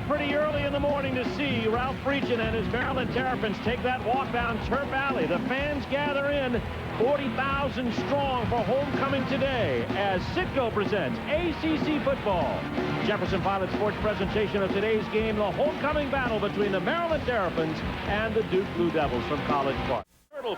pretty early in the morning to see Ralph Friedgen and his Maryland Terrapins take that walk down Turf Alley. The fans gather in 40,000 strong for homecoming today as Citgo presents ACC football. Jefferson Pilot Sports presentation of today's game, the homecoming battle between the Maryland Terrapins and the Duke Blue Devils from College Park.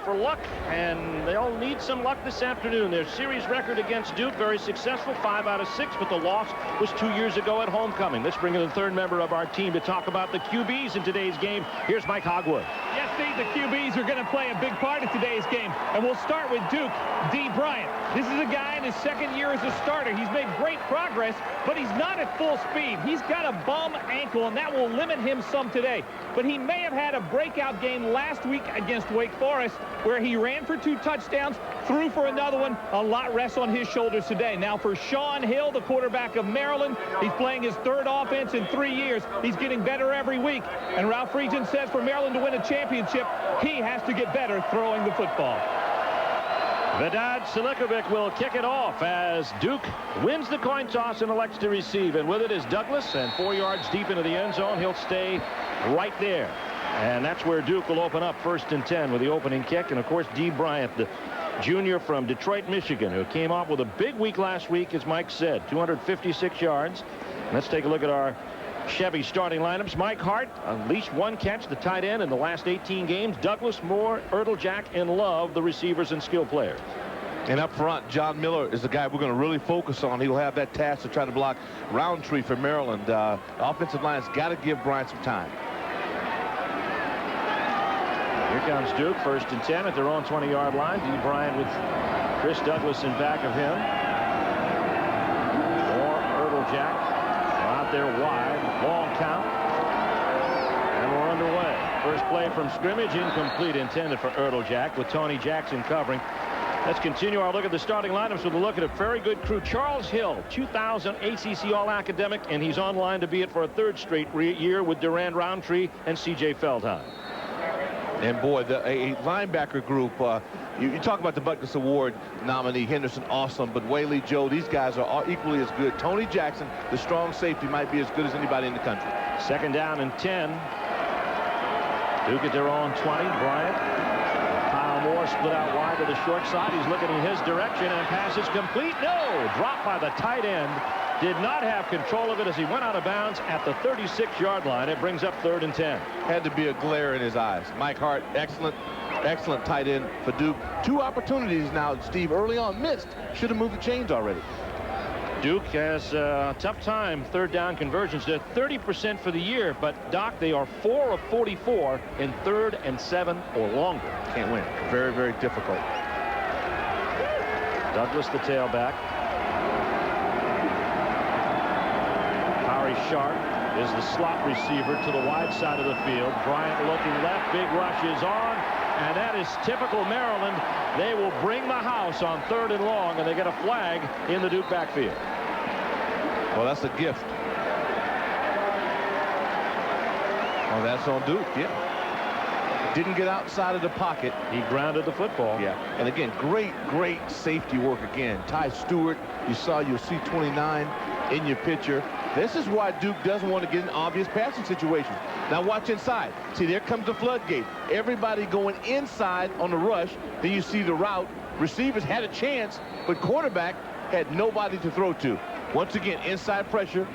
For luck, and they'll need some luck this afternoon. Their series record against Duke, very successful, 5 out of 6, but the loss was 2 years ago at homecoming. Let's bring in the third member of our team to talk about the QBs in today's game. Here's Mike Hogwood. Yes, Steve, the QBs are going to play a big part in today's game, and we'll start with Duke, Dee Bryant. This is a guy in his second year as a starter. He's made great progress, but he's not at full speed. He's got a bum ankle, and that will limit him some today. But he may have had a breakout game last week against Wake Forest, where he ran for 2 touchdowns, threw for another one. A lot rests on his shoulders today. Now for Shaun Hill, the quarterback of Maryland, he's playing his 3rd offense in 3 years. He's getting better every week. And Ralph Friedgen says for Maryland to win a championship, he has to get better throwing the football. Vedad Silikovic will kick it off as Duke wins the coin toss and elects to receive. And with it is Douglas, and 4 yards deep into the end zone. He'll stay right there. And that's where Duke will open up 1st and 10 with the opening kick. And, of course, Dee Bryant, the junior from Detroit, Michigan, who came off with a big week last week, as Mike said, 256 yards. And let's take a look at our Chevy starting lineups. Mike Hart, at least 1 catch, the tight end in the last 18 games. Douglas, Moore, Erteljack, and Love, the receivers and skill players. And up front, John Miller is the guy we're going to really focus on. He'll have that task to try to block Roundtree for Maryland. The offensive line's got to give Bryant some time. Here comes Duke, 1st and 10 at their own 20-yard line. Dee Bryant with Chris Douglas in back of him. Moore, Erteljack out there wide. Long count. And we're underway. First play from scrimmage, incomplete, intended for Erteljack with Tony Jackson covering. Let's continue our look at the starting lineups with a look at a very good crew. Charles Hill, 2000 ACC All-Academic, and he's on line to be it for a 3rd straight year with Durand Roundtree and C.J. Feldheim. And boy, a linebacker group, you talk about the Butkus Award nominee, Henderson, awesome, but Whaley, Joe, these guys are equally as good. Tony Jackson, the strong safety, might be as good as anybody in the country. 2nd down and 10. Duke at their own 20. Bryant. Kyle Moore split out wide to the short side. He's looking in his direction, and pass is complete. No! Dropped by the tight end. Did not have control of it as he went out of bounds at the 36-yard line. It brings up 3rd and 10. Had to be a glare in his eyes. Mike Hart, excellent tight end for Duke. 2 opportunities now, Steve, early on missed. Should have moved the chains already. Duke has a tough time 3rd down conversions. They're 30% for the year, but Doc, they are 4 of 44 in 3rd and 7 or longer. Can't win. Very, very difficult. Douglas, the tailback. Sharp is the slot receiver to the wide side of the field. Bryant looking left. Big rush is on, and that is typical Maryland. They will bring the house on 3rd and long, and they get a flag in the Duke backfield. Well, that's a gift. Oh, that's on Duke, yeah. Didn't get outside of the pocket. He grounded the football. Yeah, and again, great safety work again. Ty Stewart, you'll see 29 in your picture. This is why Duke doesn't want to get in obvious passing situations. Now watch inside. See, there comes the floodgate. Everybody going inside on the rush. Then you see the route. Receivers had a chance, but quarterback had nobody to throw to. Once again, inside pressure.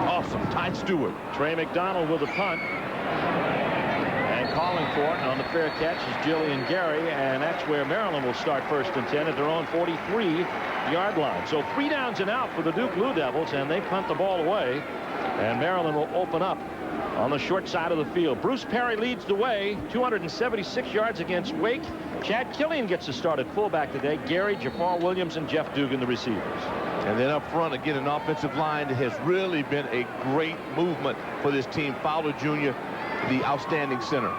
Awesome. Ty Stewart. Trey McDonald with a punt. And calling for it on the fair catch is Jillian Gary, and that's where Maryland will start 1st and 10 at their own 43-yard line. So 3 downs and out for the Duke Blue Devils, and they punt the ball away, and Maryland will open up on the short side of the field. Bruce Perry leads the way, 276 yards against Wake. Chad Killian gets to start at fullback today. Gary, Jafar Williams, and Jeff Dugan, the receivers. And then up front, again, an offensive line that has really been a great movement for this team. Fowler Jr., the outstanding center.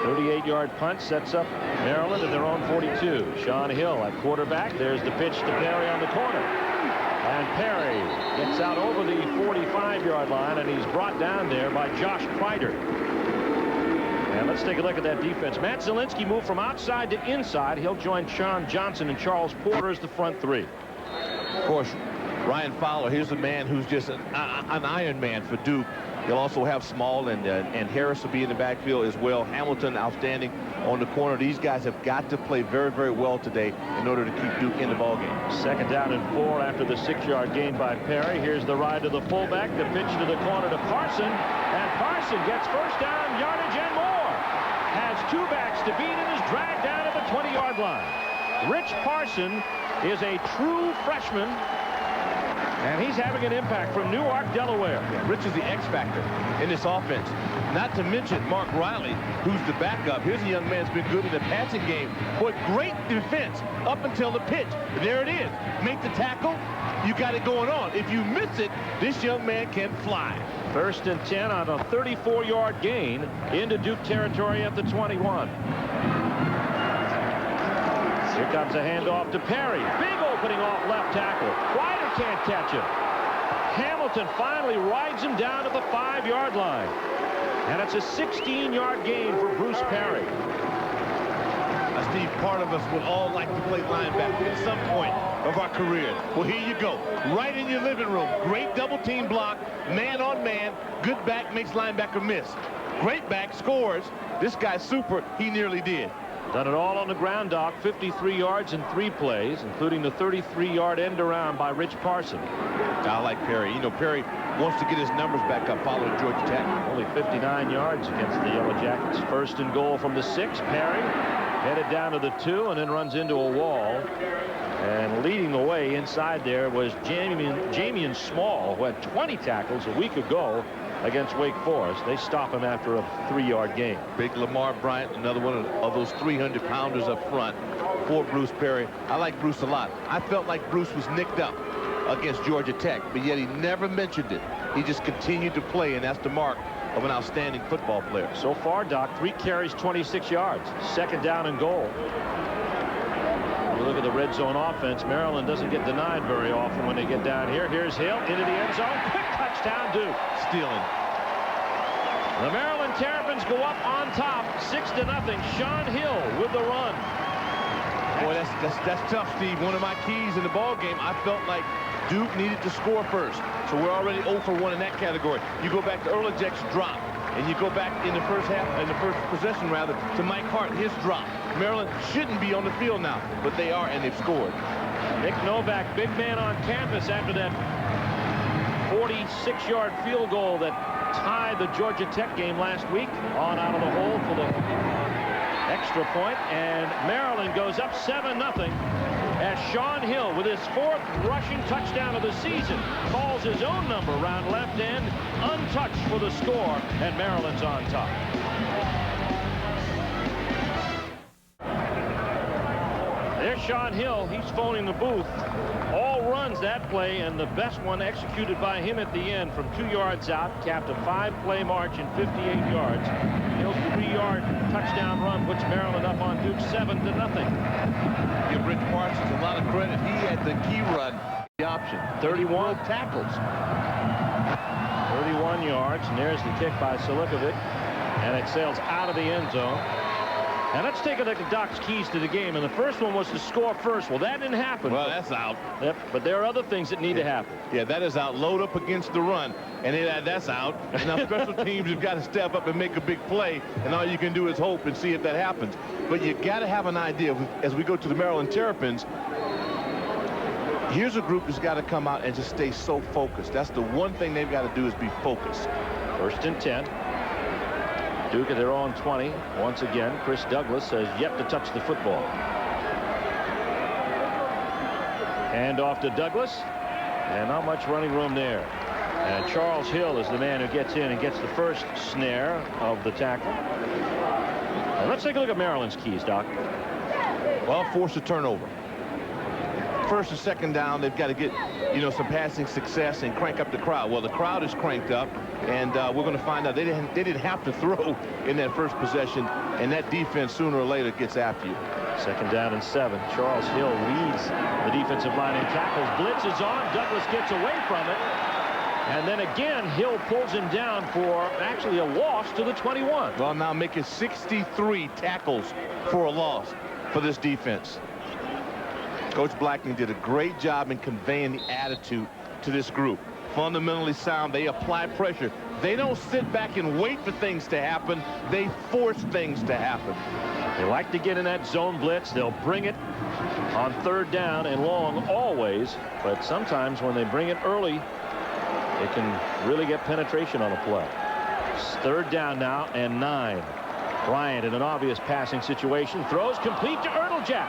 38-yard punt sets up Maryland at their own 42. Shaun Hill at quarterback. There's the pitch to Perry on the corner. And Perry gets out over the 45-yard line, and he's brought down there by Josh Kreider. And let's take a look at that defense. Matt Zielinski moved from outside to inside. He'll join Sean Johnson and Charles Porter as the front 3. Of course, Ryan Fowler, here's a man who's just an Iron Man for Duke. They'll also have Small and Harris will be in the backfield as well. Hamilton outstanding on the corner. These guys have got to play very, very well today in order to keep Duke in the ballgame. 2nd down and 4 after the 6-yard gain by Perry. Here's the ride to the fullback. The pitch to the corner to Parson. And Parson gets first down yardage and more. Has 2 backs to beat and is dragged down at the 20-yard line. Rich Parson is a true freshman. And he's having an impact from Newark, Delaware. Yeah, Rich is the X factor in this offense. Not to mention Mark Riley, who's the backup. Here's a young man who's been good in the passing game. Boy, great defense up until the pitch. There it is. Make the tackle. You got it going on. If you miss it, this young man can fly. 1st and 10 on a 34-yard gain into Duke territory at the 21. Here comes a handoff to Perry. Big opening off left tackle. Ryder can't catch him. Hamilton finally rides him down to the 5-yard line. And it's a 16-yard gain for Bruce Perry. Steve, part of us would all like to play linebacker at some point of our career. Well, here you go. Right in your living room. Great double team block. Man on man. Good back makes linebacker miss. Great back scores. This guy's super. He nearly did. Done it all on the ground, Doc. 53 yards in 3 plays, including the 33-yard end around by Rich Parson. I like Perry. You know, Perry wants to get his numbers back up following Georgia Tech. Only 59 yards against the Yellow Jackets. 1st and goal from the 6. Perry headed down to the 2 and then runs into a wall. And leading the way inside there was Jamian Small, who had 20 tackles a week ago against Wake Forest. They stop him after a 3-yard gain. Big Lamar Bryant, another one of those 300-pounders up front for Bruce Perry. I like Bruce a lot. I felt like Bruce was nicked up against Georgia Tech, but yet he never mentioned it. He just continued to play, and that's the mark of an outstanding football player. So far, Doc, 3 carries, 26 yards. 2nd down and goal. You look at the red zone offense. Maryland doesn't get denied very often when they get down here. Here's Hill into the end zone. Quick touchdown, Duke. Stealing. The Maryland Terrapins go up on top, 6-0. Sean Hill with the run. Boy, that's tough, Steve. One of my keys in the ball game. I felt like Duke needed to score first. So we're already 0 for 1 in that category. You go back to Erlich's drop, and you go back in the first possession rather, to Mike Hart, his drop. Maryland shouldn't be on the field now, but they are, and they've scored. Nick Novak, big man on campus after that 46-yard field goal that tied the Georgia Tech game last week. On out of the hole for the extra point, and Maryland goes up 7-0 as Sean Hill, with his 4th rushing touchdown of the season, calls his own number around left end, untouched for the score, and Maryland's on top. There's Sean Hill. He's phoning the booth. All runs that play, and the best one executed by him at the end from 2 yards out, capped a 5-play march in 58 yards. Hill's 3-yard touchdown run puts Maryland up on Duke 7-0. Give Rich Parsons a lot of credit. He had the key run, the option. 31 tackles. 31 yards, and there's the kick by Silikovic, and it sails out of the end zone. And let's take a look at Doc's keys to the game. And the first one was to score first. Well, that didn't happen. Well, that's out. Yep, but there are other things that need to happen. Yeah, that is out. Load up against the run. And that's out. Now, special teams have got to step up and make a big play. And all you can do is hope and see if that happens. But you got to have an idea. As we go to the Maryland Terrapins, here's a group that's got to come out and just stay so focused. That's the one thing they've got to do is be focused. 1st and 10. Duke at their own 20. Once again, Chris Douglas has yet to touch the football. Hand off to Douglas, and not much running room there. And Charles Hill is the man who gets in and gets the first snare of the tackle. And let's take a look at Maryland's keys, Doc. Well, force a turnover. 1st and 2nd down, they've got to get, some passing success and crank up the crowd. Well, the crowd is cranked up, and we're going to find out they didn't have to throw in that first possession, and that defense sooner or later gets after you. 2nd down and 7. Charles Hill leads the defensive line in tackles. Blitz is on. Douglas gets away from it. And then again, Hill pulls him down for actually a loss to the 21. Well, now make it 63 tackles for a loss for this defense. Coach Blackney did a great job in conveying the attitude to this group. Fundamentally sound. They apply pressure. They don't sit back and wait for things to happen. They force things to happen. They like to get in that zone blitz. They'll bring it on 3rd down and long always, but sometimes when they bring it early, they can really get penetration on a play. It's 3rd down now and 9. Bryant in an obvious passing situation throws complete to Erdeljak.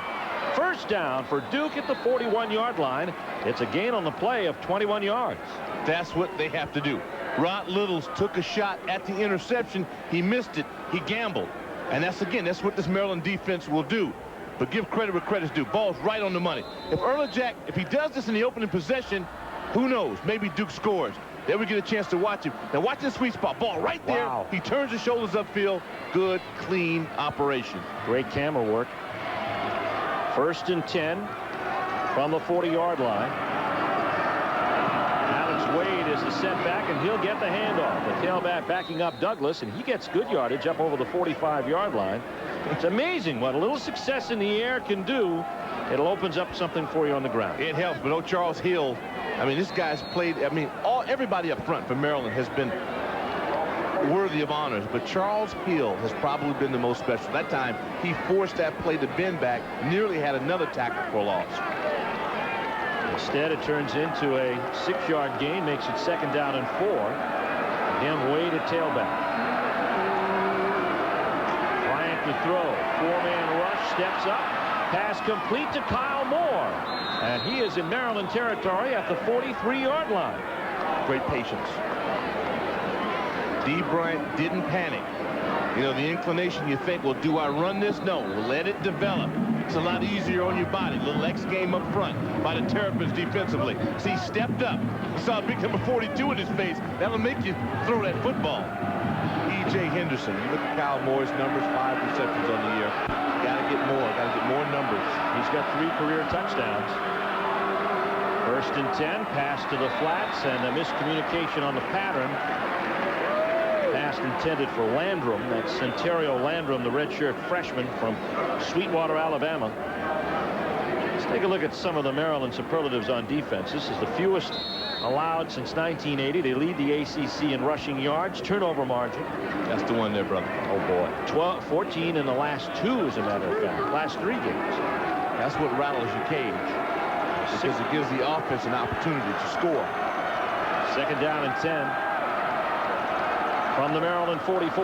1st down for Duke at the 41-yard line. It's a gain on the play of 21 yards. That's what they have to do. Rod Littles took a shot at the interception. He missed it. He gambled. And that's what this Maryland defense will do. But give credit where credit's due. Ball's right on the money. If Erdeljak, if he does this in the opening possession, who knows? Maybe Duke scores. Then we get a chance to watch him. Now watch the sweet spot. Ball right there. Wow. He turns his shoulders upfield. Good, clean operation. Great camera work. 1st and 10 from the 40-yard line. Alex Wade is the setback, and he'll get the handoff. The tailback backing up Douglas, and he gets good yardage up over the 45-yard line. It's amazing what a little success in the air can do. It opens up something for you on the ground. It helps, but Charles Hill, I mean, this guy's played, I mean, everybody up front for Maryland has been worthy of honors, but Charles Hill has probably been the most special. That time, he forced that play to bend back, nearly had another tackle for a loss. Instead, it turns into a 6-yard gain, makes it 2nd down and 4. Again, Wade at tailback. Bryant to throw. 4-man rush, steps up. Pass complete to Kyle Moore. And he is in Maryland territory at the 43-yard line. Great patience. Dee Bryant didn't panic. You know, the inclination, you think, well, do I run this? No, let it develop. It's a lot easier on your body. Little X game up front by the Terrapins defensively. See, he stepped up. He saw a big number 42 in his face. That'll make you throw that football. E.J. Henderson. Look at Kyle Moore's numbers, 5 receptions on the year. Got to get more numbers. He's got 3 career touchdowns. 1st and 10, pass to the flats, and a miscommunication on the pattern. Pass intended for Landrum. That's Centerio Landrum, the redshirt freshman from Sweetwater, Alabama. Let's take a look at some of the Maryland superlatives on defense. This is the fewest allowed since 1980. They lead the ACC in rushing yards, turnover margin. That's the one there, brother. Oh, boy. 14 in the last 2, as a matter of fact. Last 3 games. That's what rattles your cage, because it gives the offense an opportunity to score. 2nd down and 10 from the Maryland 44.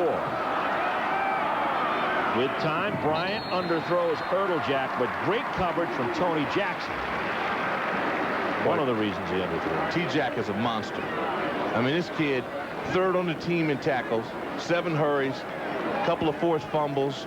With time, Bryant underthrows Erdeljak, but great coverage from Tony Jackson. One of the reasons he underthrew. T-Jack is a monster. I mean, this kid, 3rd on the team in tackles, 7 hurries, a couple of forced fumbles,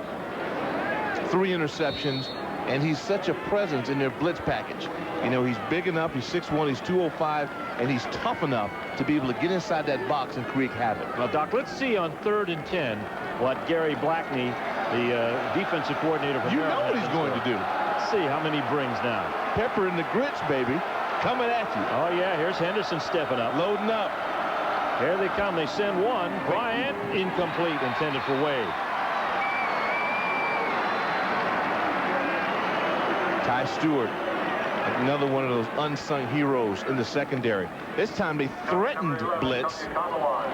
3 interceptions, and he's such a presence in their blitz package. You know, he's big enough, he's 6'1", he's 205, and he's tough enough to be able to get inside that box and create havoc. Now, Doc, let's see on 3rd and 10 what Gary Blackney, the defensive coordinator for Maryland, know what he's going to do. Let's see how many he brings now. Pepper and the grits, baby, coming at you. Oh, yeah, here's Henderson stepping up. Loading up. Here they come. They send one. Bryant, incomplete, intended for Wade. Ty Stewart, another one of those unsung heroes in the secondary. This time they threatened blitz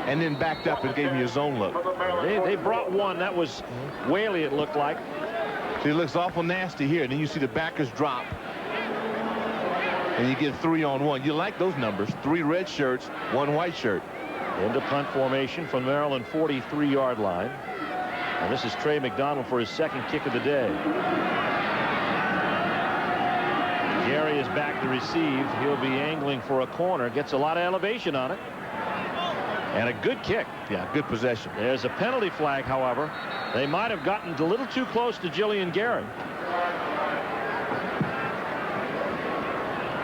and then backed up and gave me a zone look. They brought one. That was Whaley, it looked like. See, it looks awful nasty here. And then you see the backers drop. And you get 3-on-1. You like those numbers. 3 red shirts, 1 white shirt. Into punt formation from Maryland 43-yard line. And this is Trey McDonald for his 2nd kick of the day. Gary is back to receive. He'll be angling for a corner. Gets a lot of elevation on it. And a good kick. Yeah, good possession. There's a penalty flag, however. They might have gotten a little too close to Jillian Gary.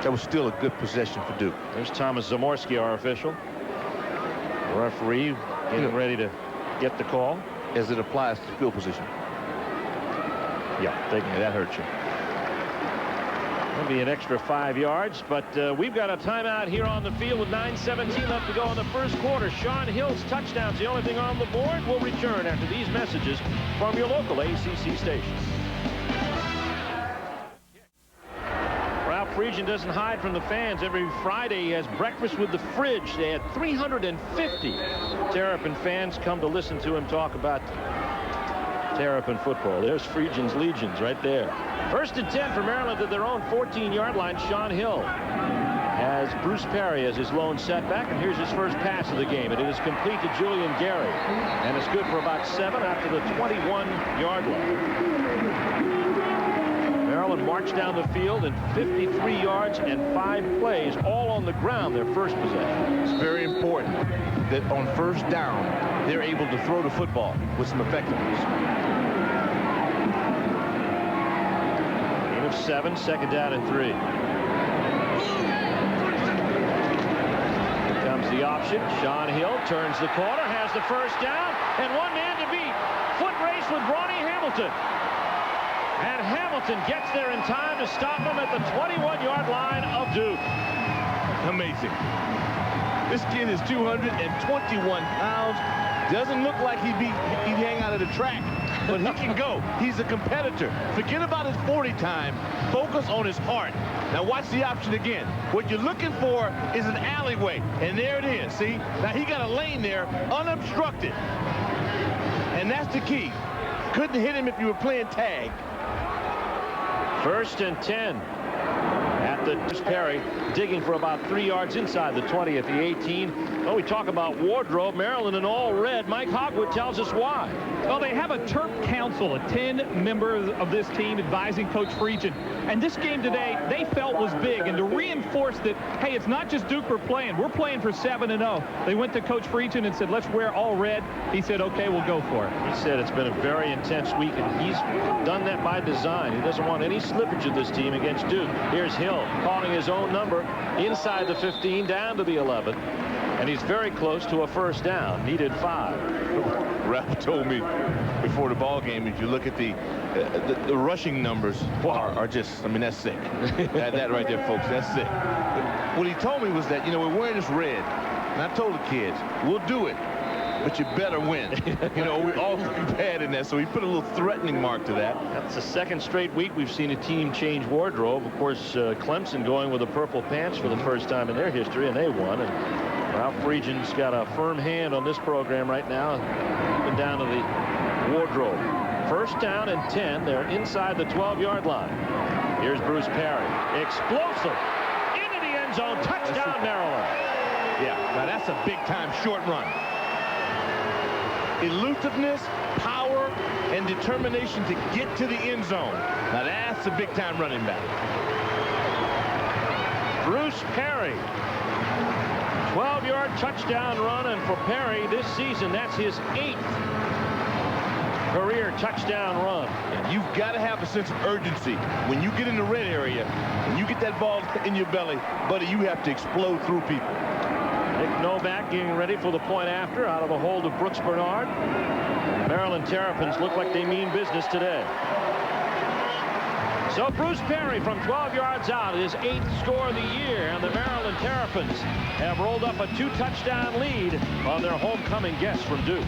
That was still a good possession for Duke. There's Thomas Zamorsky, our official. Referee getting ready to get the call. As it applies to field position. Yeah, that hurt you. Maybe an extra 5 yards, but we've got a timeout here on the field with 9:17 left to go in the first quarter. Sean Hill's touchdown's the only thing on the board. We'll return after these messages from your local ACC station. Friedgen doesn't hide from the fans. Every Friday he has breakfast with the Fridge. They had 350 Terrapin fans come to listen to him talk about Terrapin football. There's Friedgen's Legions right there. 1st and 10 for Maryland at their own 14-yard line. Sean Hill has Bruce Perry as his lone setback, and here's his first pass of the game, and it is complete to Julian Gary, and it's good for about 7 after the 21-yard line. Maryland marched down the field in 53 yards and 5 plays, all on the ground, their first possession. It's very important that on first down, they're able to throw the football with some effectiveness. Gain of 7, 2nd down and 3. The option. Sean Hill turns the corner, has the first down, and one man to beat. Foot race with Ronnie Hamilton. And Hamilton gets there in time to stop him at the 21-yard line of Duke. Amazing. This kid is 221 pounds. Doesn't look like he'd hang out at a track, but he can go. He's a competitor. Forget about his 40 time. Focus on his heart. Now watch the option again. What you're looking for is an alleyway, and there it is. See? Now he got a lane there, unobstructed. And that's the key. Couldn't hit him if you were playing tag. 1st and 10 at the Perry, digging for about 3 yards inside the 20 at the 18. Well, we talk about wardrobe. Maryland in all red. Mike Hogwood tells us why. Well, they have a Terp council, a 10 members of this team advising Coach Friedgen. And this game today, they felt was big. And to reinforce that, hey, it's not just Duke we're playing for 7-0. They went to Coach Friedgen and said, let's wear all red. He said, okay, we'll go for it. He said it's been a very intense week, and he's done that by design. He doesn't want any slippage of this team against Duke. Here's Hill calling his own number inside the 15 down to the 11. And he's very close to a first down. Needed 5. Ralph told me before the ball game, if you look at the rushing numbers are just, I mean, that's sick. that right there, folks, that's sick. What he told me was that, you know, we're wearing this red. And I told the kids, we'll do it, but you better win. You know, we all look bad in that, so he put a little threatening mark to that. That's the 2nd straight week we've seen a team change wardrobe. Of course, Clemson going with the purple pants for the first time in their history, and they won. And Ralph Friedgen's got a firm hand on this program right now, even down to the wardrobe. 1st down and 10. They're inside the 12-yard line. Here's Bruce Perry. Explosive. Into the end zone. Touchdown, Maryland. Yeah, now that's a big-time short run. Elusiveness, power, and determination to get to the end zone. Now that's a big-time running back. Bruce Perry. 12-yard touchdown run, and for Perry this season, that's his 8th career touchdown run. And you've got to have a sense of urgency. When you get in the red area and you get that ball in your belly, buddy, you have to explode through people. Nick Novak getting ready for the point after out of the hold of Brooks Bernard. Maryland Terrapins look like they mean business today. So Bruce Perry from 12 yards out, his 8th score of the year, and the Maryland Terrapins have rolled up a 2-touchdown lead on their homecoming guests from Duke.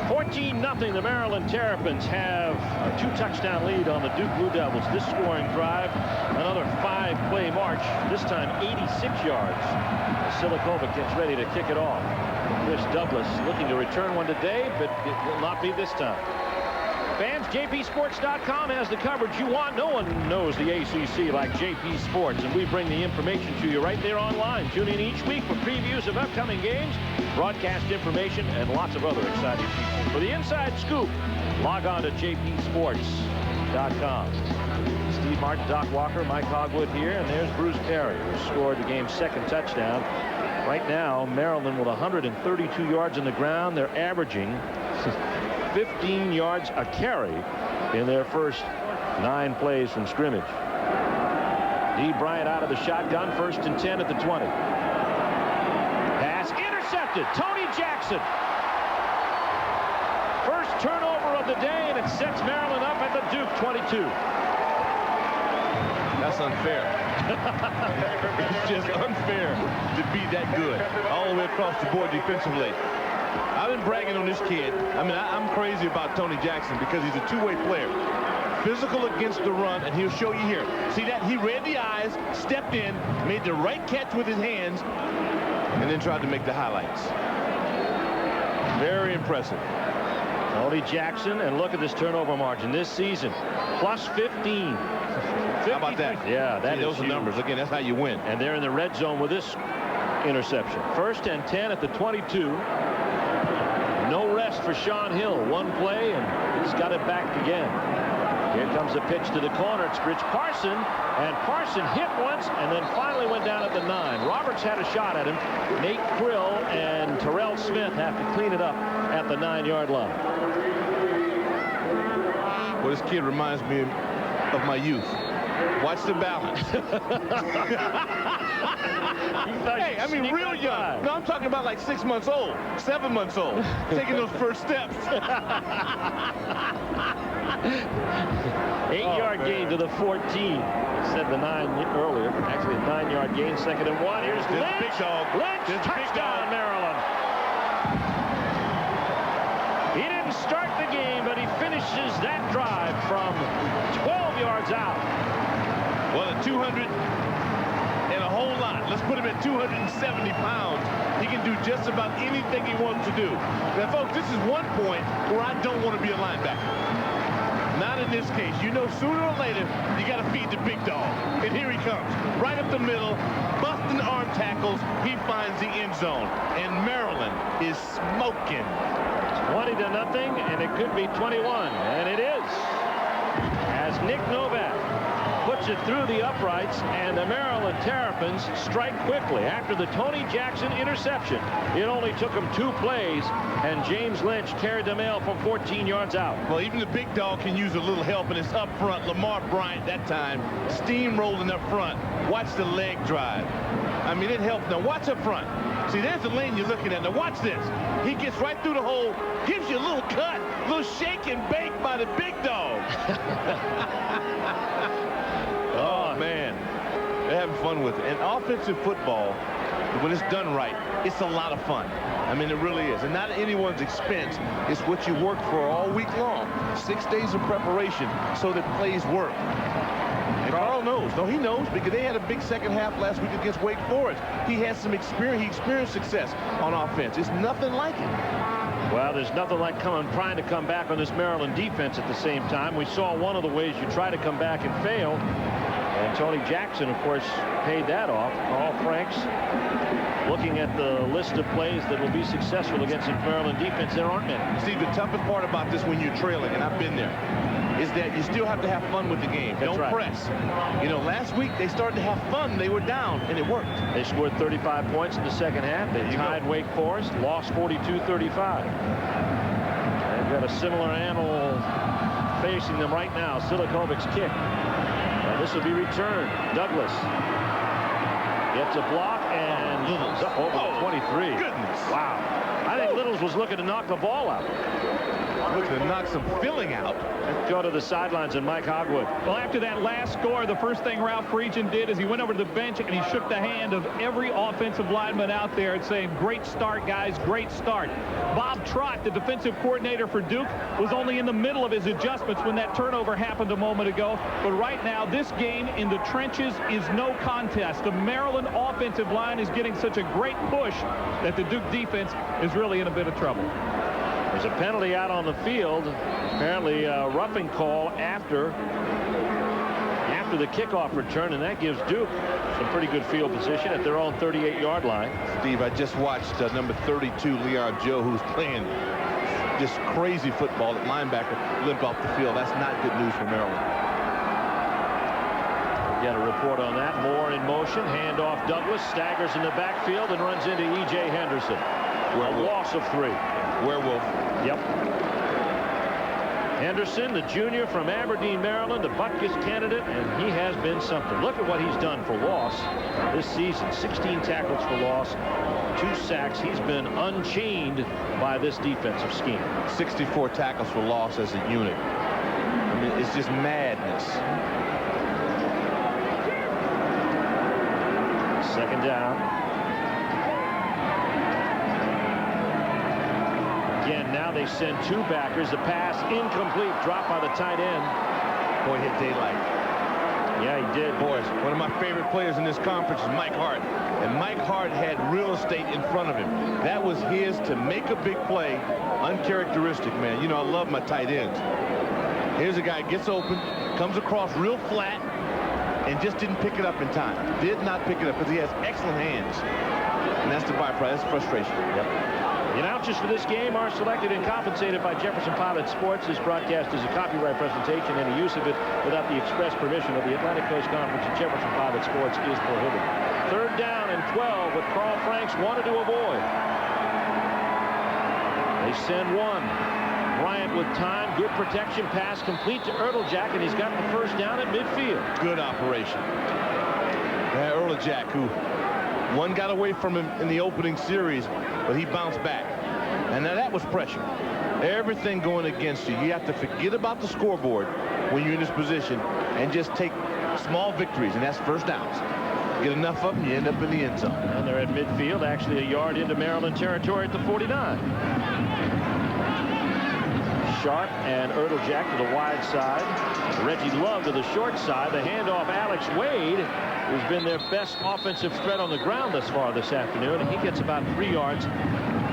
14-0, the Maryland Terrapins have a 2-touchdown lead on the Duke Blue Devils. This scoring drive, another 5-play march, this time 86 yards. Silikovic gets ready to kick it off. Chris Douglas looking to return one today, but it will not be this time. Fans, JPSports.com has the coverage you want. No one knows the ACC like JP Sports, and we bring the information to you right there online. Tune in each week for previews of upcoming games, broadcast information, and lots of other exciting features. For the inside scoop, log on to JPSports.com. Steve Martin, Doc Walker, Mike Hogwood here, and there's Bruce Perry, who scored the game's 2nd touchdown. Right now, Maryland with 132 yards on the ground. They're averaging 15 yards a carry in their first 9 plays from scrimmage. Dee Bryant out of the shotgun, 1st and 10 at the 20. Pass intercepted. Tony Jackson. First turnover of the day, and it sets Maryland up at the Duke 22. That's unfair. It's just unfair to be that good all the way across the board defensively. I've been bragging on this kid. I mean, I'm crazy about Tony Jackson because he's a two-way player. Physical against the run, and he'll show you here. See that? He read the eyes, stepped in, made the right catch with his hands, and then tried to make the highlights. Very impressive. Tony Jackson, and look at this turnover margin this season. Plus 15. How about that? Yeah, those are numbers. Again, that's how you win. And they're in the red zone with this interception. 1st and 10 at the 22. No rest for Sean Hill. One play, and he's got it back again. Here comes a pitch to the corner. It's Rich Parson, and Parson hit once and then finally went down at the 9. Roberts had a shot at him. Nate Krill and Terrell Smith have to clean it up at the 9-yard line. Well, this kid reminds me of my youth. Watch the balance. Hey, I mean, real young. No, I'm talking about like 6 months old, 7 months old, taking those first steps. 8-yard gain to the 14. Said the 9 earlier. Actually, a 9-yard gain. 2nd and 1. Here's Lynch. Big dog. Lynch, touchdown, Maryland. He didn't start the game, but he finishes that drive from 12 yards out. Well, at 200 and a whole lot. Let's put him at 270 pounds. He can do just about anything he wants to do. Now, folks, this is one point where I don't want to be a linebacker. Not in this case. You know, sooner or later, you got to feed the big dog. And here he comes. Right up the middle, busting arm tackles. He finds the end zone. And Maryland is smoking. 20-0, and it could be 21. And it is. As Nick Novak puts it through the uprights, and the Maryland Terrapins strike quickly. After the Tony Jackson interception, it only took them 2 plays, and James Lynch carried the mail from 14 yards out. Well, even the big dog can use a little help, and it's up front. Lamar Bryant that time steamrolling up front. Watch the leg drive. I mean, it helped. Now watch up front. See, there's the lane you're looking at. Now watch this. He gets right through the hole, gives you a little cut, a little shake and bake by the big dog. Oh, man. They're having fun with it. And offensive football, when it's done right, it's a lot of fun. I mean, it really is. And not at anyone's expense. It's what you work for all week long. 6 days of preparation so that plays work. And Carl knows. No, he knows, because they had a big second half last week against Wake Forest. He had some experience. He experienced success on offense. It's nothing like it. Well, there's nothing like trying to come back on this Maryland defense at the same time. We saw one of the ways you try to come back and fail. And Tony Jackson, of course, paid that off. Carl Franks looking at the list of plays that will be successful against the Maryland defense. There aren't many. Steve, the toughest part about this when you're trailing, and I've been there, is that you still have to have fun with the game. Don't press. You know, last week they started to have fun. They were down, and it worked. They scored 35 points in the second half. They tied Wake Forest, lost 42-35. They've got a similar animal facing them right now. Silikovic's kick. This will be returned. Douglas gets a block, and Littles up over 23. Goodness. Wow. I think Littles was looking to knock the ball out. Looking to knock some filling out. Let's go to the sidelines and Mike Hogwood. Well, after that last score, the first thing Ralph Friedgen did is he went over to the bench and he shook the hand of every offensive lineman out there and saying, great start, guys, great start. Bob Trott, the defensive coordinator for Duke, was only in the middle of his adjustments when that turnover happened a moment ago. But right now, this game in the trenches is no contest. The Maryland offensive line is getting such a great push that the Duke defense is really in a bit of trouble. There's a penalty out on the field. Apparently a roughing call after the kickoff return, and that gives Duke some pretty good field position at their own 38-yard line. Steve, I just watched number 32, Leon Joe, who's playing just crazy football at linebacker, limp off the field. That's not good news for Maryland. We got a report on that. Moore in motion. Handoff Douglas. Staggers in the backfield and runs into E.J. Henderson. A loss of 3. Werewolf. Yep. Henderson, the junior from Aberdeen, Maryland, a Butkus candidate, and he has been something. Look at what he's done for loss this season. 16 tackles for loss, 2 sacks. He's been unchained by this defensive scheme. 64 tackles for loss as a unit. I mean, it's just madness. Second down. Again, now they send 2 backers. The pass incomplete, dropped by the tight end. Boy, hit daylight. Yeah, he did. Boys, one of my favorite players in this conference is Mike Hart. And Mike Hart had real estate in front of him. That was his to make a big play. Uncharacteristic, man. You know, I love my tight ends. Here's a guy, gets open, comes across real flat, and just didn't pick it up in time. Did not pick it up because he has excellent hands. And that's the byproduct. That's frustration. Yep. The announcers for this game are selected and compensated by Jefferson Pilot Sports. This broadcast is a copyright presentation. Any use of it without the express permission of the Atlantic Coast Conference and Jefferson Pilot Sports is prohibited. 3rd down and 12, what Carl Franks wanted to avoid. They send one. Bryant with time, good protection, pass complete to Erteljack, and he's got the 1st down at midfield. Good operation. Erteljack, who one got away from him in the opening series, but he bounced back. And now that was pressure. Everything going against you. You have to forget about the scoreboard when you're in this position and just take small victories, and that's 1st downs. Get enough of them, you end up in the end zone. And they're at midfield, actually a yard into Maryland territory at the 49. Sharp and Erteljack to the wide side. Reggie Love to the short side. The handoff, Alex Wade, who's been their best offensive threat on the ground thus far this afternoon. And he gets about 3 yards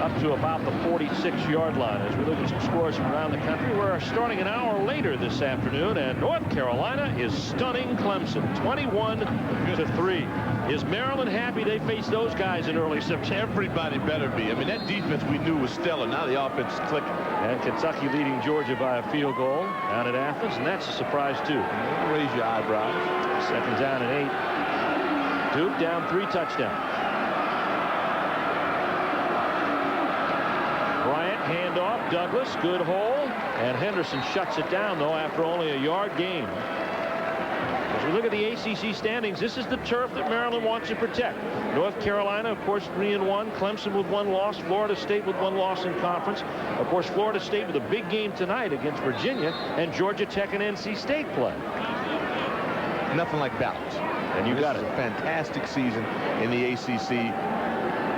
up to about the 46-yard line. As we look at some scores from around the country, we're starting an hour later this afternoon, and North Carolina is stunning Clemson 21-3. Is Maryland happy they faced those guys in early September? Everybody better be. I mean, that defense we knew was stellar. Now the offense is clicking. And Kentucky leading Georgia by a field goal down at Athens, and that's a surprise too. Raise your eyebrows. 2nd down and 8. Duke down 3 touchdowns. Bryant handoff, Douglas, good hole, and Henderson shuts it down though after only a yard gain. As we look at the ACC standings, this is the turf that Maryland wants to protect. North Carolina, of course, 3-1. Clemson with 1 loss. Florida State with 1 loss in conference. Of course, Florida State with a big game tonight against Virginia, and Georgia Tech and NC State play. Nothing like balance. And you got it. A fantastic season in the ACC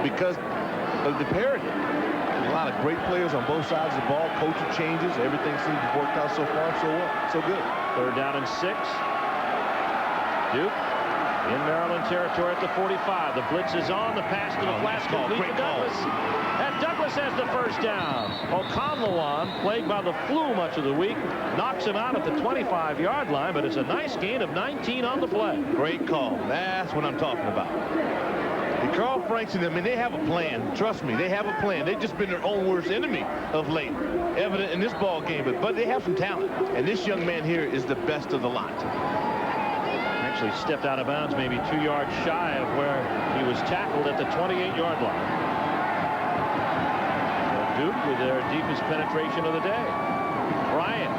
because of the parity. A lot of great players on both sides of the ball. Coaching changes. Everything seems to have worked out so far. So what? So good. 3rd down and 6. Duke in Maryland territory at the 45. The blitz is on. The pass to the flat complete to Douglas. And Douglas has the 1st down. Okonlawon, plagued by the flu much of the week, knocks him out at the 25-yard line, but it's a nice gain of 19 on the play. Great call. That's what I'm talking about. And Carl Franks, I mean, they have a plan. Trust me, they have a plan. They've just been their own worst enemy of late. Evident in this ball game, but they have some talent. And this young man here is the best of the lot. Actually stepped out of bounds maybe 2 yards shy of where he was tackled at the 28-yard line. Duke with their deepest penetration of the day. Bryant,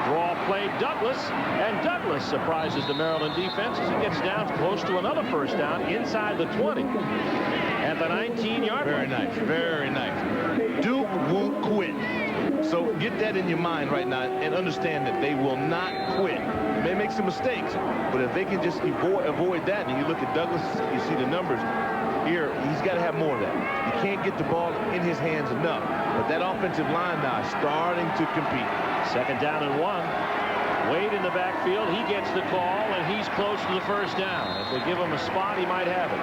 draw play, Douglas, and Douglas surprises the Maryland defense as he gets down close to another 1st down inside the 20 at the 19-yard line. Very nice, very nice. Duke won't quit. So get that in your mind right now and understand that they will not quit. They may make some mistakes, but if they can just avoid that, and you look at Douglas, you see the numbers here, he's got to have more of that. You can't get the ball in his hands enough. But that offensive line now is starting to compete. 2nd down and 1. Wade in the backfield. He gets the call, and he's close to the 1st down. If they give him a spot, he might have it.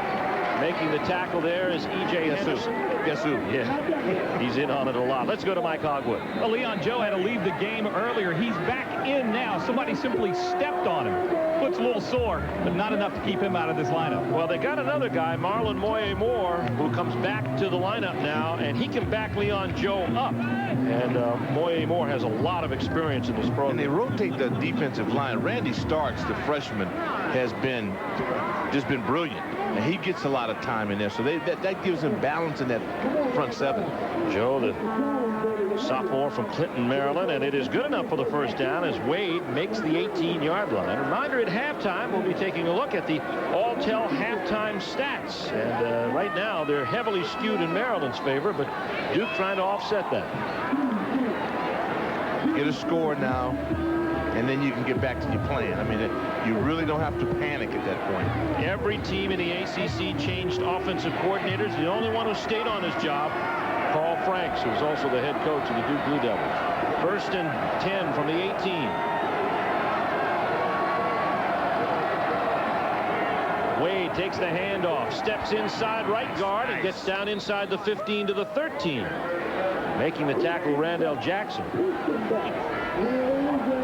Making the tackle there is E.J. Henderson. Guess who? Yeah, he's in on it a lot. Let's go to Mike Hogwood. Well, Leon Joe had to leave the game earlier. He's back in now. Somebody simply stepped on him. Foot's a little sore, but not enough to keep him out of this lineup. Well, they got another guy, Marlon Moye-Moore, who comes back to the lineup now, and he can back Leon Joe up. And Moye-Moore has a lot of experience in this program. And they rotate the defensive line. Randy Starks, the freshman, has just been brilliant. And he gets a lot of time in there, so that gives him balance in that front 7. Joe, the sophomore from Clinton, Maryland, and it is good enough for the 1st down as Wade makes the 18-yard line. A reminder, at halftime, we'll be taking a look at the All-Tel halftime stats. And right now, they're heavily skewed in Maryland's favor, but Duke trying to offset that. Get a score now, and then you can get back to your plan. I mean, you really don't have to panic at that point. Every team in the ACC changed offensive coordinators. The only one who stayed on his job, Carl Franks, who was also the head coach of the Duke Blue Devils. 1st and 10 from the 18. takes the handoff, steps inside right guard, and gets down inside the 15 to the 13. Making the tackle, Randall Jackson.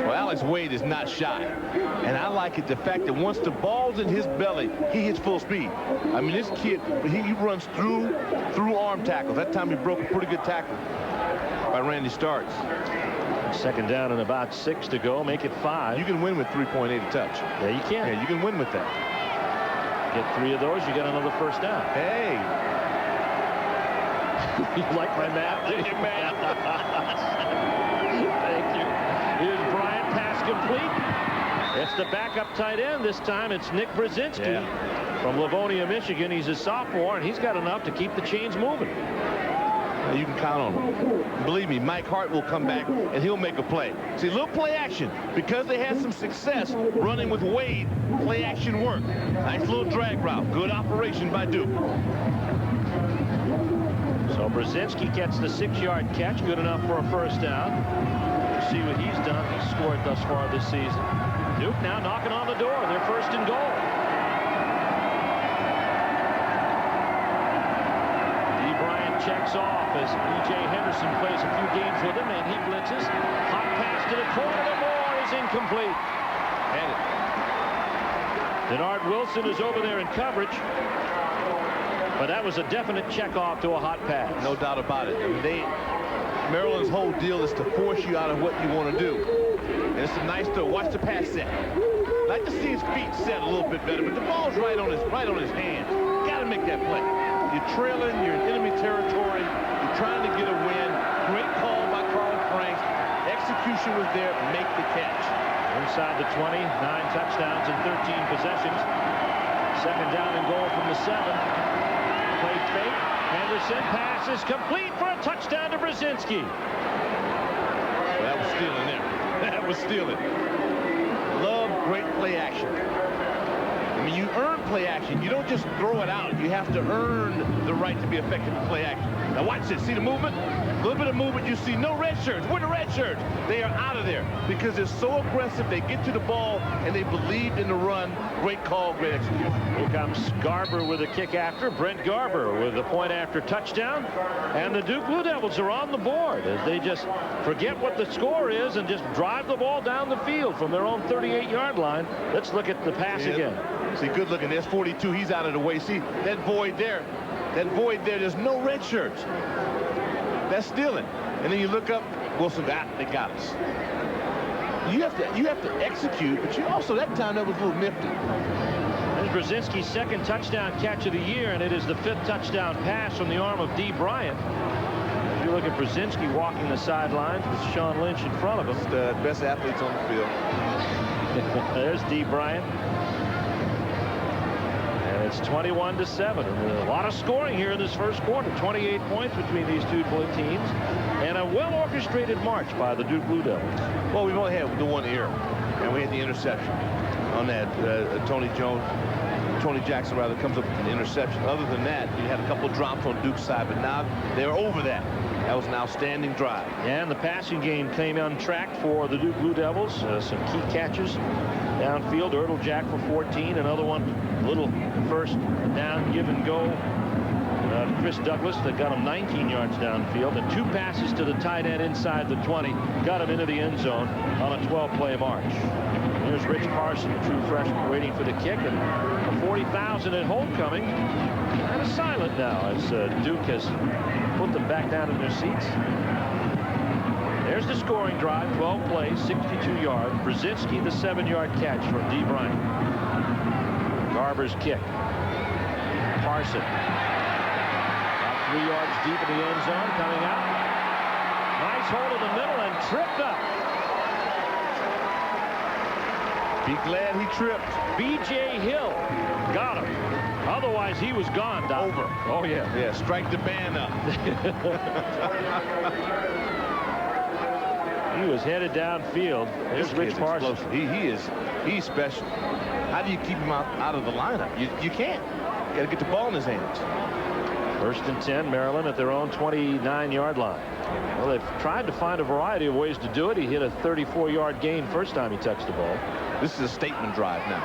Well, Alex Wade is not shy. And I like it, the fact that once the ball's in his belly, he hits full speed. I mean, this kid, he runs through arm tackles. That time he broke a pretty good tackle by Randy Starks. Second down and about 6 to go. Make it 5. You can win with 3.8 a touch. Yeah, you can. Yeah, you can win with that. Get 3 of those, you get another first down. Hey. You like my math? Thank you, man. Thank you. Here's Bryant, pass complete. It's the backup tight end. This time it's Nick Brzezinski from Livonia, Michigan. He's a sophomore, and he's got enough to keep the chains moving. You can count on him. Believe me, Mike Hart will come back and he'll make a play. See, little play action. Because they had some success running with Wade, play action work. Nice little drag route. Good operation by Duke. So Brzezinski gets the 6-yard catch. Good enough for a first down. We'll see what he's done. He's scored thus far this season. Duke now knocking on the door. They're first and goal. Checks off as E.J. Henderson plays a few games with him, and he blitzes. Hot pass to the corner. The ball is incomplete. And Denard Wilson is over there in coverage. But that was a definite check off to a hot pass. No doubt about it. I mean, Maryland's whole deal is to force you out of what you want to do. And it's nice to watch the pass set. I'd like to see his feet set a little bit better, but the ball's right on his hands. Got to make that play. You're trailing, you're in enemy territory, you're trying to get a win. Great call by Carl Franks. Execution was there. Make the catch. Inside the 20, 9 touchdowns and 13 possessions. Second down and goal from the 7. Play fake. Henderson pass is complete for a touchdown to Brzezinski. Well, that was stealing there. That was stealing. Love great play action. I mean, you earn play action. You don't just throw it out. You have to earn the right to be effective in play action. Now watch this. See the movement? A little bit of movement. You see no red shirts. Where are the red shirts? They are out of there because they're so aggressive. They get to the ball and they believed in the run. Great call, great execution. Here comes Garber with a kick after. Brent Garber with a point after touchdown. And the Duke Blue Devils are on the board as they just forget what the score is and just drive the ball down the field from their own 38-yard line. Let's look at the pass again. See, good looking. There's 42. He's out of the way. See, that void there. That void there. There's no red shirts. That's stealing. And then you look up. Wilson they got us. You have to execute, but you also, that time, that was a little nifty. That's Brzezinski's second touchdown catch of the year, and it is the 5th touchdown pass from the arm of Dee Bryant. If you look at Brzezinski walking the sidelines with Sean Lynch in front of him. It's the best athletes on the field. There's Dee Bryant. It's 21-7. A lot of scoring here in this first quarter. 28 points between these two teams. And a well-orchestrated march by the Duke Blue Devils. Well, we've only had the one error. And we had the interception on that. Tony Jackson rather comes up with an interception. Other than that, you had a couple drops on Duke's side. But now they're over that. That was an outstanding drive. And the passing game came on track for the Duke Blue Devils. Some key catches downfield. Ertl Jack for 14. Another one, little first down, give and go. Chris Douglas that got him 19 yards downfield. And 2 passes to the tight end inside the 20. Got him into the end zone on a 12-play march. Here's Rich Carson, a true freshman, waiting for the kick. And 40,000 at homecoming. Kind of silent now as Duke has put them back down in their seats. There's the scoring drive, 12 plays, 62 yards. Brzezinski, the 7-yard catch from Dee Bryant. Garber's kick. Carson. About 3 yards deep in the end zone, coming out. Nice hold in the middle and tripped up. Be glad he tripped. B.J. Hill got him. Otherwise, he was gone, Doc. Over. Oh, yeah. Yeah, strike the band up. He was headed downfield. There's Rich Carson. He's special. How do you keep him out of the lineup? You can't. You got to get the ball in his hands. First and 10, Maryland at their own 29-yard line. Well, they've tried to find a variety of ways to do it. He hit a 34-yard gain first time he touched the ball. This is a statement drive now.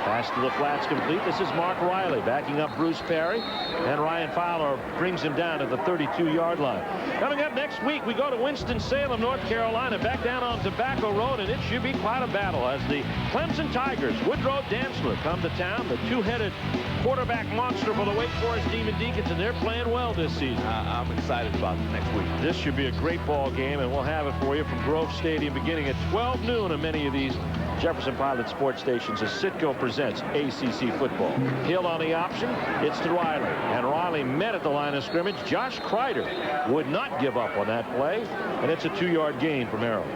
Pass to the flats complete. This is Mark Riley backing up Bruce Perry, and Ryan Fowler brings him down at the 32-yard line. Coming up next week, we go to Winston-Salem, North Carolina, back down on Tobacco Road, and it should be quite a battle as the Clemson Tigers, Woodrow Dantzler, come to town. The two-headed quarterback monster for the Wake Forest Demon Deacons, and they're playing well this season. I'm excited about next week. This should be a great ball game, and we'll have it for you from Grove Stadium beginning at 12 noon on many of these Jefferson Pilot sports stations as Citgo presents ACC football. Hill on the option. It's to Riley. And Riley met at the line of scrimmage. Josh Kreider would not give up on that play. And it's a 2-yard gain for Maryland.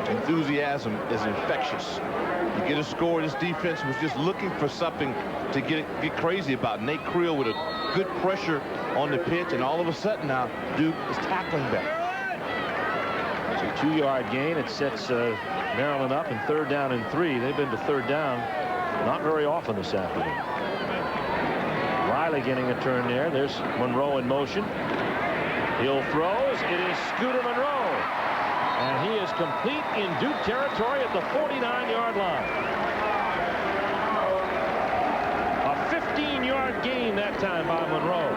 Enthusiasm is infectious. You get a score. This defense was just looking for something to get crazy about. Nate Creel with a good pressure on the pitch. And all of a sudden now Duke is tackling better. It's a 2-yard gain. It sets Maryland up in 3rd down and 3. They've been to 3rd down not very often this afternoon. Riley getting a turn there. There's Monroe in motion. Hill throws. It is Scooter Monroe. And he is complete in Duke territory at the 49-yard line. A 15-yard gain that time by Monroe.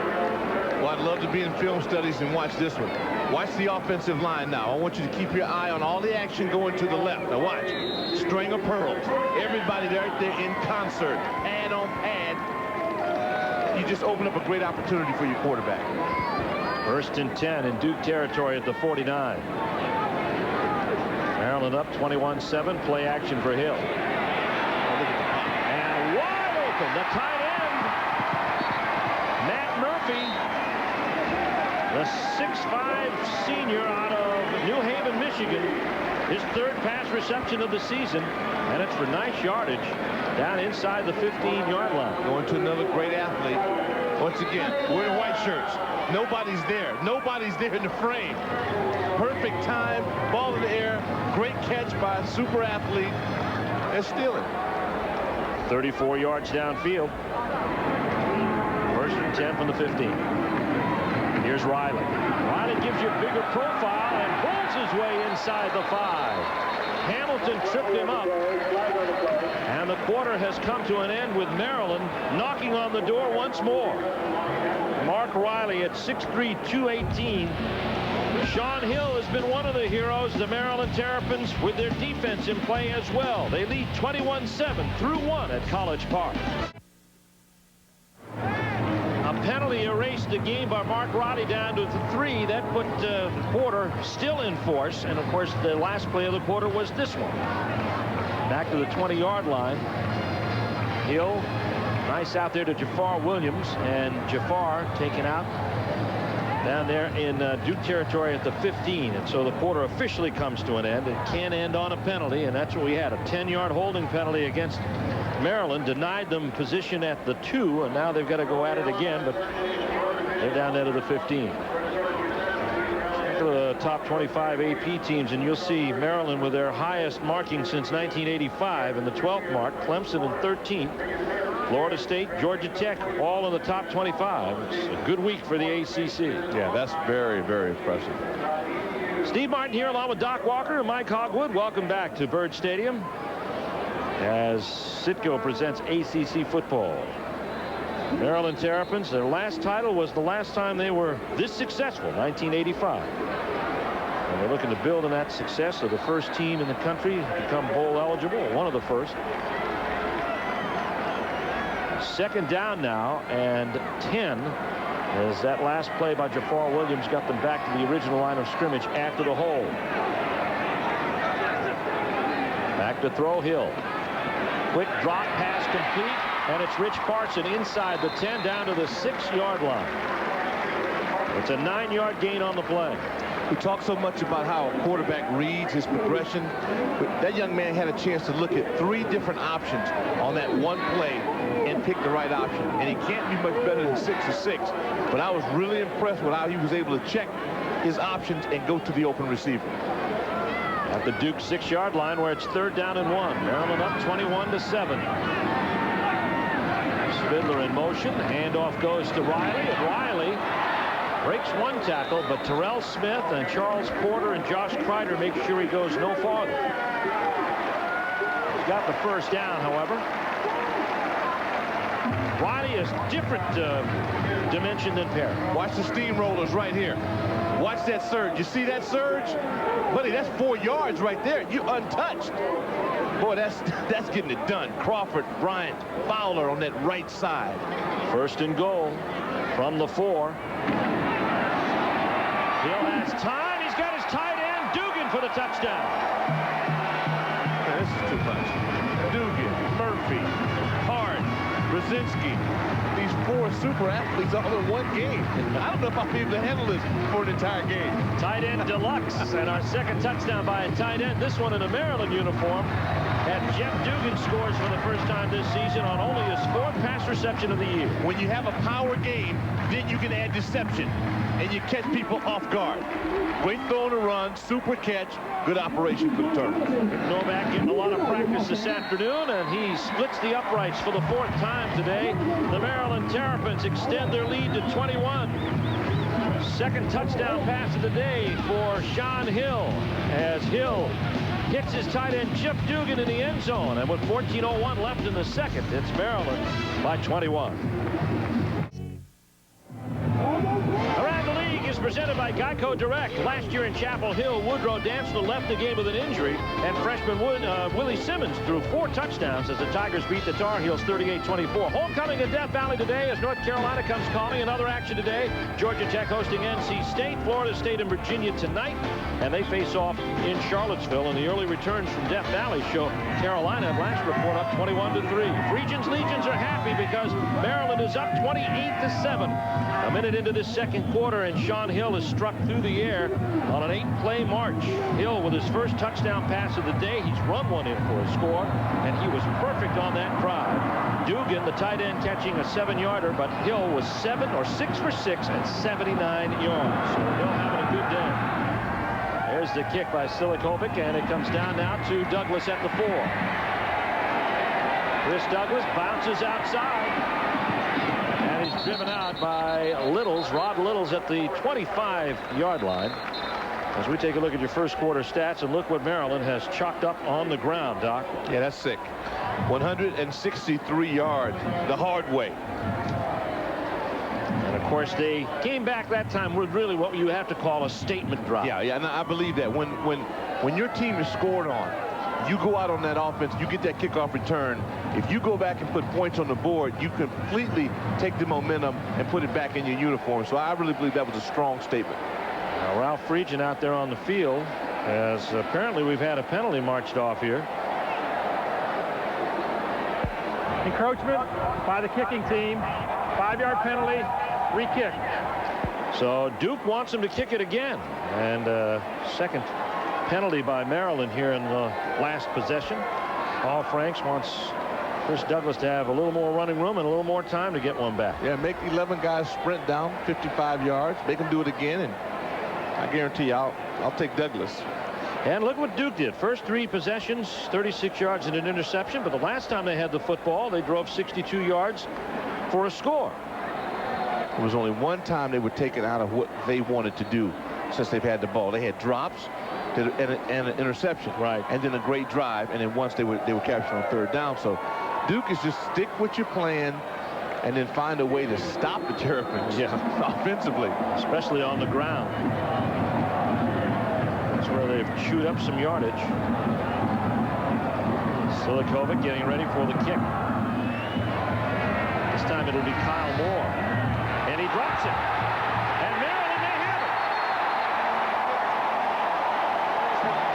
Well, I'd love to be in film studies and watch this one. Watch the offensive line now. I want you to keep your eye on all the action going to the left. Now watch. String of pearls. Everybody right there in concert. Pad on pad. You just open up a great opportunity for your quarterback. 1st and 10 in Duke territory at the 49. Maryland up 21-7. Play action for Hill. And wide open. The tight end. Matt Murphy. The 6'5" senior out of New Haven, Michigan. His 3rd pass reception of the season. And it's for nice yardage down inside the 15-yard line. Going to another great athlete. Once again, we're in white shirts. Nobody's there. Nobody's there in the frame. Perfect time. Ball in the air. Great catch by a super athlete. And stealing. 34 yards downfield. 1st and 10 from the 15. Here's Riley. Riley gives you a bigger profile and pulls his way inside the 5. Hamilton tripped him up. And the quarter has come to an end with Maryland knocking on the door once more. Mark Riley at 6'3", 218. Sean Hill has been one of the heroes. The Maryland Terrapins with their defense in play as well. They lead 21-7 through 1 at College Park. A penalty erased the game by Mark Riley down to 3. That put the quarter still in force. And, of course, the last play of the quarter was this one. Back to the 20-yard line. Hill, nice out there to Jafar Williams. And Jafar taken out down there in Duke territory at the 15. And so the quarter officially comes to an end. It can end on a penalty, and that's what we had. A 10-yard holding penalty against Maryland. Denied them position at the 2, and now they've got to go at it again, but they're down there to the 15. Look at the top 25 AP teams, and you'll see Maryland with their highest marking since 1985 in the 12th mark. Clemson in 13th. Florida State, Georgia Tech, all in the top 25. It's a good week for the ACC. Yeah, that's very, very impressive. Steve Martin here along with Doc Walker and Mike Hogwood. Welcome back to Byrd Stadium as Citgo presents ACC football. Maryland Terrapins, their last title was the last time they were this successful, 1985. And they're looking to build on that success. They're the first team in the country to become bowl eligible, one of the first. 2nd down now and 10 as that last play by Jafar Williams got them back to the original line of scrimmage after the hold. Back to throw Hill. Quick drop pass complete, and it's Rich Parson inside the 10 down to the 6-yard line. It's a 9-yard gain on the play. We talk so much about how a quarterback reads his progression, but that young man had a chance to look at 3 different options on that one play and pick the right option. And he can't be much better than 6-6. But I was really impressed with how he was able to check his options and go to the open receiver. At the Duke 6-yard line where it's 3rd down and 1. Maryland up 21-7. Spindler in motion. The handoff goes to Riley, and Riley Breaks one tackle, but Terrell Smith and Charles Porter and Josh Kreider make sure he goes no farther. He's got the first down, however. Riley is different dimension than Perry. Watch the steamrollers right here. Watch that surge. You see that surge? Buddy, that's 4 yards right there. You untouched. Boy, that's getting it done. Crawford, Bryant, Fowler on that right side. First and goal from the 4. Hill has time. He's got his tight end, Dugan, for the touchdown. Man, this is too much. Dugan, Murphy, Hart, Brzezinski. These 4 super athletes all in one game. I don't know if I'll be able to handle this for an entire game. Tight end deluxe, and our second touchdown by a tight end. This one in a Maryland uniform. And Jeff Dugan scores for the first time this season on only his 4th pass reception of the year. When you have a power game, then you can add deception, and you catch people off guard. Great throw on the run, super catch, good operation for the Terps. Novak getting a lot of practice this afternoon, and he splits the uprights for the 4th time today. The Maryland Terrapins extend their lead to 21. Second touchdown pass of the day for Sean Hill, as Hill hits his tight end Jeff Dugan in the end zone. And with 14:01 left in the second, it's Maryland by 21. Around the League is presented by Geico Direct. Last year in Chapel Hill, Woodrow Dantzler left the game with an injury, and freshman Willie Simmons threw 4 touchdowns as the Tigers beat the Tar Heels 38-24. Homecoming in Death Valley today as North Carolina comes calling. Another action today. Georgia Tech hosting NC State, Florida State and Virginia tonight, and they face off in Charlottesville. And the early returns from Death Valley show Carolina at last report up 21-3. Regions Legions are happy because Maryland is up 28-7. A minute into this second quarter, and Sean Hill is struck through the air on an 8-play march. Hill with his first touchdown pass of the day. He's run one in for a score, and he was perfect on that drive. Dugan, the tight end, catching a 7-yarder, but Hill was 6 for 6 and 79 yards. So Hill having a good day. There's the kick by Silikovic, and it comes down now to Douglas at the 4. Chris Douglas bounces outside. And he's driven out by Littles, Rod Littles, at the 25-yard line. As we take a look at your first quarter stats, and look what Maryland has chalked up on the ground, Doc. Yeah, that's sick. 163 yards the hard way. And of course, they came back that time with really what you have to call a statement drive. Yeah, and I believe that when your team is scored on, you go out on that offense, you get that kickoff return. If you go back and put points on the board, you completely take the momentum and put it back in your uniform. So I really believe that was a strong statement. Now, Ralph Friedgen out there on the field, as apparently we've had a penalty marched off here. Encroachment by the kicking team. 5-yard penalty, re-kick. So Duke wants him to kick it again. And second penalty by Maryland here in the last possession. Paul Franks wants Chris Douglas to have a little more running room and a little more time to get one back. Yeah, make 11 guys sprint down 55 yards. Make them do it again, and I guarantee you I'll take Douglas. And look what Duke did. First 3 possessions, 36 yards and an interception. But the last time they had the football, they drove 62 yards for a score. There was only one time they were taken out of what they wanted to do since they've had the ball. They had drops and an interception, right, and then a great drive, and then once they were captured on 3rd down. So Duke is just stick with your plan and then find a way to stop the Terrapins offensively, especially on the ground. That's where they've chewed up some yardage. Silikovic getting ready for the kick. This time it'll be Kyle Moore, and he drops it. And Maryland may have it.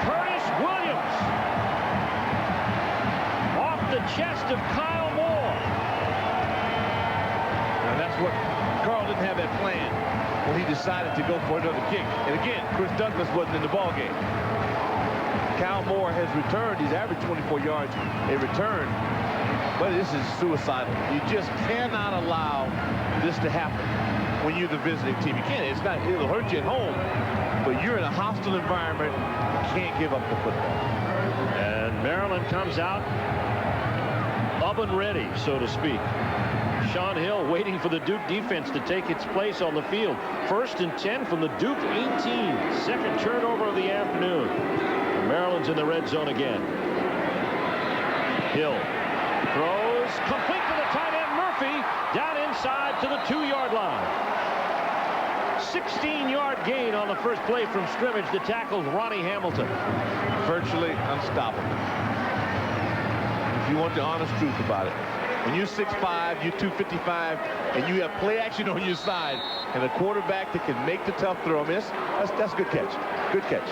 Curtis Williams off the chest of Kyle Moore. And that's what Carl didn't have that plan when he decided to go for another kick. And again, Chris Douglas wasn't in the ball game. Kyle Moore has returned. He's averaged 24 yards a return. But this is suicidal. You just cannot allow this to happen when you're the visiting team. You can't. It'll hurt you at home, but you're in a hostile environment. You can't give up the football. And Maryland comes out oven ready, so to speak. Sean Hill waiting for the Duke defense to take its place on the field. 1st and 10 from the Duke 18. Second turnover of the afternoon. Maryland's in the red zone again. Hill throws complete to the tight end Murphy, down inside to the 2-yard line. 16-yard gain on the first play from scrimmage that tackles Ronnie Hamilton. Virtually unstoppable. If you want the honest truth about it. When you're 6'5", you're 255, and you have play action on your side, and a quarterback that can make the tough throw, I mean, that's a good catch. Good catch.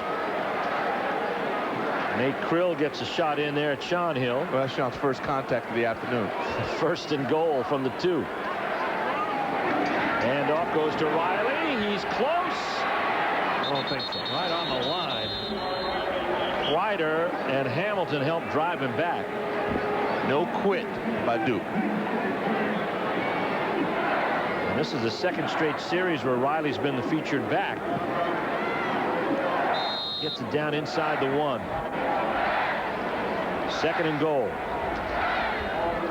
Nate Krill gets a shot in there at Sean Hill. Well, that's Sean's first contact of the afternoon. 1st and goal from the 2. And off goes to Riley. He's close. I don't think so. Right on the line. Ryder and Hamilton helped drive him back. No quit by Duke. And this is the 2nd straight series where Riley's been the featured back. Gets it down inside the 1. 2nd and goal.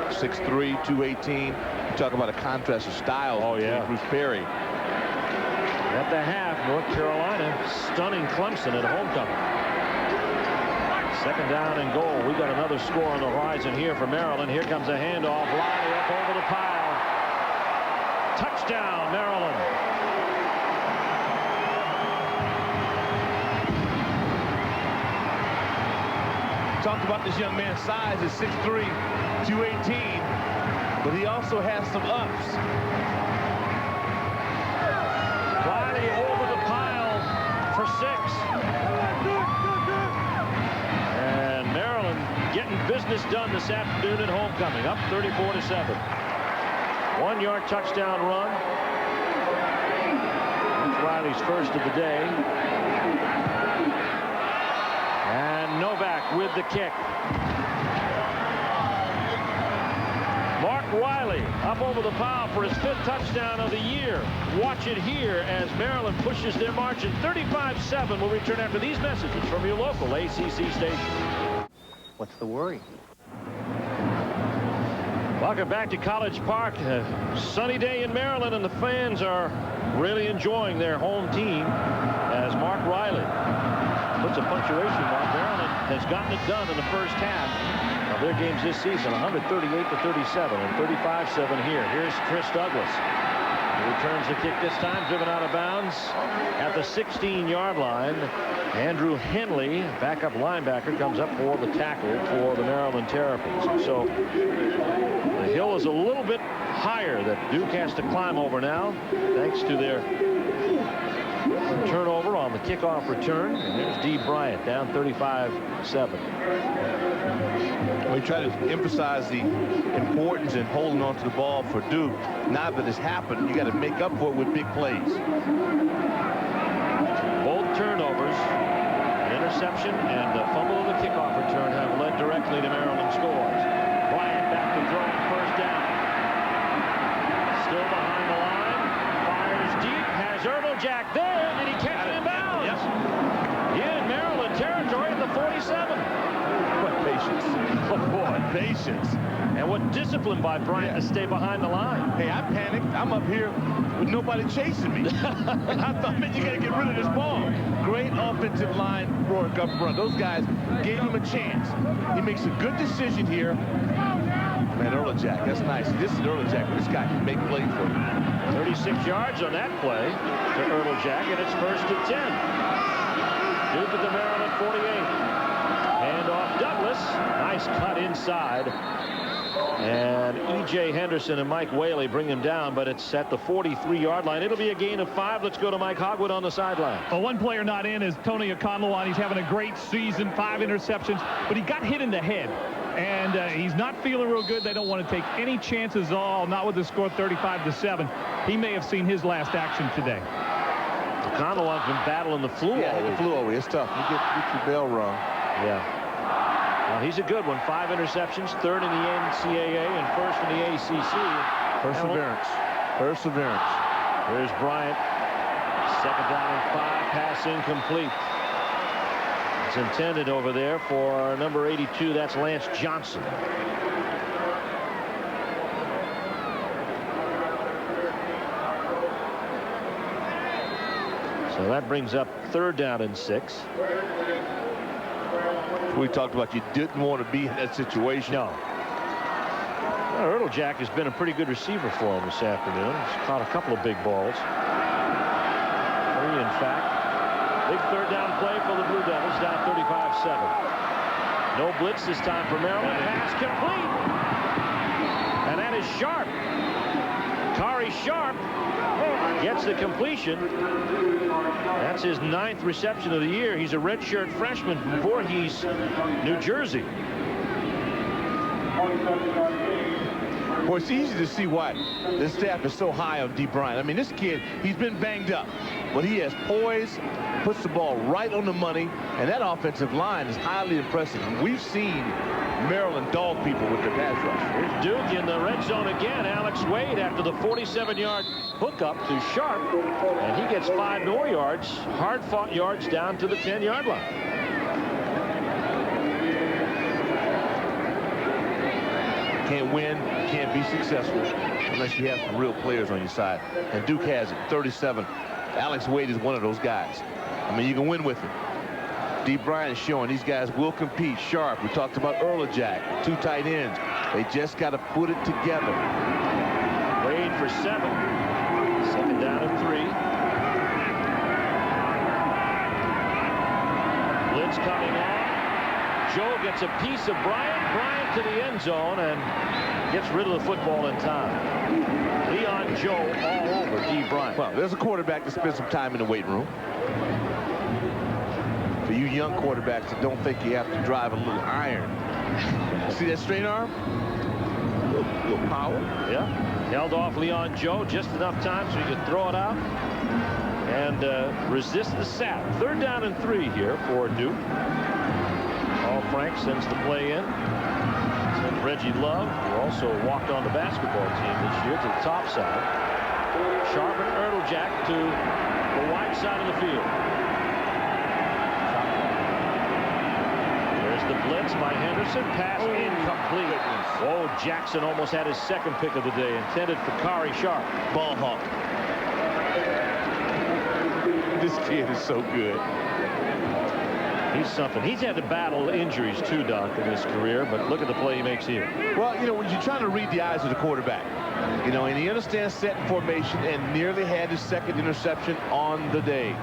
6'3", 218. You talk about a contrast of styles. Oh, yeah. Bruce Perry. At the half, North Carolina stunning Clemson at homecoming. 2nd down and goal. We got another score on the horizon here for Maryland. Here comes a handoff. Riley up over the pile. Touchdown, Maryland. Talked about this young man's size at 6'3", 218, but he also has some ups. Riley over the pile for 6. And Maryland getting business done this afternoon at homecoming, up 34-7. 1-yard touchdown run. That's Riley's first of the day. And Novak with the kick. Mark Riley up over the pile for his 5th touchdown of the year. Watch it here as Maryland pushes their margin 35-7. We'll return after these messages from your local ACC station. What's the worry? Welcome back to College Park. A sunny day in Maryland, and the fans are really enjoying their home team as Mark Riley puts a punctuation mark. Maryland has gotten it done in the first half of their games this season, 138-37 and 35-7 here. Here's Chris Douglas. He returns the kick this time, driven out of bounds at the 16-yard line. Andrew Henley, backup linebacker, comes up for the tackle for the Maryland Terrapins. So the hill is a little bit higher that Duke has to climb over now, thanks to their turnover on the kickoff return. And there's Dee Bryant down 35-7. We try to emphasize the importance in holding on to the ball for Duke. Now that it's happened, you got to make up for it with big plays. Both turnovers, interception and the fumble of the kickoff return, have led directly to Maryland scores. Bryant back to throw, 1st down. Still behind the line, fires deep, has Erdeljak there. Did he catch it in bounds? Yes. In Maryland territory at the 47. What patience. Oh boy, Patience. and what discipline by Bryant to stay behind the line. Hey, I panicked. I'm up here with nobody chasing me. I thought, man, you got to get rid of this ball. Great offensive line work up front. Those guys gave him a chance. He makes a good decision here. Man, Erdeljak, that's nice. This is Erdeljak. This guy can make plays for you. 36 yards on that play to Erdeljak, and it's 1st and 10. Duke at the Maryland 48. Hand off Douglas. Nice cut inside. And E.J. Henderson and Mike Whaley bring him down, but it's at the 43-yard line. It'll be a gain of 5. Let's go to Mike Hogwood on the sideline. Well, one player not in is Tony Ekonlawon. He's having a great season, 5 interceptions, but he got hit in the head. And he's not feeling real good. They don't want to take any chances at all, not with the score 35-7. He may have seen his last action today. Ekonlawon's been battling the flu all The week. flu over. It's tough. You get your bell rung. Yeah. Well, he's a good one. 5 interceptions, 3rd in the NCAA and 1st in the ACC. Perseverance. Perseverance. Here's Bryant. 2nd down and 5. Pass incomplete. It's intended over there for number 82. That's Lance Johnson. So that brings up 3rd down and 6. We talked about you didn't want to be in that situation. No. Well, Ertl-Jack has been a pretty good receiver for him this afternoon. He's caught a couple of big balls. 3, in fact. Big 3rd down play for the Blue Devils, down 35-7. No blitz this time for Maryland. Pass complete. And that is Sharp. Kari Sharp gets the completion. That's his 9th reception of the year. He's a redshirt freshman from Voorhees, New Jersey. Well, it's easy to see why the staff is so high on Dee Bryant. I mean, this kid, he's been banged up, but he has poise, puts the ball right on the money, and that offensive line is highly impressive. And we've seen Maryland dog people with their pass rush. Here's Duke in the red zone again. Alex Wade after the 47-yard hookup to Sharp, and he gets 5 more yards, hard-fought yards down to the 10-yard line. Can't win, can't be successful unless you have some real players on your side. And Duke has it, 37. Alex Wade is one of those guys. I mean, you can win with him. Dee Bryant is showing these guys will compete. Sharp, we talked about Ertl-Jack, 2 tight ends. They just got to put it together. Wade for 7. 2nd down and 3. Blitz coming on. Joe gets a piece of Bryant. Bryant to the end zone and gets rid of the football in time. Leon Joe all over Dee Bryant. Well, there's a quarterback to spend some time in the weight room. For you young quarterbacks that don't think you have to drive a little iron. See that straight arm? A little power. Yeah. Held off Leon Joe just enough time so he could throw it out and resist the sack. 3rd down and 3 here for Duke. Paul Frank sends the play in. Sends Reggie Love, who also walked on the basketball team this year, to the top side. Sharp and Ertl-Jack to the wide side of the field. There's the blitz by Henderson. Pass incomplete. Whoa, Jackson almost had his 2nd pick of the day, intended for Kari Sharp. Ball hawk. This kid is so good. He's something. He's had to battle injuries too, Doc, in his career, but look at the play he makes here. Well, you know, when you're trying to read the eyes of the quarterback, you know, and he understands set and formation and nearly had his 2nd interception on the day.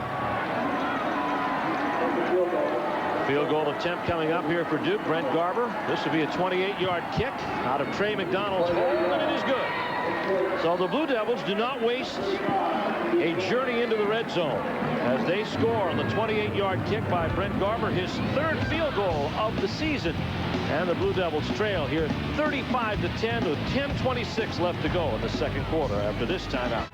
Field goal attempt coming up here for Duke. Brent Garber. This will be a 28-yard kick out of Trey McDonald's hole, and it is good. So the Blue Devils do not waste a journey into the red zone as they score on the 28-yard kick by Brent Garber, his 3rd field goal of the season. And the Blue Devils trail here 35-10 with 10:26 left to go in the 2nd quarter after this timeout.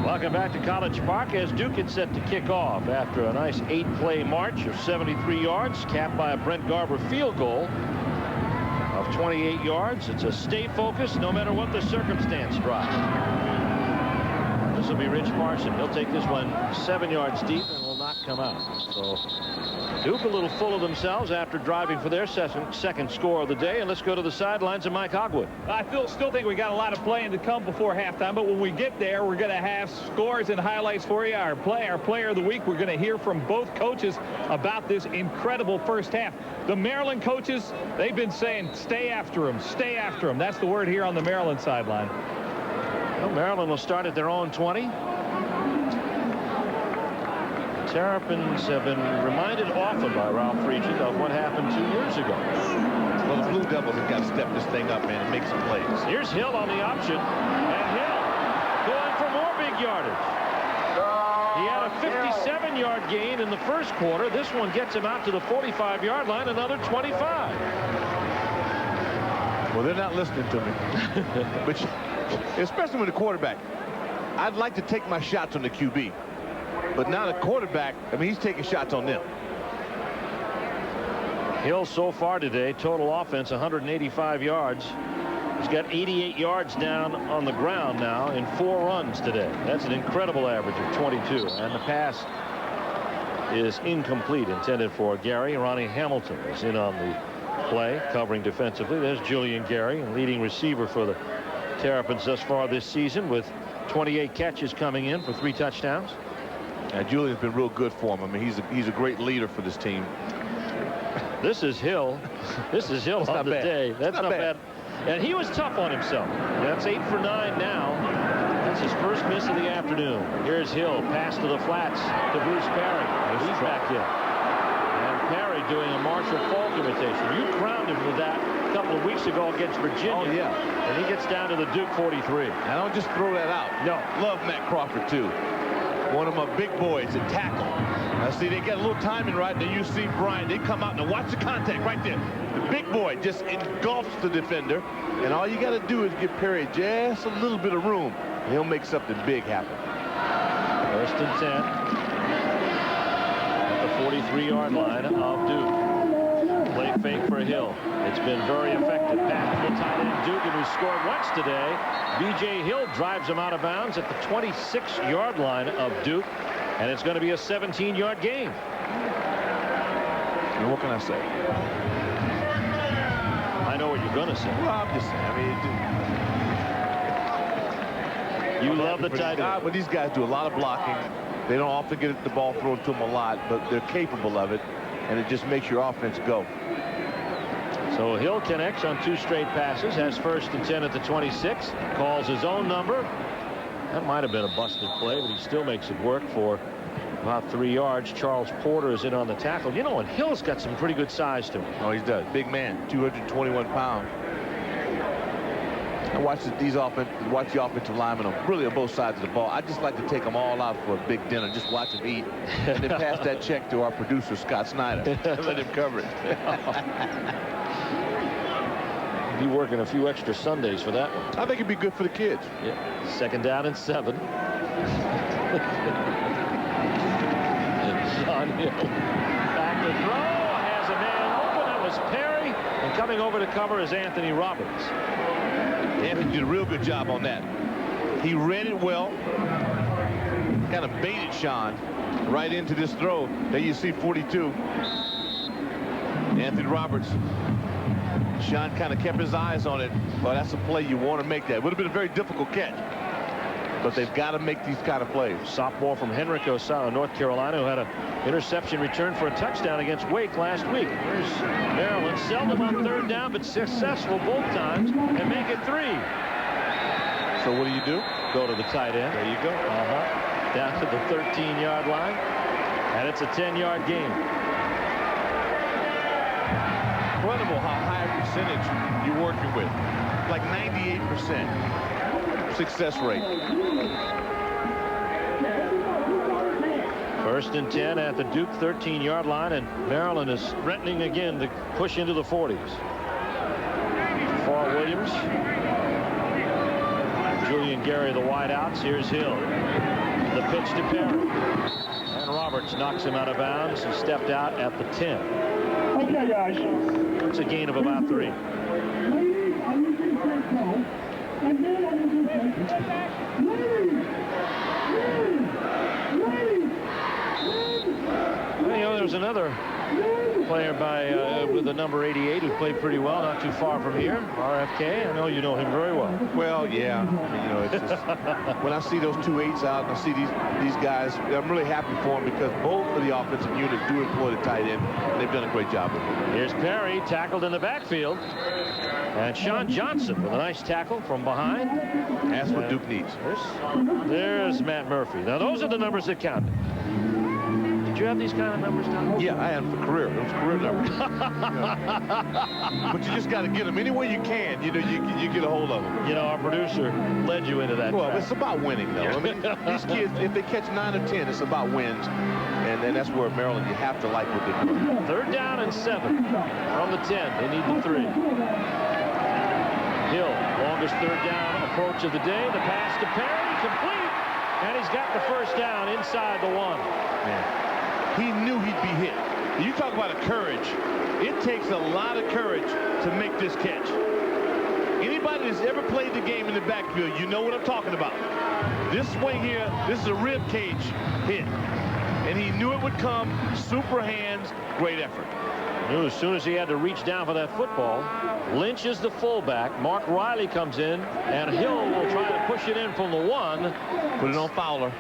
Welcome back to College Park as Duke is set to kick off after a nice 8-play march of 73 yards, capped by a Brent Garber field goal of 28 yards. It's a stay focused no matter what the circumstance drive. This will be Rich Parson. He'll take this one 7 yards deep and will not come out. So Duke a little full of themselves after driving for their second score of the day. And let's go to the sidelines of Mike Hogwood. I still think we got a lot of playing to come before halftime, but when we get there, we're going to have scores and highlights for you. Our player of the week, we're going to hear from both coaches about this incredible first half. The Maryland coaches, they've been saying, stay after them, stay after them. That's the word here on the Maryland sideline. Well, Maryland will start at their own 20. Terrapins have been reminded often by Ralph Friedgen of what happened 2 years ago. Well, the Blue Devils have got to step this thing up, man, and make some plays. Here's Hill on the option, and Hill going for more big yardage. He had a 57-yard gain in the first quarter. This one gets him out to the 45-yard line, another 25. Well, they're not listening to me. But especially with the quarterback, I'd like to take my shots on the QB. But now the quarterback, I mean, he's taking shots on them. Hill so far today, total offense 185 yards. He's got 88 yards down on the ground now in 4 runs today. That's an incredible average of 22. And the pass is incomplete, intended for Gary. Ronnie Hamilton is in on the play, covering defensively. There's Julian Gary, leading receiver for the Terrapins thus far this season with 28 catches coming in for 3 touchdowns. Julian's been real good for him. I mean, he's a great leader for this team. This is Hill. This is Hill on the day. That's not bad. And he was tough on himself. That's 8 for 9 now. That's his first miss of the afternoon. Here's Hill. Pass to the flats to Bruce Perry. He's back in. And Perry doing a Marshall Faulk imitation. You crowned him with that a couple of weeks ago against Virginia. Oh, yeah. And he gets down to the Duke 43. I don't just throw that out. No. Love Matt Crawford, too. One of my big boys at tackle. See, they get a little timing right. Then you see Bryant. They come out and watch the contact right there. The big boy just engulfs the defender. And all you got to do is give Perry just a little bit of room. He'll make something big happen. 1st and 10 at the 43-yard line of Duke. Play fake for Hill. It's been very effective. Pass to the tight end Dugan, who scored once today. B.J. Hill drives him out of bounds at the 26-yard line of Duke. And it's going to be a 17-yard game. And what can I say? I know what you're going to say. Well, I'm just saying. I mean, you love the tight end. But these guys do a lot of blocking. They don't often get the ball thrown to them a lot, but they're capable of it. And it just makes your offense go. So Hill connects on 2 straight passes, has 1st and 10 at the 26, calls his own number. That might have been a busted play, but he still makes it work for about 3 yards. Charles Porter is in on the tackle. You know, and Hill's got some pretty good size to him. Oh, he does. Big man, 221 pounds. I watch the offensive linemen really on both sides of the ball. I just like to take them all out for a big dinner, just watch them eat, and then pass that check to our producer, Scott Snyder, and let him cover it. Be working a few extra Sundays for that one. I think it'd be good for the kids. Yeah. 2nd down and 7. Sean Hill back to throw. Has a man open. That was Perry. And coming over to cover is Anthony Roberts. Anthony did a real good job on that. He read it well. Kind of baited Sean right into this throw. There you see 42. Anthony Roberts. Sean kind of kept his eyes on it. Well, that's a play you want to make. That would have been a very difficult catch. But they've got to make these kind of plays. Sophomore from Henrico, North Carolina, who had an interception return for a touchdown against Wake last week. Here's Maryland. Seldom on 3rd down, but successful both times, and make it 3. So what do? Go to the tight end. There you go. Down to the 13-yard line. And it's a 10-yard game. Incredible how high a percentage you're working with. Like 98% success rate. 1st and 10 at the Duke 13-yard line, and Maryland is threatening again to push into the 40s. For Williams. Julian Gary, the wideouts. Here's Hill. The pitch to Perry. And Roberts knocks him out of bounds. He stepped out at the 10. Okay, guys. It's a gain of about 3. Well, you know, there's another player with the number 88 who played pretty well, not too far from here. RFK. I know you know him very well. Well, yeah. I mean, you know, it's just, when I see those 2 8s out and I see these guys, I'm really happy for them because both of the offensive units do employ the tight end. And they've done a great job with it. Here's Perry, tackled in the backfield. And Sean Johnson with a nice tackle from behind. That's what Duke needs. There's Matt Murphy. Now, those are the numbers that count. Did you have these kind of numbers down? Yeah, I had them for career. It was career numbers. But you just got to get them any way you can. You know, you get a hold of them. You know, our producer led you into that. Well, track. it's about winning, though. I mean, these kids, if they catch 9 or 10, it's about wins. And then that's where Maryland, you have to like what they're doing. 3rd down and 7 from the 10. They need the 3. Hill, longest 3rd down approach of the day. The pass to Perry, complete. And he's got the 1st down inside the 1. Man. He knew he'd be hit. You talk about a courage. It takes a lot of courage to make this catch. Anybody that's ever played the game in the backfield, you know what I'm talking about. This swing here, this is a rib cage hit. And he knew it would come. Super hands, great effort. Knew as soon as he had to reach down for that football. Lynch is the fullback. Mark Riley comes in, and Hill will try to push it in from the 1. Put it on Fowler.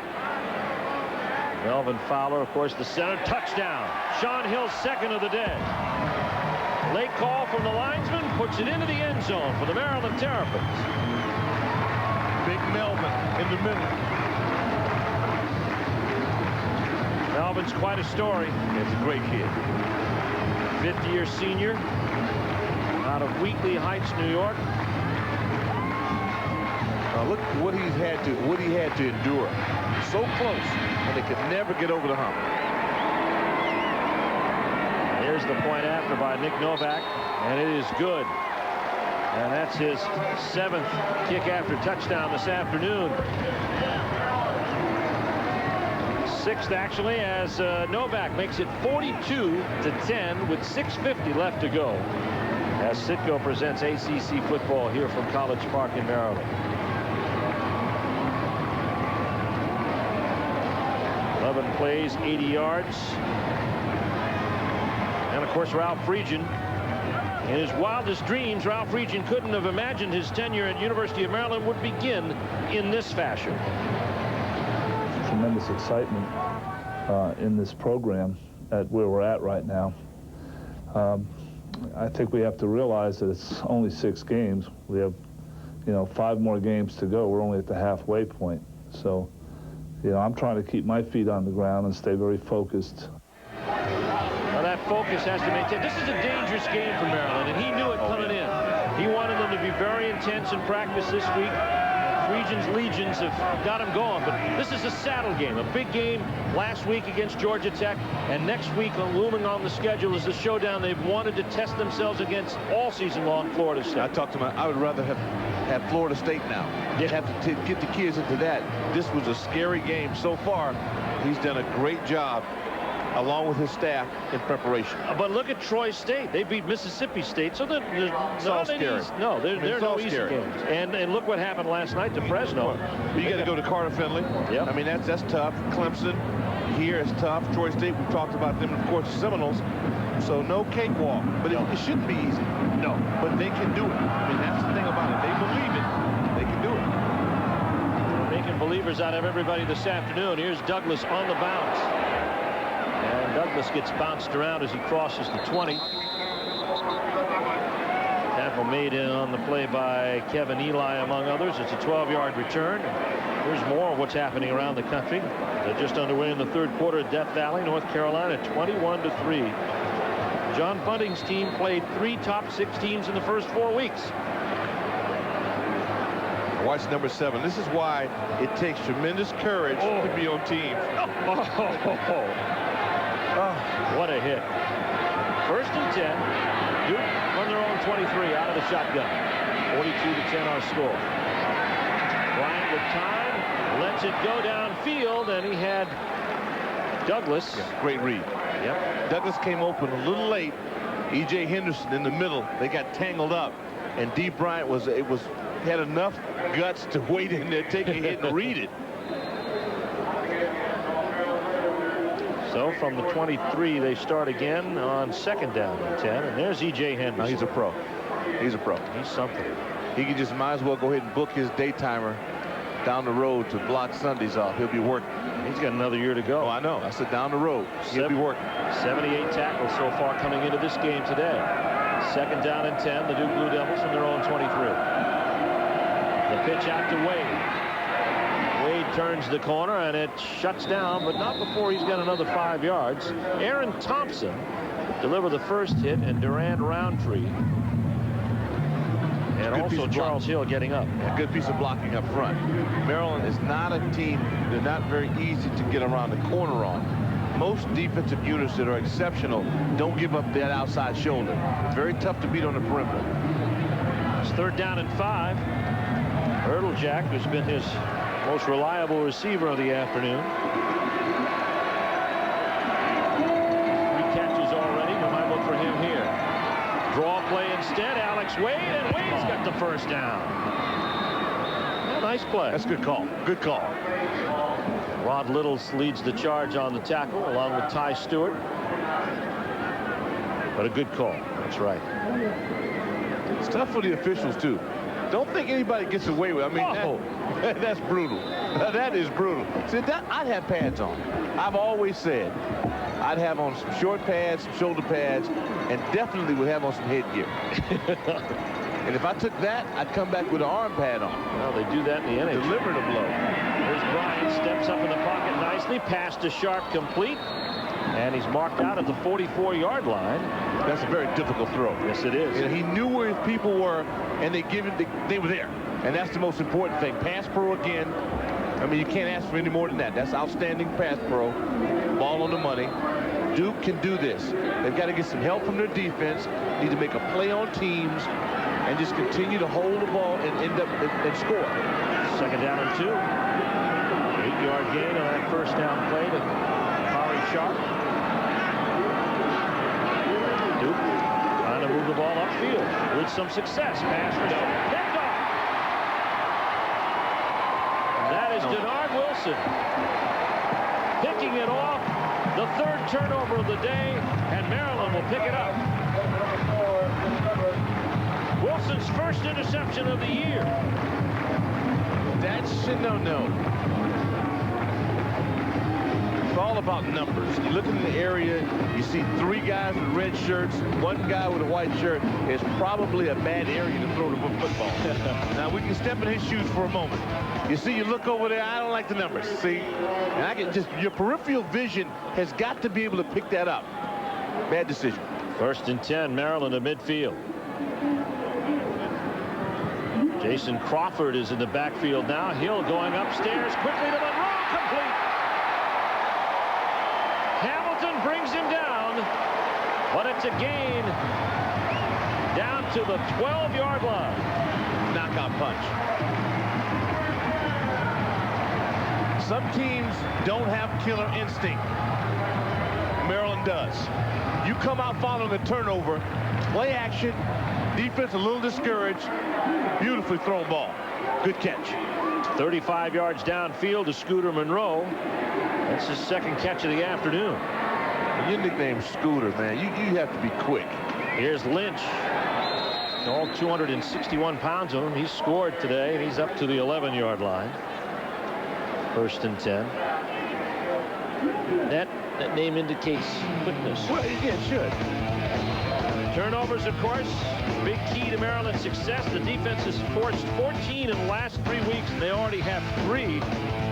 Melvin Fowler, of course, the center. Touchdown. Sean Hill, second of the day. Late call from the linesman, puts it into the end zone for the Maryland Terrapins. Big Melvin in the middle. Melvin's quite a story. He's a great kid. 50-year senior out of Wheatley Heights, New York. Look what he had to endure. So close, and they could never get over the hump. Here's the point after by Nick Novak, and it is good. And that's his 7th kick after touchdown this afternoon. 6th, actually, as Novak makes it 42-10 with 6:50 left to go, as Citgo presents ACC football here from College Park in Maryland. 11 plays, 80 yards. And, of course, Ralph Friedgen. In his wildest dreams, Ralph Friedgen couldn't have imagined his tenure at University of Maryland would begin in this fashion. Tremendous excitement in this program at where we're at right now. I think we have to realize that it's only 6 games. We have, 5 more games to go. We're only at the halfway point. So, I'm trying to keep my feet on the ground and stay very focused. Well, that focus has to maintain. This is a dangerous game for Maryland, and he knew it coming in. He wanted them to be very intense in practice this week. Regents Legions have got him going, but this is a saddle game, a big game last week against Georgia Tech, and next week looming on the schedule is the showdown they've wanted to test themselves against all season long, Florida State. I talked to I would rather have Florida State now. Yeah. Have to get the kids into that. This was a scary game so far. He's done a great job, along with his staff, in preparation. But look at Troy State. They beat Mississippi State, so they're all scary. No, they're no easy scary games. And look what happened last night to Fresno. You got to go to Carter Finley. Yep. I mean, that's tough. Clemson here is tough. Troy State, we talked about them, and of course, the Seminoles. So no cakewalk, but it shouldn't be easy. No. But they can do it. I mean, that's the thing about it. They believe it. They can do it. Making believers out of everybody this afternoon. Here's Douglas on the bounce. And Douglas gets bounced around as he crosses the 20. Tackle made in on the play by Kevin Eli, among others. It's a 12-yard return. Here's more of what's happening around the country. They're just underway in the 3rd quarter at Death Valley, North Carolina, 21-3. John Bunting's team played 3 top 6 teams in the first 4 weeks. Watch number 7. This is why it takes tremendous courage to be on teams. What a hit. 1st and 10. Duke on their own 23 out of the shotgun. 42-10 our score. Bryant with time, lets it go downfield, and he had Douglas. Yeah, great read. Yep. Douglas came open a little late. E.J. Henderson in the middle. They got tangled up, and D. Bryant had enough guts to wait in there, take a hit, and read it. So from the 23, they start again on 2nd down and 10, and there's E.J. Henderson. Now he's a pro. He's a pro. He's something. He can just might as well go ahead and book his daytimer down the road to block Sundays off. He'll be working. He's got another year to go. Oh, I know. I said down the road. He'll be working. 78 tackles so far coming into this game today. 2nd down and 10. The Duke Blue Devils from their own 23. The pitch out to Wade. Wade turns the corner, and it shuts down, but not before he's got another 5 yards. Aaron Thompson delivered the first hit, and Durand Roundtree. And also Charles Hill getting up. A good piece of blocking up front. Maryland is not a team. They're not very easy to get around the corner on. Most defensive units that are exceptional don't give up that outside shoulder. Very tough to beat on the perimeter. It's 3rd down and 5. Hurdlejack, who's been his most reliable receiver of the afternoon. 3 catches already. We might look for him here. Draw play instead. Alex Wade, and Wade's got the first down. Yeah, nice play. That's a good call. Good call. Rod Littles leads the charge on the tackle, along with Ty Stewart. But a good call. That's right. It's tough for the officials, too. Don't think anybody gets away with it. I mean, that's brutal. That is brutal. See, I'd have pads on. I've always said I'd have on some short pads, some shoulder pads, and definitely would have on some headgear. And if I took that, I'd come back with an arm pad on. Well, they do that in the NHL. Deliver the blow. Here's Bryant, steps up in the pocket nicely, pass to Sharp complete, and he's marked out at the 44-yard line. That's a very difficult throw. Yes, it is. And he knew where his people were, and they were there. And that's the most important thing. Pass pro again. I mean, you can't ask for any more than that. That's outstanding pass pro. Ball on the money. Duke can do this. They've got to get some help from their defense. Need to make a play on teams and just continue to hold the ball and end up and score. Second down and 2. 8-yard gain on that first down play to Mari Sharp. Duke trying to move the ball upfield with some success. Pass for picked off. And that is Denard Wilson picking it off. The third turnover of the day, and Maryland will pick it up. Wilson's first interception of the year. That's no. It's all about numbers. You look in the area, you see 3 guys with red shirts, 1 guy with a white shirt. It's probably a bad area to throw the football. Now, we can step in his shoes for a moment. You see, you look over there, I don't like the numbers. See? And I can just, your peripheral vision has got to be able to pick that up. Bad decision. First and 10, Maryland at midfield. Jason Crawford is in the backfield now. Hill going upstairs quickly to Monroe, complete. Hamilton brings him down, but it's a gain down to the 12-yard line. Knockout punch. Some teams don't have killer instinct. Maryland does. You come out following a turnover, play action, defense a little discouraged. Beautifully thrown ball. Good catch. 35 yards downfield to Scooter Monroe. That's his second catch of the afternoon. When your nickname's Scooter, man, you have to be quick. Here's Lynch. All 261 pounds of him. He's scored today, and he's up to the 11-yard line. First and 10. That name indicates quickness. Well, yeah, it should. Turnovers, of course, big key to Maryland's success. The defense has forced 14 in the last 3 weeks, and they already have 3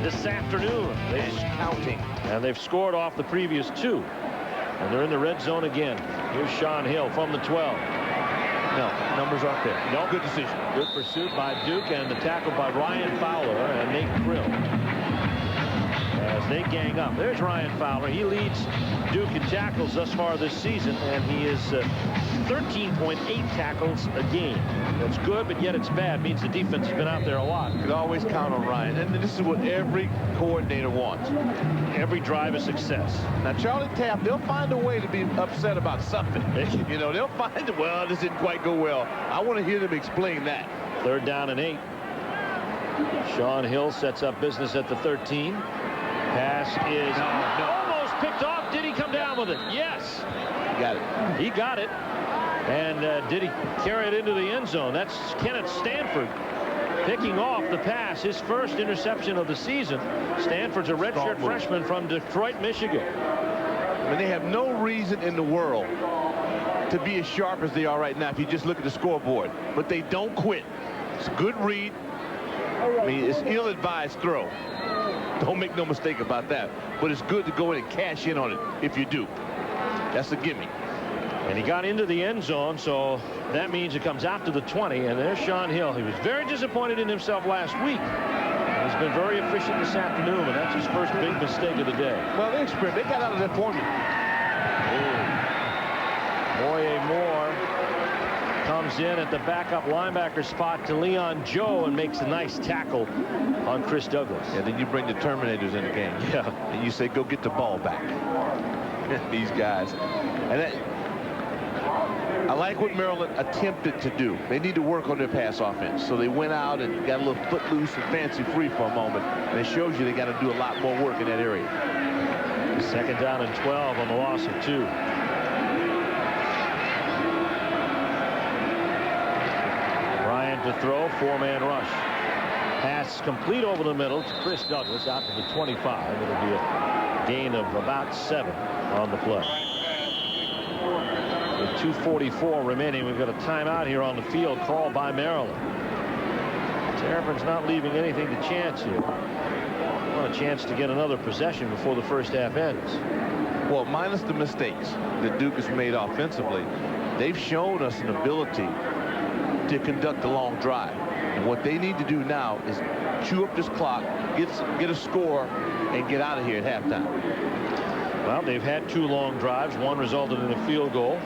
this afternoon. They're just counting. And they've scored off the previous 2. And they're in the red zone again. Here's Sean Hill from the 12. No, numbers aren't there. No. Good decision. Good pursuit by Duke, and the tackle by Ryan Fowler and Nate Krill. As they gang up. There's Ryan Fowler. He leads Duke in tackles thus far this season, and he is 13.8 tackles a game. That's good, but yet it's bad. It means the defense has been out there a lot. You can always count on Ryan, and this is what every coordinator wants. Every drive is success. Now, Charlie Taft, they'll find a way to be upset about something. You know, they'll find, well, this didn't quite go well. I want to hear them explain that. Third down and 8. Sean Hill sets up business at the 13. Pass is almost picked off. Did he come down with it? Yes. He got it. He got it. And did he carry it into the end zone? That's Kenneth Stanford picking off the pass. His first interception of the season. Stanford's a redshirt freshman from Detroit, Michigan. And they have no reason in the world to be as sharp as they are right now if you just look at the scoreboard. But they don't quit. It's a good read. I mean, it's ill-advised throw. Don't make no mistake about that. But it's good to go in and cash in on it if you do. That's a gimme. And he got into the end zone, so that means it comes out to the 20. And there's Sean Hill. He was very disappointed in himself last week. He's been very efficient this afternoon, and that's his first big mistake of the day. Well, they got out of their formula. Moye Moore comes in at the backup linebacker spot to Leon Joe and makes a nice tackle on Chris Douglas. And then you bring the Terminators in the game. Yeah. And you say, go get the ball back. These guys. And that, I like what Maryland attempted to do. They need to work on their pass offense. So they went out and got a little footloose and fancy free for a moment. And it shows you they got to do a lot more work in that area. Second down and 12 on the loss of 2. Bryant to throw. 4-man rush. Pass complete over the middle to Chris Douglas out to the 25. It'll be a gain of about 7 on the play. With 2:44 remaining, we've got a timeout here on the field called by Maryland. Terrapin's not leaving anything to chance here. Want a chance to get another possession before the first half ends. Well, minus the mistakes that Duke has made offensively, they've shown us an ability to conduct a long drive. And what they need to do now is chew up this clock, get a score, and get out of here at halftime. Well, they've had 2 long drives. One resulted in a field goal.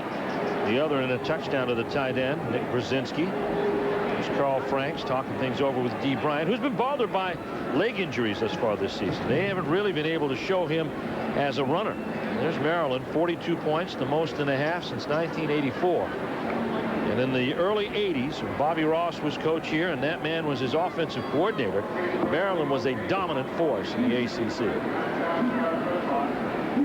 The other in a touchdown to the tight end, Nick Brzezinski. There's Carl Franks talking things over with Dee Bryant, who's been bothered by leg injuries thus far this season. They haven't really been able to show him as a runner. There's Maryland, 42 points, the most in a half since 1984. And in the early 80s, when Bobby Ross was coach here and that man was his offensive coordinator, Maryland was a dominant force in the ACC.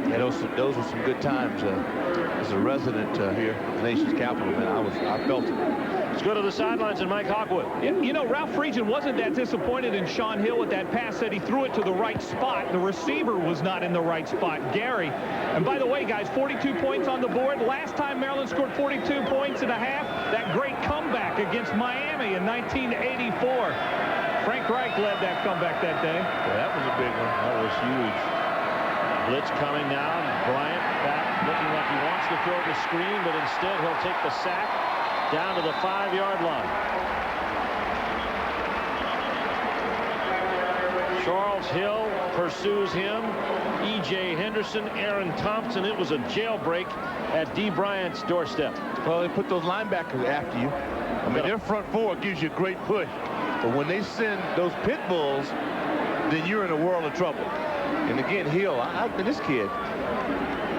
Yeah, those were some good times. As a resident here at the nation's capital, man, I felt it. Let's go to the sidelines and Mike Hawkwood. You know, Ralph Friedgen wasn't that disappointed in Sean Hill with that pass that he threw it to the right spot. The receiver was not in the right spot, Gary. And by the way, guys, 42 points on the board. Last time Maryland scored 42 points and a half, that great comeback against Miami in 1984. Frank Reich led that comeback that day. Yeah, that was a big one. That was huge. Blitz coming now. Bryant back looking like he wants to throw the screen, but instead he'll take the sack down to the 5-yard line. Charles Hill pursues him. E.J. Henderson, Aaron Thompson. It was a jailbreak at Dee Bryant's doorstep. Well, they put those linebackers after you. I mean, their front four gives you a great push. But when they send those pit bulls, then you're in a world of trouble. And again, Hill, this kid,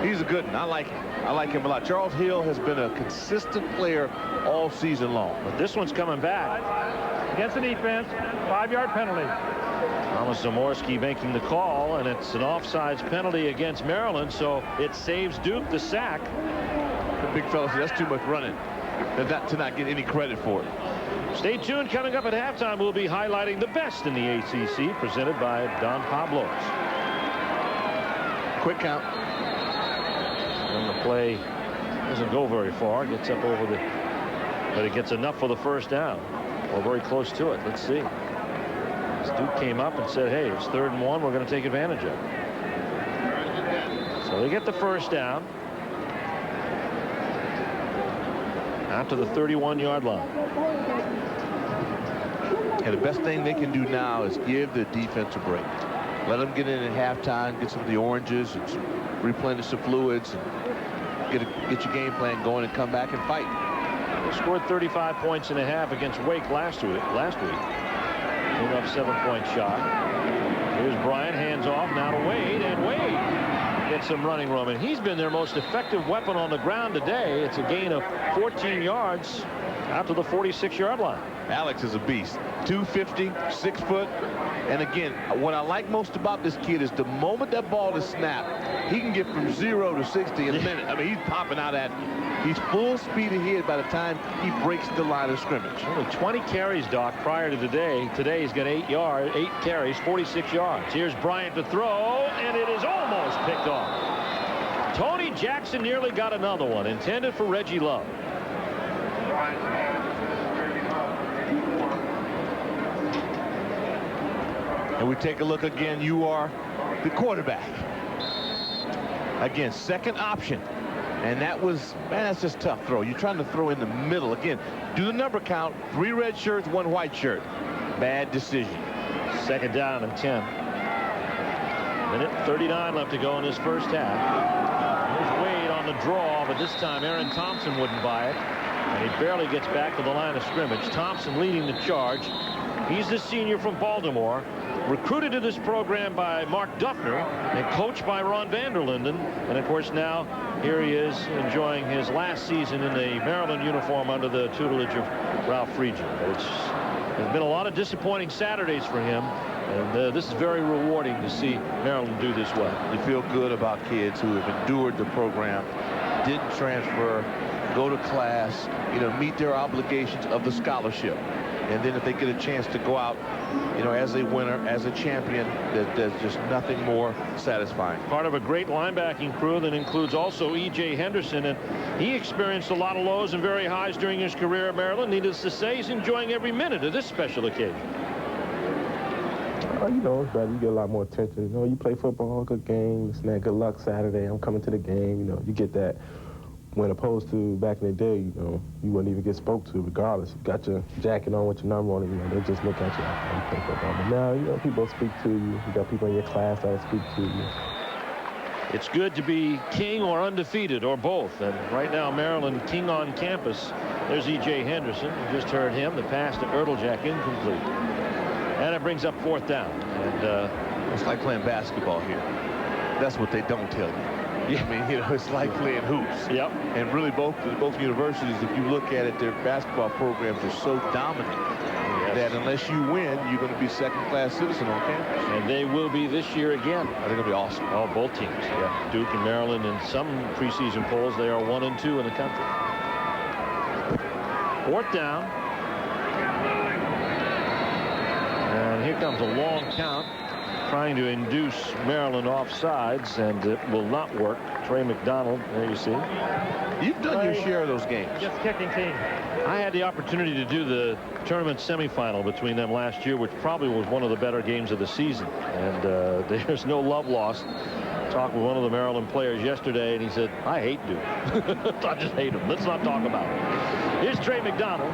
he's a good one. I like him. I like him a lot. Charles Hill has been a consistent player all season long. But this one's coming back. Against the defense, 5-yard penalty. Thomas Zamorski making the call, and it's an offsides penalty against Maryland, so it saves Duke the sack. The big fella said that's too much running. To not get any credit for it. Stay tuned. Coming up at halftime, we'll be highlighting the best in the ACC, presented by Don Pablos. Quick count. And the play doesn't go very far. Gets up over the, but it gets enough for the first down, or very close to it. Let's see. Duke came up and said, hey, it's 3rd and 1. We're going to take advantage of it. So they get the first down. Out to the 31-yard line. And the best thing they can do now is give the defense a break. Let them get in at halftime, get some of the oranges, and replenish the fluids, and get your game plan going and come back and fight. They scored 35 points and a half against Wake last week. Came up 7-point shot. Here's Bryant, hands off now to Wade, and Wade gets some running room, and he's been their most effective weapon on the ground today. It's a gain of 14 yards out to the 46-yard line. Alex is a beast. 250, 6 foot. And again, what I like most about this kid is the moment that ball is snapped, he can get from 0 to 60 in a minute. I mean, he's popping out at you. He's full speed ahead by the time he breaks the line of scrimmage. Only 20 carries, Doc, prior to today. Today he's got 8 carries, 46 yards. Here's Bryant to throw, and it is almost picked off. Tony Jackson nearly got another one, intended for Reggie Love. And we take a look again. You are the quarterback. Again, second option. And that was, man, that's just tough throw. You're trying to throw in the middle. Again, do the number count. 3 red shirts, 1 white shirt. Bad decision. 2nd down and 10. Minute 39 left to go in this first half. Here's Wade on the draw, but this time Aaron Thompson wouldn't buy it. And he barely gets back to the line of scrimmage. Thompson leading the charge. He's the senior from Baltimore, recruited to this program by Mark Duffner and coached by Ron Vanderlinden. And of course now here he is enjoying his last season in the Maryland uniform under the tutelage of Ralph Friedgen. There's been a lot of disappointing Saturdays for him, and this is very rewarding to see Maryland do this well. You feel good about kids who have endured the program, didn't transfer, go to class, you know, meet their obligations of the scholarship. And then if they get a chance to go out, you know, as a winner, as a champion, there's just nothing more satisfying. Part of a great linebacking crew that includes also E.J. Henderson, and he experienced a lot of lows and very highs during his career at Maryland. Needless to say, he's enjoying every minute of this special occasion. You know, it's better. You get a lot more attention. You know, you play football, good game, this and that, good luck Saturday. I'm coming to the game. You know, you get that. When opposed to back in the day, you know, you wouldn't even get spoke to regardless. You got your jacket on with your number on it, you know, they just look at you after you play football. But now, you know, people speak to you. You got people in your class that will speak to you. It's good to be king or undefeated or both. And right now, Maryland king on campus. There's E.J. Henderson. You just heard him. The pass to Erdeljak incomplete. And it brings up 4th down. And it's like playing basketball here. That's what they don't tell you. I mean, you know, it's like playing hoops. Yep. And really, both universities, if you look at it, their basketball programs are so dominant that unless you win, you're going to be second-class citizen on campus. And they will be this year again. I think it'll be awesome. Oh, both teams. Yeah. Duke and Maryland, in some preseason polls, they are 1 and 2 in the country. 4th down. And here comes a long count, trying to induce Maryland offsides, and it will not work. Trey McDonald, there you see. You've done your share of those games. Just kicking team. I had the opportunity to do the tournament semifinal between them last year, which probably was one of the better games of the season. And there's no love lost. Talked with one of the Maryland players yesterday, and he said, I hate Duke. I just hate him. Let's not talk about it. Here's Trey McDonald.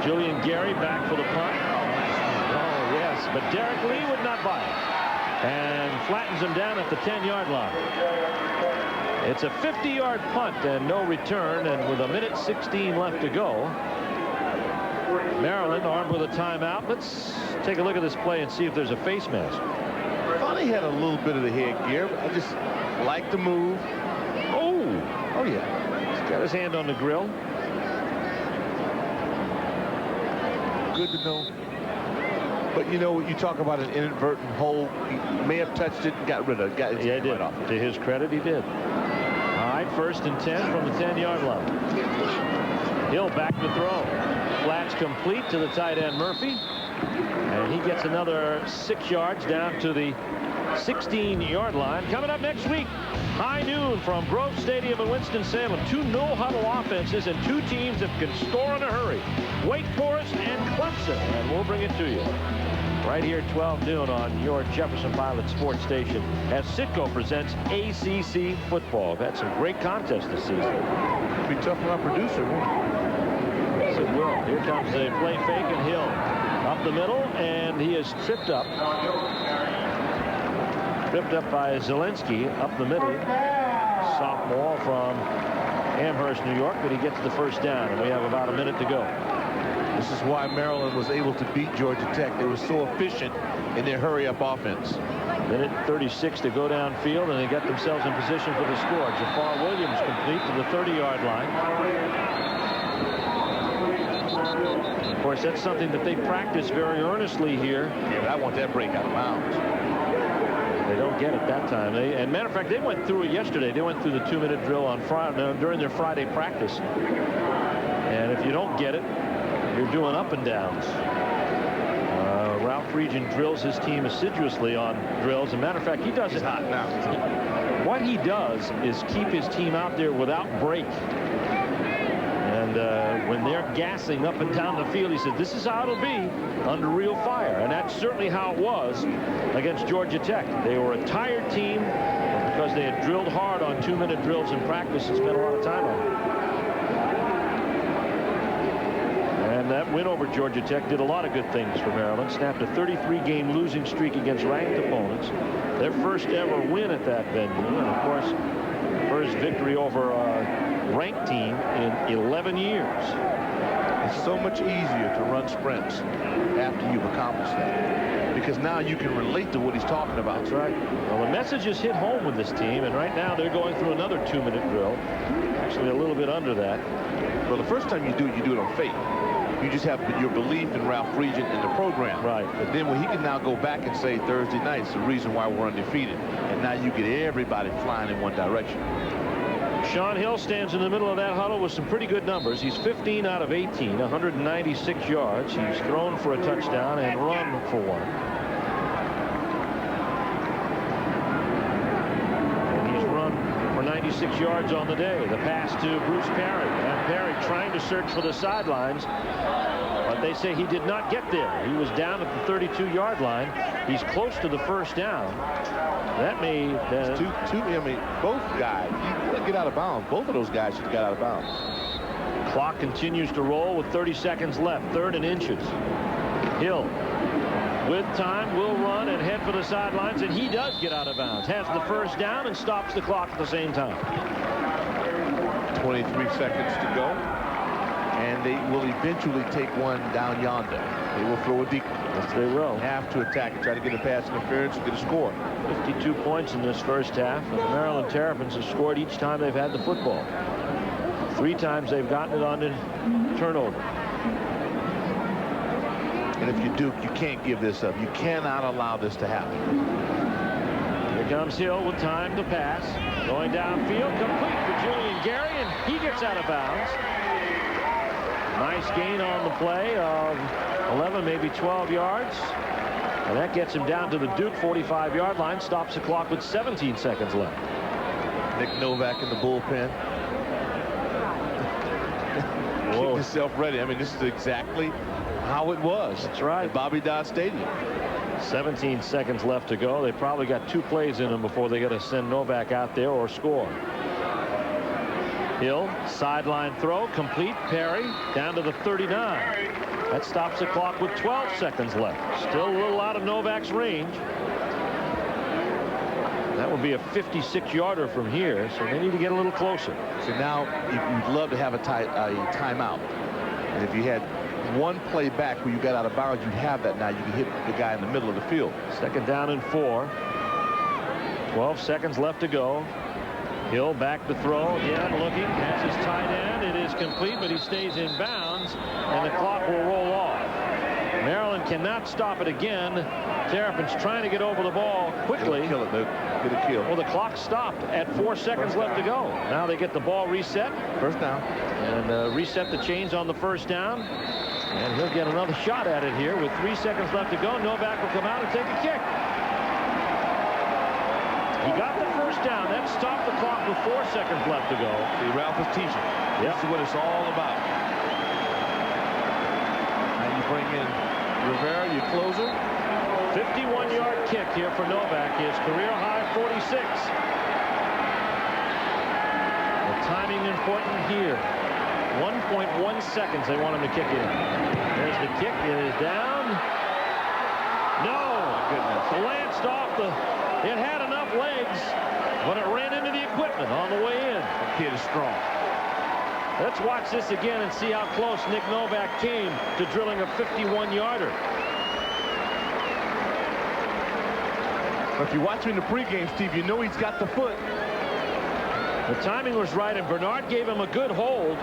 Julian Gary back for the punt. Oh, yes, but Derek Lee would not buy it. And flattens him down at the 10-yard line. It's a 50-yard punt and no return, and with 1:16 left to go. Maryland armed with a timeout. Let's take a look at this play and see if there's a face mask. I thought he had a little bit of the headgear. I just like the move. Oh yeah. He's got his hand on the grill. Good to know. But you know, you talk about an inadvertent hold. He may have touched it and got rid of it. Got his hand right off. To his credit, he did. All right, 1st and 10 from the 10-yard line. Hill back to throw. Flats complete to the tight end Murphy. And he gets another 6 yards down to the 16-yard line. Coming up next week, high noon from Grove Stadium in Winston-Salem. 2 no-huddle offenses and 2 teams that can score in a hurry. Wake Forest and Clemson. And we'll bring it to you right here at 12 noon on your Jefferson Pilot Sports Station as Citgo presents ACC football. We've had some great contests this season. It'll be tough on our producer, won't it? Yes, it will. Here comes a play fake, and Hill up the middle, and he is tripped up. Tripped up by Zelensky up the middle. Sophomore from Amherst, New York, but he gets the 1st down, and we have about a minute to go. This is why Maryland was able to beat Georgia Tech. They were so efficient in their hurry-up offense. Minute 36 to go downfield, and they got themselves in position for the score. Jafar Williams complete to the 30-yard line. Of course, that's something that they practice very earnestly here. Yeah, but I want that break out of bounds. They don't get it that time. And matter of fact, they went through it yesterday. They went through the 2-minute drill on Friday during their Friday practice. And if you don't get it, you're doing up and downs. Ralph Friedgen drills his team assiduously on drills. As a matter of fact, he does it hot now. What he does is keep his team out there without break. And when they're gassing up and down the field, he said, this is how it'll be under real fire. And that's certainly how it was against Georgia Tech. They were a tired team because they had drilled hard on 2-minute drills in practice and spent a lot of time on it. And that win over Georgia Tech did a lot of good things for Maryland. Snapped a 33-game losing streak against ranked opponents. Their first ever win at that venue. And of course, first victory over a ranked team in 11 years. It's so much easier to run sprints after you've accomplished that, because now you can relate to what he's talking about. That's right. Well, the message has hit home with this team, and right now they're going through another 2-minute drill. Actually, a little bit under that. Well, the first time you do it on faith. You just have your belief in Ralph Friedgen and the program. Right. But then when he can now go back and say Thursday night's the reason why we're undefeated, and now you get everybody flying in one direction. Sean Hill stands in the middle of that huddle with some pretty good numbers. He's 15 out of 18, 196 yards. He's thrown for a touchdown and run for one. And he's run for 96 yards on the day. The pass to Bruce Perry. And Perry trying to search for the sidelines. But they say he did not get there. He was down at the 32-yard line. He's close to the first down. That may... I mean, both guys, you gotta get out of bounds. Both of those guys should have got out of bounds. Clock continues to roll with 30 seconds left. 3rd and inches. Hill, with time, will run and head for the sidelines, and he does get out of bounds. Has the first down and stops the clock at the same time. 23 seconds to go. And they will eventually take one down yonder. They will throw a deep. Yes, they will. Have to attack and try to get a pass interference and get a score. 52 points in this first half. And the Maryland Terrapins have scored each time they've had the football. 3 times they've gotten it on the turnover. And if you Duke, you can't give this up. You cannot allow this to happen. Here comes Hill with time to pass. Going downfield, complete for Julian Gary, and he gets out of bounds. Nice gain on the play of 11, maybe 12 yards. And that gets him down to the Duke 45-yard line. Stops the clock with 17 seconds left. Nick Novak in the bullpen. Keep himself ready. I mean, this is exactly how it was. That's right. At Bobby Dodd Stadium. 17 seconds left to go. They probably got 2 plays in them before they got to send Novak out there or score. Hill, sideline throw, complete. Perry down to the 39. That stops the clock with 12 seconds left. Still a little out of Novak's range. That would be a 56-yarder from here, so they need to get a little closer. So now you'd love to have a timeout. And if you had one play back where you got out of bounds, you'd have that now. You can hit the guy in the middle of the field. 2nd down and 4. 12 seconds left to go. Hill back to throw again, looking, has his tight end. It is complete, but he stays in bounds, and the clock will roll off. Maryland cannot stop it again. Terrapins trying to get over the ball quickly. Kill it, Luke. Get a kill. Well, the clock stopped at 4 seconds left to go. Now they get the ball reset. First down. And reset the chains on the first down. And he'll get another shot at it here with 3 seconds left to go. Novak will come out and take a kick. He got the first down. That stopped the clock with 4 seconds left to go. See, Ralph is teaching. This is what it's all about. Now you bring in Rivera, your closer. 51-yard kick here for Novak. His career high 46. The timing important here. 1.1 seconds they want him to kick in. There's the kick. It is down. No. Goodness. Lanced off the... It had enough legs, but it ran into the equipment on the way in. The kid is strong. Let's watch this again and see how close Nick Novak came to drilling a 51-yarder. If you watch him in the pregame, Steve, you know he's got the foot. The timing was right, and Bernard gave him a good hold,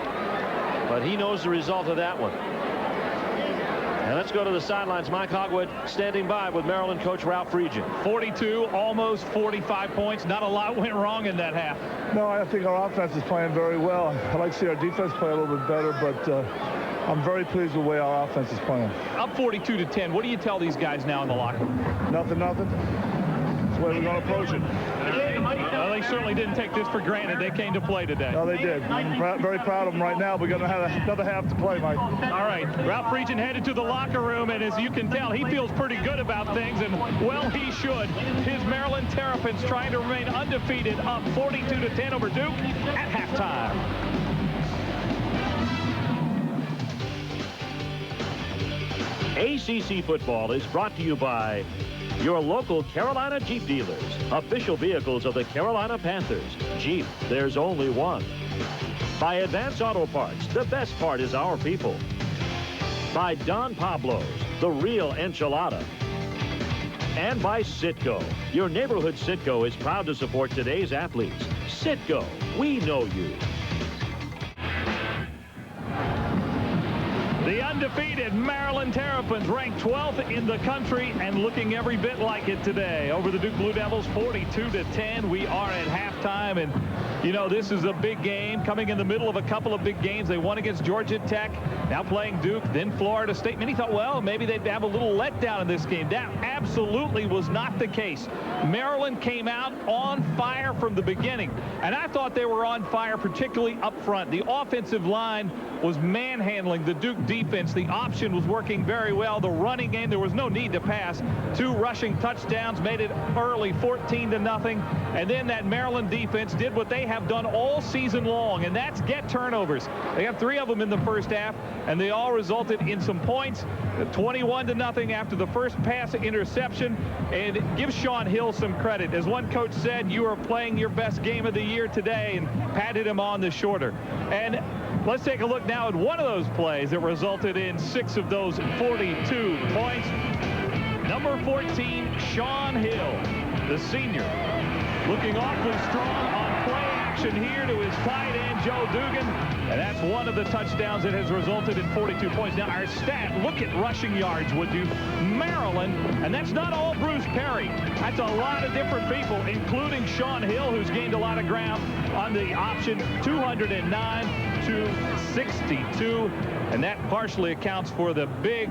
but he knows the result of that one. And let's go to the sidelines. Mike Hogwood standing by with Maryland coach Ralph Friedgen. 42, almost 45 points. Not a lot went wrong in that half. No, I think our offense is playing very well. I'd like to see our defense play a little bit better, but I'm very pleased with the way our offense is playing. Up 42-10. What do you tell these guys now in the locker room? Nothing. That's the way we're going to approach it. Well, they certainly didn't take this for granted. They came to play today. No, they did. I'm very proud of them right now. We're going to have another half to play, Mike. All right. Ralph Friedgen headed to the locker room, and as you can tell, he feels pretty good about things, and well, he should. His Maryland Terrapins trying to remain undefeated, up 42-10 over Duke at halftime. ACC football is brought to you by your local Carolina Jeep dealers, official vehicles of the Carolina Panthers. Jeep, there's only one. By Advance Auto Parts, the best part is our people. By Don Pablo's, the real enchilada. And by Citgo. Your neighborhood Citgo is proud to support today's athletes. Citgo, we know you. The undefeated Maryland Terrapins ranked 12th in the country and looking every bit like it today. Over the Duke Blue Devils, 42-10. We are at halftime, and You know, this is a big game coming in the middle of a couple of big games. They won against Georgia Tech, now playing Duke, then Florida State. Many thought, well, maybe they'd have a little letdown in this game. That absolutely was not the case. Maryland came out on fire from the beginning, and I thought they were on fire, particularly up front. The offensive line was manhandling the Duke defense. The option was working very well. The running game, there was no need to pass. 2 rushing touchdowns made it early, 14-0. And then that Maryland defense did what they have done all season long, and that's get turnovers. They got 3 of them in the first half, and they all resulted in some points. 21-0 after the first pass interception. And give Sean Hill some credit. As one coach said, you are playing your best game of the year today, and patted him on the shoulder. And let's take a look now at one of those plays that resulted in 6 of those 42 points. Number 14, Sean Hill, the senior, looking awfully strong on play action here to his tight end, Joe Dugan. And that's one of the touchdowns that has resulted in 42 points. Now, our stat, look at rushing yards, would you? Maryland, and that's not all Bruce Perry. That's a lot of different people, including Sean Hill, who's gained a lot of ground on the option, 209 to 62. And that partially accounts for the big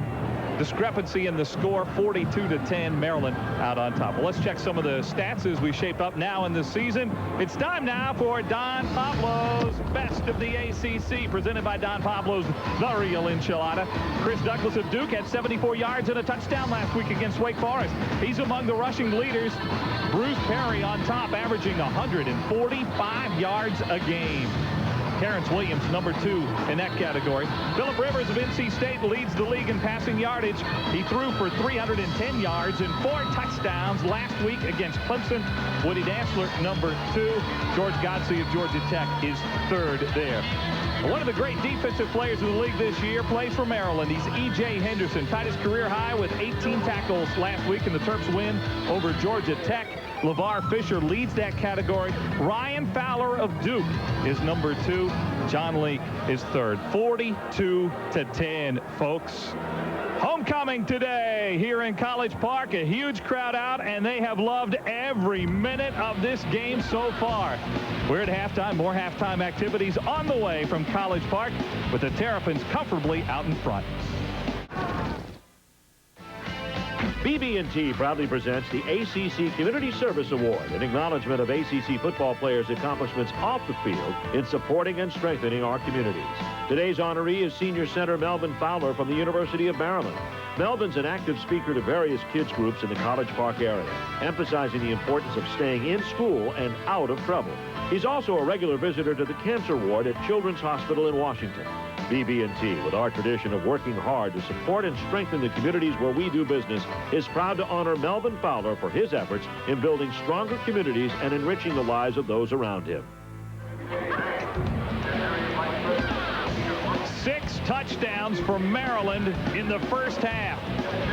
discrepancy in the score, 42-10, Maryland out on top. Well, let's check some of the stats as we shape up now in the season. It's time now for Don Pablo's Best of the ACC, presented by Don Pablo's The Real Enchilada. Chris Douglas of Duke had 74 yards and a touchdown last week against Wake Forest. He's among the rushing leaders. Bruce Perry on top, averaging 145 yards a game. Terrence Williams, number 2 in that category. Phillip Rivers of NC State leads the league in passing yardage. He threw for 310 yards and 4 touchdowns last week against Clemson. Woody Dantzler, number 2. George Godsey of Georgia Tech is 3rd there. One of the great defensive players in the league this year plays for Maryland. He's E.J. Henderson, tied his career high with 18 tackles last week in the Terps' win over Georgia Tech. LeVar Fisher leads that category. Ryan Fowler of Duke is number 2. John Leake is 3rd. 42-10, folks. Homecoming today here in College Park. A huge crowd out, and they have loved every minute of this game so far. We're at halftime. More halftime activities on the way from College Park, with the Terrapins comfortably out in front. BB&T proudly presents the ACC Community Service Award, an acknowledgement of ACC football players' accomplishments off the field in supporting and strengthening our communities. Today's honoree is senior center Melvin Fowler from the University of Maryland. Melvin's an active speaker to various kids groups in the College Park area, emphasizing the importance of staying in school and out of trouble. He's also a regular visitor to the cancer ward at Children's Hospital in Washington. BB&T, with our tradition of working hard to support and strengthen the communities where we do business, is proud to honor Melvin Fowler for his efforts in building stronger communities and enriching the lives of those around him. 6 touchdowns for Maryland in the first half.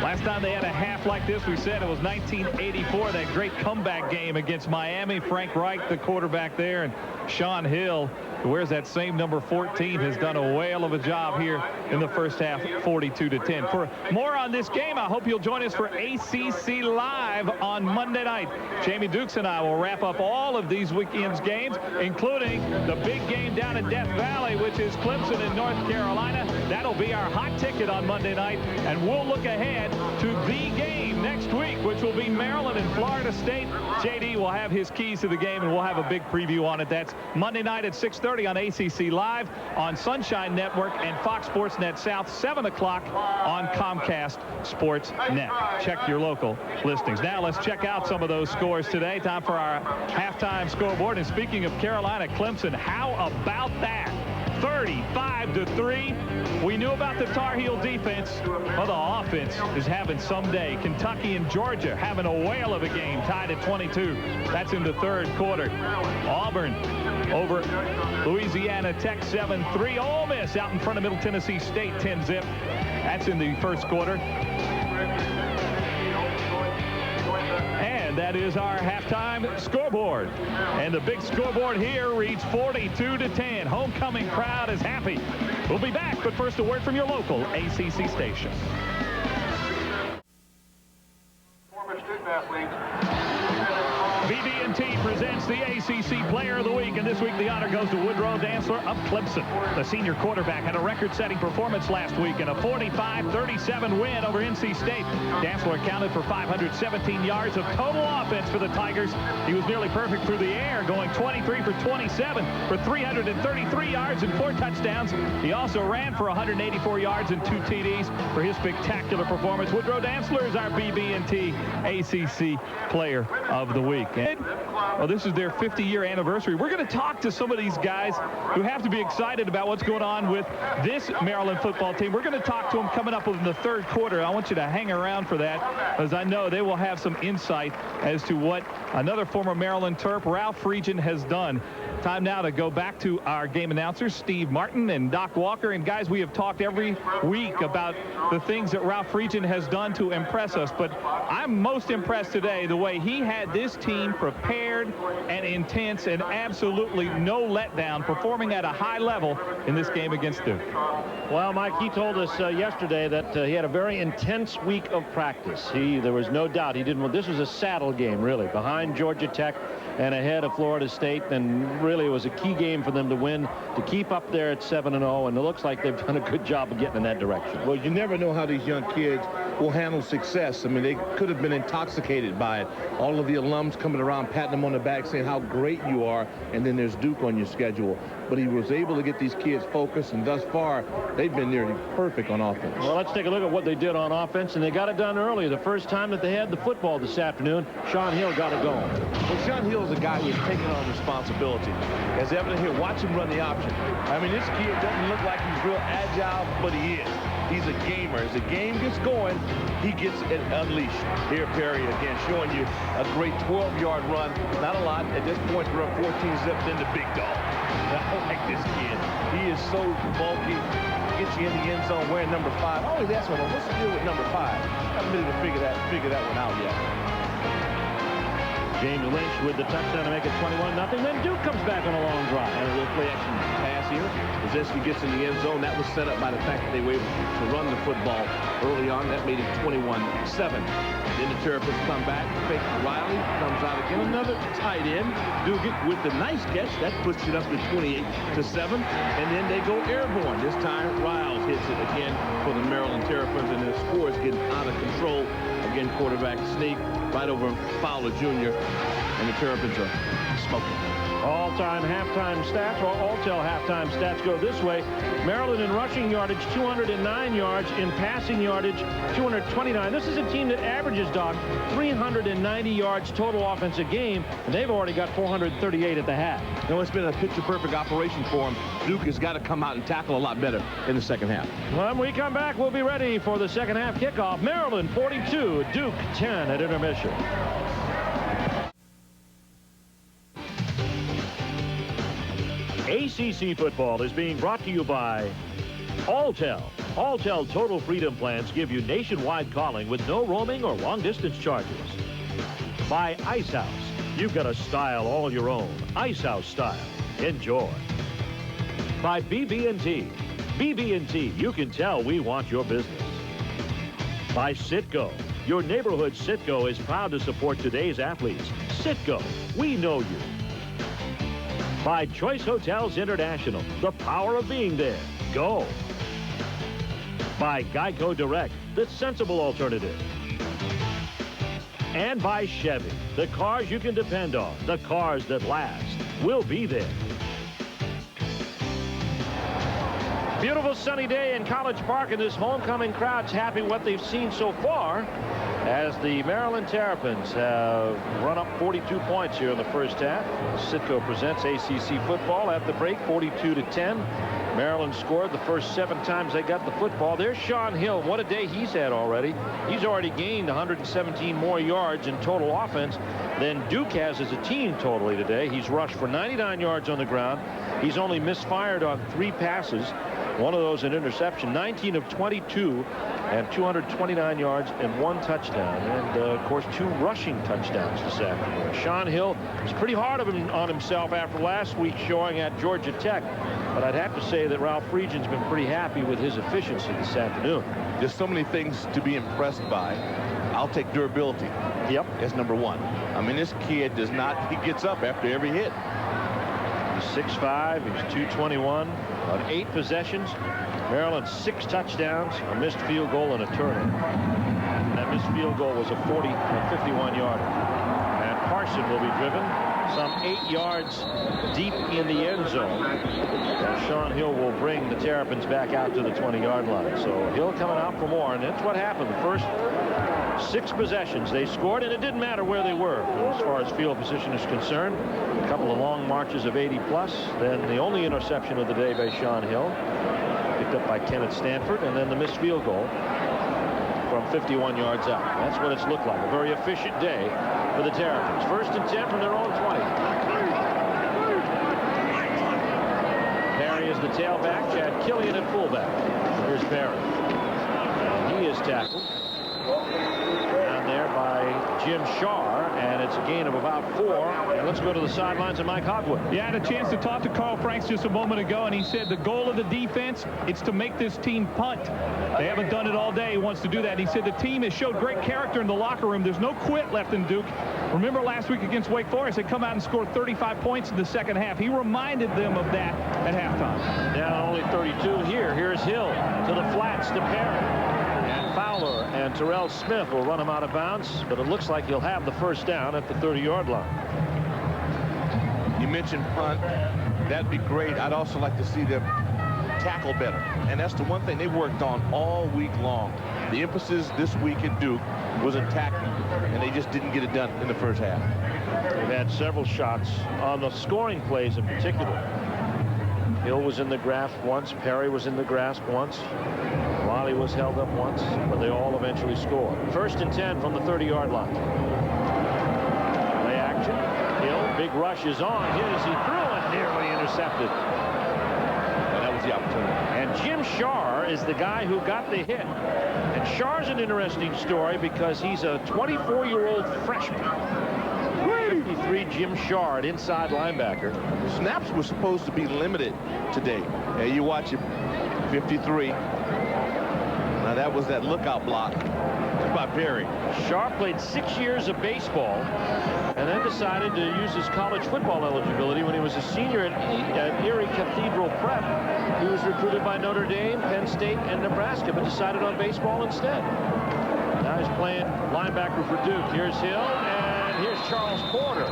Last time they had a half like this, we said it was 1984, that great comeback game against Miami. Frank Reich, the quarterback there, and Sean Hill, who wears that same number 14, has done a whale of a job here in the first half, 42-10. For more on this game, I hope you'll join us for ACC Live on Monday night. Jamie Dukes and I will wrap up all of these weekend's games, including the big game down in Death Valley, which is Clemson in North Carolina. That'll be our hot ticket on Monday night, and we'll look ahead to the game next week, which will be Maryland and Florida State. JD will have his keys to the game, and we'll have a big preview on it. That's Monday night at 6:30 on ACC Live, on Sunshine Network, and Fox Sports Net South, 7 o'clock on Comcast Sports Net. Check your local listings. Now let's check out some of those scores today. Time for our halftime scoreboard. And speaking of Carolina, Clemson, how about that? 35-3. We knew about the Tar Heel defense. Well, the offense is having some day. Kentucky and Georgia having a whale of a game, tied at 22. That's in the 3rd quarter. Auburn over Louisiana Tech 7-3. Ole Miss out in front of Middle Tennessee State 10-zip. That's in the 1st quarter. And that is our halftime scoreboard. And the big scoreboard here reads 42-10. Homecoming crowd is happy. We'll be back, but first a word from your local ACC station. BB&T presents the ACC Player of the Week. And this week, the honor goes to Woodrow Dantzler of Clemson. The senior quarterback had a record-setting performance last week in a 45-37 win over NC State. Dantzler accounted for 517 yards of total offense for the Tigers. He was nearly perfect through the air, going 23 for 27 for 333 yards and 4 touchdowns. He also ran for 184 yards and 2 TDs for his spectacular performance. Woodrow Dantzler is our BB&T ACC Player of the Week. And, well, this is their 50-year anniversary. We're going to talk to some of these guys who have to be excited about what's going on with this Maryland football team. We're going to talk to them coming up in the third quarter. I want you to hang around for that, as I know they will have some insight as to what another former Maryland Terp, Ralph Friedgen, has done. Time now to go back to our game announcers, Steve Martin and Doc Walker. And guys, we have talked every week about the things that Ralph Friedgen has done to impress us. But I'm most impressed today the way he had this team prepared and intense and absolutely no letdown, performing at a high level in this game against Duke. Well, Mike, he told us yesterday that he had a very intense week of practice. There was no doubt he didn't. This was a saddle game, really, behind Georgia Tech and ahead of Florida State, and really it was a key game for them to win, to keep up there at 7-0, and it looks like they've done a good job of getting in that direction. Well, you never know how these young kids will handle success. I mean, they could have been intoxicated by it. All of the alums coming around, patting them on the back, saying how great you are, and then there's Duke on your schedule. But he was able to get these kids focused, and thus far, they've been nearly perfect on offense. Well, let's take a look at what they did on offense, and they got it done early. The first time that they had the football this afternoon, Shaun Hill got it going. Well, Shaun Hill is a guy who's taking on responsibility. As evident here, watch him run the option. I mean, this kid doesn't look like he's real agile, but he is. He's a gamer. As the game gets going, he gets it unleashed. Here, Perry, again, showing you a great 12-yard run. Not a lot. At this point, to run 14 zips into big dog. I like this kid. He is so bulky. Gets you in the end zone wearing number 5. I always ask him, what's the deal with number 5? I'm ready to figure that one out yet. James Lynch with the touchdown to make it 21-0. Then Duke comes back on a long drive. And a little play action pass here. Brzezinski gets in the end zone. That was set up by the fact that they were able to run the football early on. That made it 21-7. Then the Terrapins come back. Fake Riley comes out again. Another tight end. Dugan with the nice catch. That puts it up to 28-7. And then they go airborne. This time, Riles hits it again for the Maryland Terrapins. And the score is getting out of control. Again, quarterback sneak right over Fowler Jr. And the Terrapins are smoking. All-time halftime stats, or all-tell halftime stats go this way. Maryland in rushing yardage, 209 yards. In passing yardage, 229. This is a team that averages, Doc, 390 yards total offense a game, and they've already got 438 at the half. You know, it's been a picture-perfect operation for them. Duke has got to come out and tackle a lot better in the second half. When we come back, we'll be ready for the second half kickoff. Maryland 42, Duke 10 at intermission. ACC football is being brought to you by Alltel. Alltel Total Freedom plans give you nationwide calling with no roaming or long-distance charges. By Ice House. You've got a style all your own. Ice House style. Enjoy. By BB&T. BB&T, you can tell we want your business. By Citgo. Your neighborhood Citgo is proud to support today's athletes. Citgo, we know you. By Choice Hotels International, the power of being there. Go. By Geico Direct, the sensible alternative. And by Chevy, the cars you can depend on, the cars that last. We'll be there. Beautiful sunny day in College Park, and this homecoming crowd's happy what they've seen so far as the Maryland Terrapins have run up 42 points here in the first half. Citgo presents ACC football at the break, 42-10. Maryland scored the first 7 times they got the football. There's Shaun Hill. What a day he's had already. He's already gained 117 more yards in total offense than Duke has as a team totally today. He's rushed for 99 yards on the ground. He's only misfired on 3 passes. One of those an interception. 19 of 22 and 229 yards and 1 touchdown. And, of course, 2 rushing touchdowns this afternoon. Shaun Hill was pretty hard on himself after last week's showing at Georgia Tech. But I'd have to say that Ralph Friedgen's been pretty happy with his efficiency this afternoon. There's so many things to be impressed by. I'll take durability. Yep. That's number 1. I mean, this kid does not, he gets up after every hit. He's 6'5", he's 221 on 8 possessions. Maryland 6 touchdowns, a missed field goal, and a turnover. That missed field goal was a 51-yarder. And Parson will be driven some 8 yards deep in the end zone. And Sean Hill will bring the Terrapins back out to the 20-yard line. So Hill coming out for more, and that's what happened. The first 6 possessions they scored, and it didn't matter where they were as far as field position is concerned. A couple of long marches of 80+. Then the only interception of the day by Sean Hill, picked up by Kenneth Stanford, and then the missed field goal from 51 yards out. That's what it's looked like. A very efficient day for the Terrapins. 1st and 10 from their own 20. Perry is the tailback. Chad Killian at fullback. Here's Perry. And he is tackled down there by Jim Shar, and it's a gain of about 4. And let's go to the sidelines of Mike Hogwood. Yeah, I had a chance to talk to Carl Franks just a moment ago, and he said the goal of the defense is to make this team punt. They haven't done it all day. He wants to do that. He said the team has showed great character in the locker room. There's no quit left in Duke. Remember last week against Wake Forest, they come out and scored 35 points in the second half. He reminded them of that at halftime. Down only 32 here. Here's Hill to the flats to Perry. And Fowler and Terrell Smith will run him out of bounds, but it looks like he'll have the first down at the 30-yard line. You mentioned punt. That'd be great. I'd also like to see them tackle better. And that's the one thing they worked on all week long. The emphasis this week at Duke was in tackling, and they just didn't get it done in the first half. They've had several shots on the scoring plays in particular. Hill was in the grasp once. Perry was in the grasp once. Wally was held up once, but they all eventually scored. 1st and 10 from the 30-yard line. Play action. Hill, big rush is on. Hit as he threw it, nearly intercepted. And that was the opportunity. And Jim Shar is the guy who got the hit. And Shar's an interesting story because he's a 24-year-old freshman. 53, Jim Shar, an inside linebacker. Snaps were supposed to be limited today. You watch it, 53. Now that was that lookout block by Perry. Shar played 6 years of baseball and then decided to use his college football eligibility when he was a senior at Erie Cathedral Prep. He was recruited by Notre Dame, Penn State, and Nebraska, but decided on baseball instead. Now he's playing linebacker for Duke. Here's Hill, and here's Charles Porter.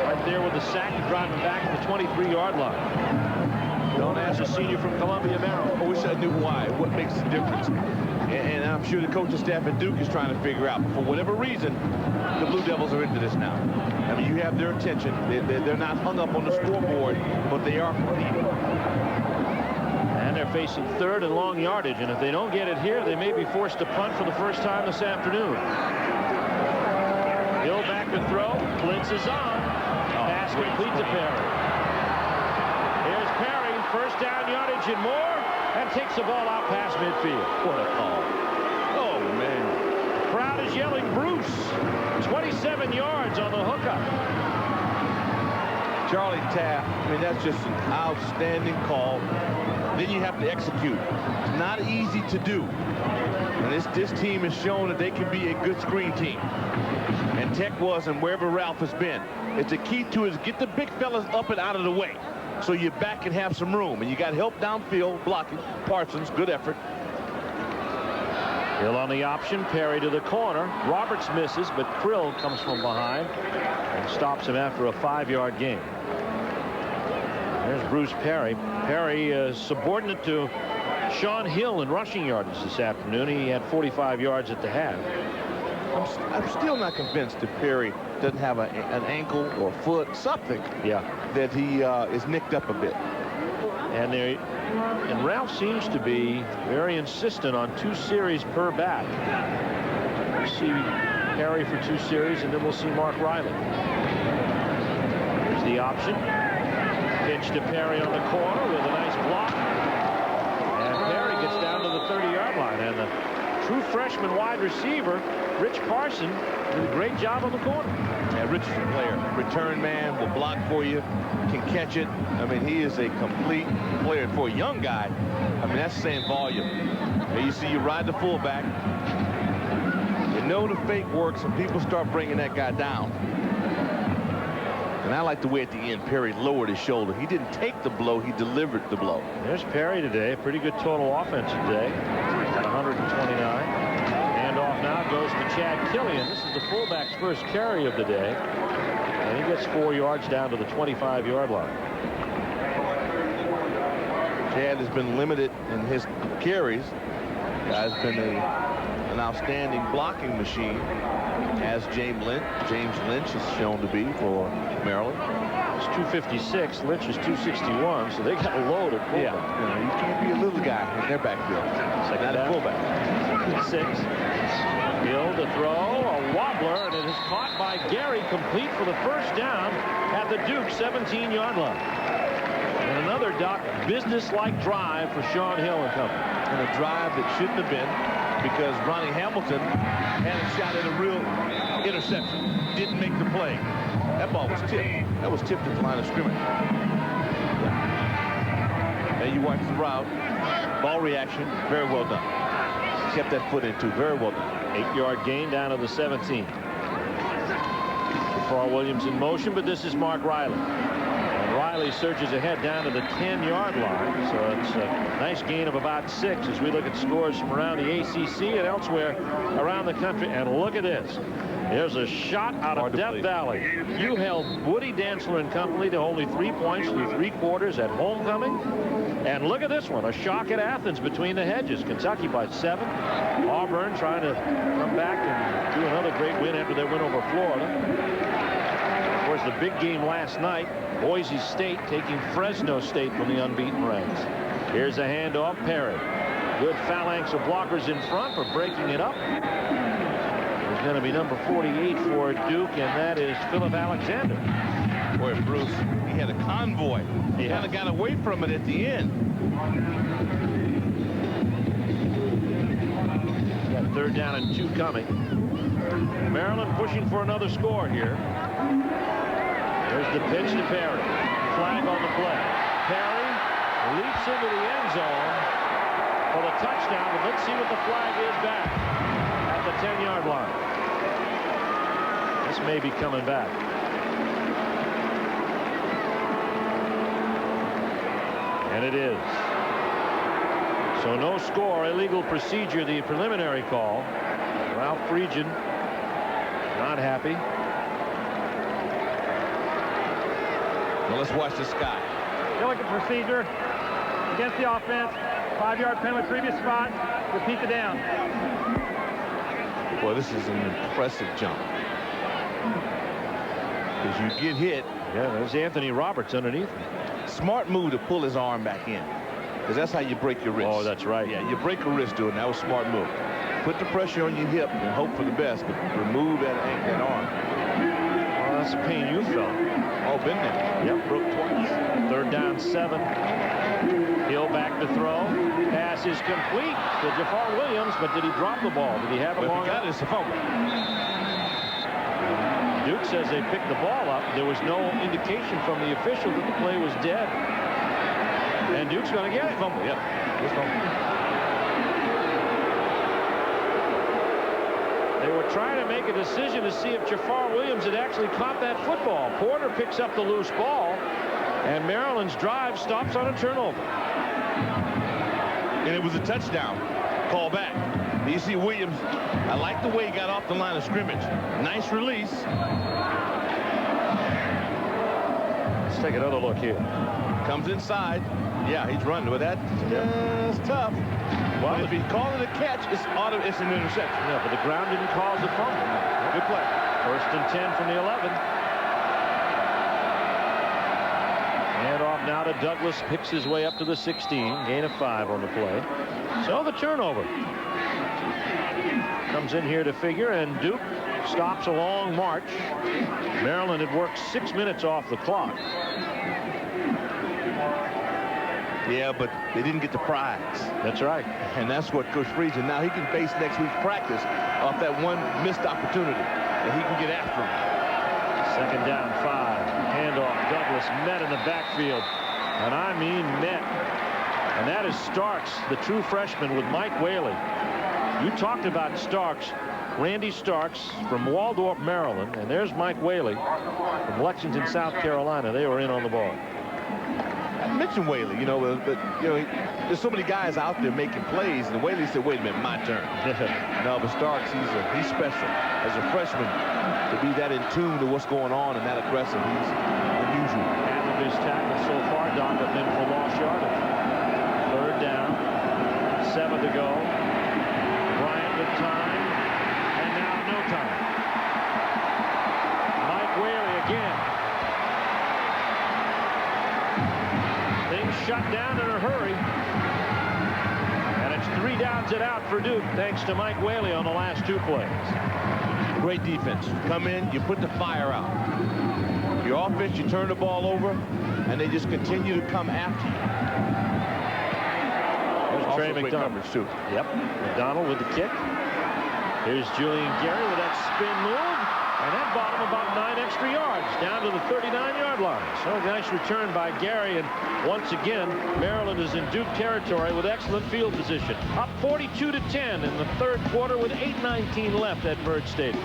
Right there with the sack, driving back at the 23-yard line. Known as a senior from Columbia, Maryland. I wish I knew why. What makes the difference? And I'm sure the coaching staff at Duke is trying to figure out. For whatever reason, the Blue Devils are into this now. I mean, you have their attention. They're not hung up on the scoreboard, but they are competing. And they're facing 3rd and long yardage. And if they don't get it here, they may be forced to punt for the first time this afternoon. Hill back to throw. Blitz is on. Pass complete to Perry. Here's Perry. First down yardage and more, and takes the ball out past midfield. What a call. Oh, man. The crowd is yelling Bruce. 27 yards on the hookup. Charlie Taft, I mean, that's just an outstanding call. Then you have to execute. It's not easy to do. And this team has shown that they can be a good screen team. And Tech was, and wherever Ralph has been. It's the key to it is get the big fellas up and out of the way, so your back can have some room. And you got help downfield blocking. Parsons, good effort. Hill on the option. Perry to the corner. Roberts misses, but Krill comes from behind and stops him after a 5-yard gain. There's Bruce Perry. Perry is subordinate to Sean Hill in rushing yardage this afternoon. He had 45 yards at the half. I'm still not convinced that Perry doesn't have an ankle or foot, something. Yeah. That he is nicked up a bit. And Ralph seems to be very insistent on 2 series per back. We'll see Perry for 2 series, and then we'll see Mark Riley. Here's the option. Pitch to Perry on the corner with a nice block. And Perry gets down to the 30-yard line. And the true freshman wide receiver, Rich Parson, did a great job on the corner. Yeah, Rich is a player. Return man, will block for you, can catch it. I mean, he is a complete player. For a young guy, I mean, that's saying volume. And you see you ride the fullback. You know the fake works, and people start bringing that guy down. And I like the way at the end Perry lowered his shoulder. He didn't take the blow, he delivered the blow. There's Perry today. Pretty good total offense today at 129. Handoff now goes to Chad Killian. This is the fullback's first carry of the day. And he gets 4 yards down to the 25-yard line. Chad has been limited in his carries. Has been an outstanding blocking machine, as James Lynch is shown to be for Maryland. It's 256. Lynch is 261, so they got a load at fullback. Yeah, you can't be a little guy in their backfield. Second Not a fullback. 6. Hill to throw, a wobbler, and it is caught by Gary, complete for the first down at the Duke 17-yard line. And another business-like drive for Sean Hill and company. And a drive that shouldn't have been, because Ronnie Hamilton had a shot at a real interception. Didn't make the play. That ball was tipped. That was tipped at the line of scrimmage. And you watch the route. Ball reaction, very well done. Kept that foot into, very well done. 8-yard gain down to the 17. Jafar Williams in motion, but this is Mark Riley. And Riley surges ahead down to the 10-yard line. So it's a nice gain of about 6 as we look at scores from around the ACC and elsewhere around the country. And look at this. There's a shot out of Death Valley. You held Woody Dantzler and company to only 3 points through 3 quarters at homecoming. And look at this one, a shock at Athens between the hedges. Kentucky by 7. Auburn trying to come back and do another great win after their win over Florida. Of course, the big game last night, Boise State taking Fresno State from the unbeaten ranks. Here's a handoff, Perry. Good phalanx of blockers in front for breaking it up. There's going to be number 48 for Duke, and that is Philip Alexander. Boy, Bruce, he had a convoy. He kind of got away from it at the end. Got 3rd down and 2 coming. Maryland pushing for another score here. There's the pitch to Perry. Flag on the play. Perry leaps into the end zone for the touchdown, but let's see what the flag is back at the 10-yard line. This may be coming back. And it is. So no score, illegal procedure, the preliminary call. Ralph Friedgen not happy. Well, let's watch this guy. Illegal procedure against the offense. 5-yard penalty, previous spot. Repeat the down. Well, this is an impressive jump. Because you get hit. Yeah, there's Anthony Roberts underneath. Smart move to pull his arm back in. Because that's how you break your wrist. Oh, that's right. Yeah, you break a wrist doing that. Was a smart move. Put the pressure on your hip and hope for the best, but remove that arm. Well, that's the pain you felt. Oh, been there. Yep, broke twice. 3rd down, 7. Hill back to throw. Pass is complete to Jafar Williams, but did he drop the ball? Did he have a long? If he got it, it's a fumble. Duke says they picked the ball up. There was no indication from the official that the play was dead. And Duke's going to get it. Fumble, yeah. It's fumble. They were trying to make a decision to see if Jafar Williams had actually caught that football. Porter picks up the loose ball, and Maryland's drive stops on a turnover. And it was a touchdown. Call back. You see Williams, I like the way he got off the line of scrimmage. Nice release. Let's take another look here. Comes inside. Yeah, he's running with that. It's tough. Well, if he called it a catch, it's an interception. Yeah, but the ground didn't cause a fumble. Good play. 1st and 10 from the 11. And off now to Douglas, picks his way up to the 16. Gain of 5 on the play. So the turnover. Comes in here to figure, and Duke stops a long march. Maryland had worked 6 minutes off the clock. Yeah, but they didn't get the prize. That's right. And that's what Coach Friedgen, now he can base next week's practice off that one missed opportunity, and he can get after him. 2nd down, 5. Handoff, Douglas met in the backfield. And I mean met. And that is Starks, the true freshman, with Mike Whaley. You talked about Starks. Randy Starks from Waldorf, Maryland, and there's Mike Whaley from Lexington, South Carolina. They were in on the ball. I mentioned Whaley, you know, but there's so many guys out there making plays, and Whaley said, "Wait a minute, my turn." No, but Starks, he's special as a freshman to be that in tune to what's going on and that aggressive. He's unusual. Half of his tackles so far, Doc, have been for lost yardage. Third down, 7 to go. Bryant with time, and now no time. Mike Whaley again. Things shut down in a hurry. And it's 3 downs and out for Duke, thanks to Mike Whaley on the last 2 plays. Great defense. Come in, you put the fire out. Your offense, you turn the ball over, and they just continue to come after you. There's Trey McDonald. Too. Yep, McDonald with the kick. Here's Julian Gary with that spin move. And that bought him about 9 extra yards down to the 39-yard line. So a nice return by Gary. And once again, Maryland is in Duke territory with excellent field position. Up 42-10 in the 3rd quarter with 8:19 left at Byrd Stadium.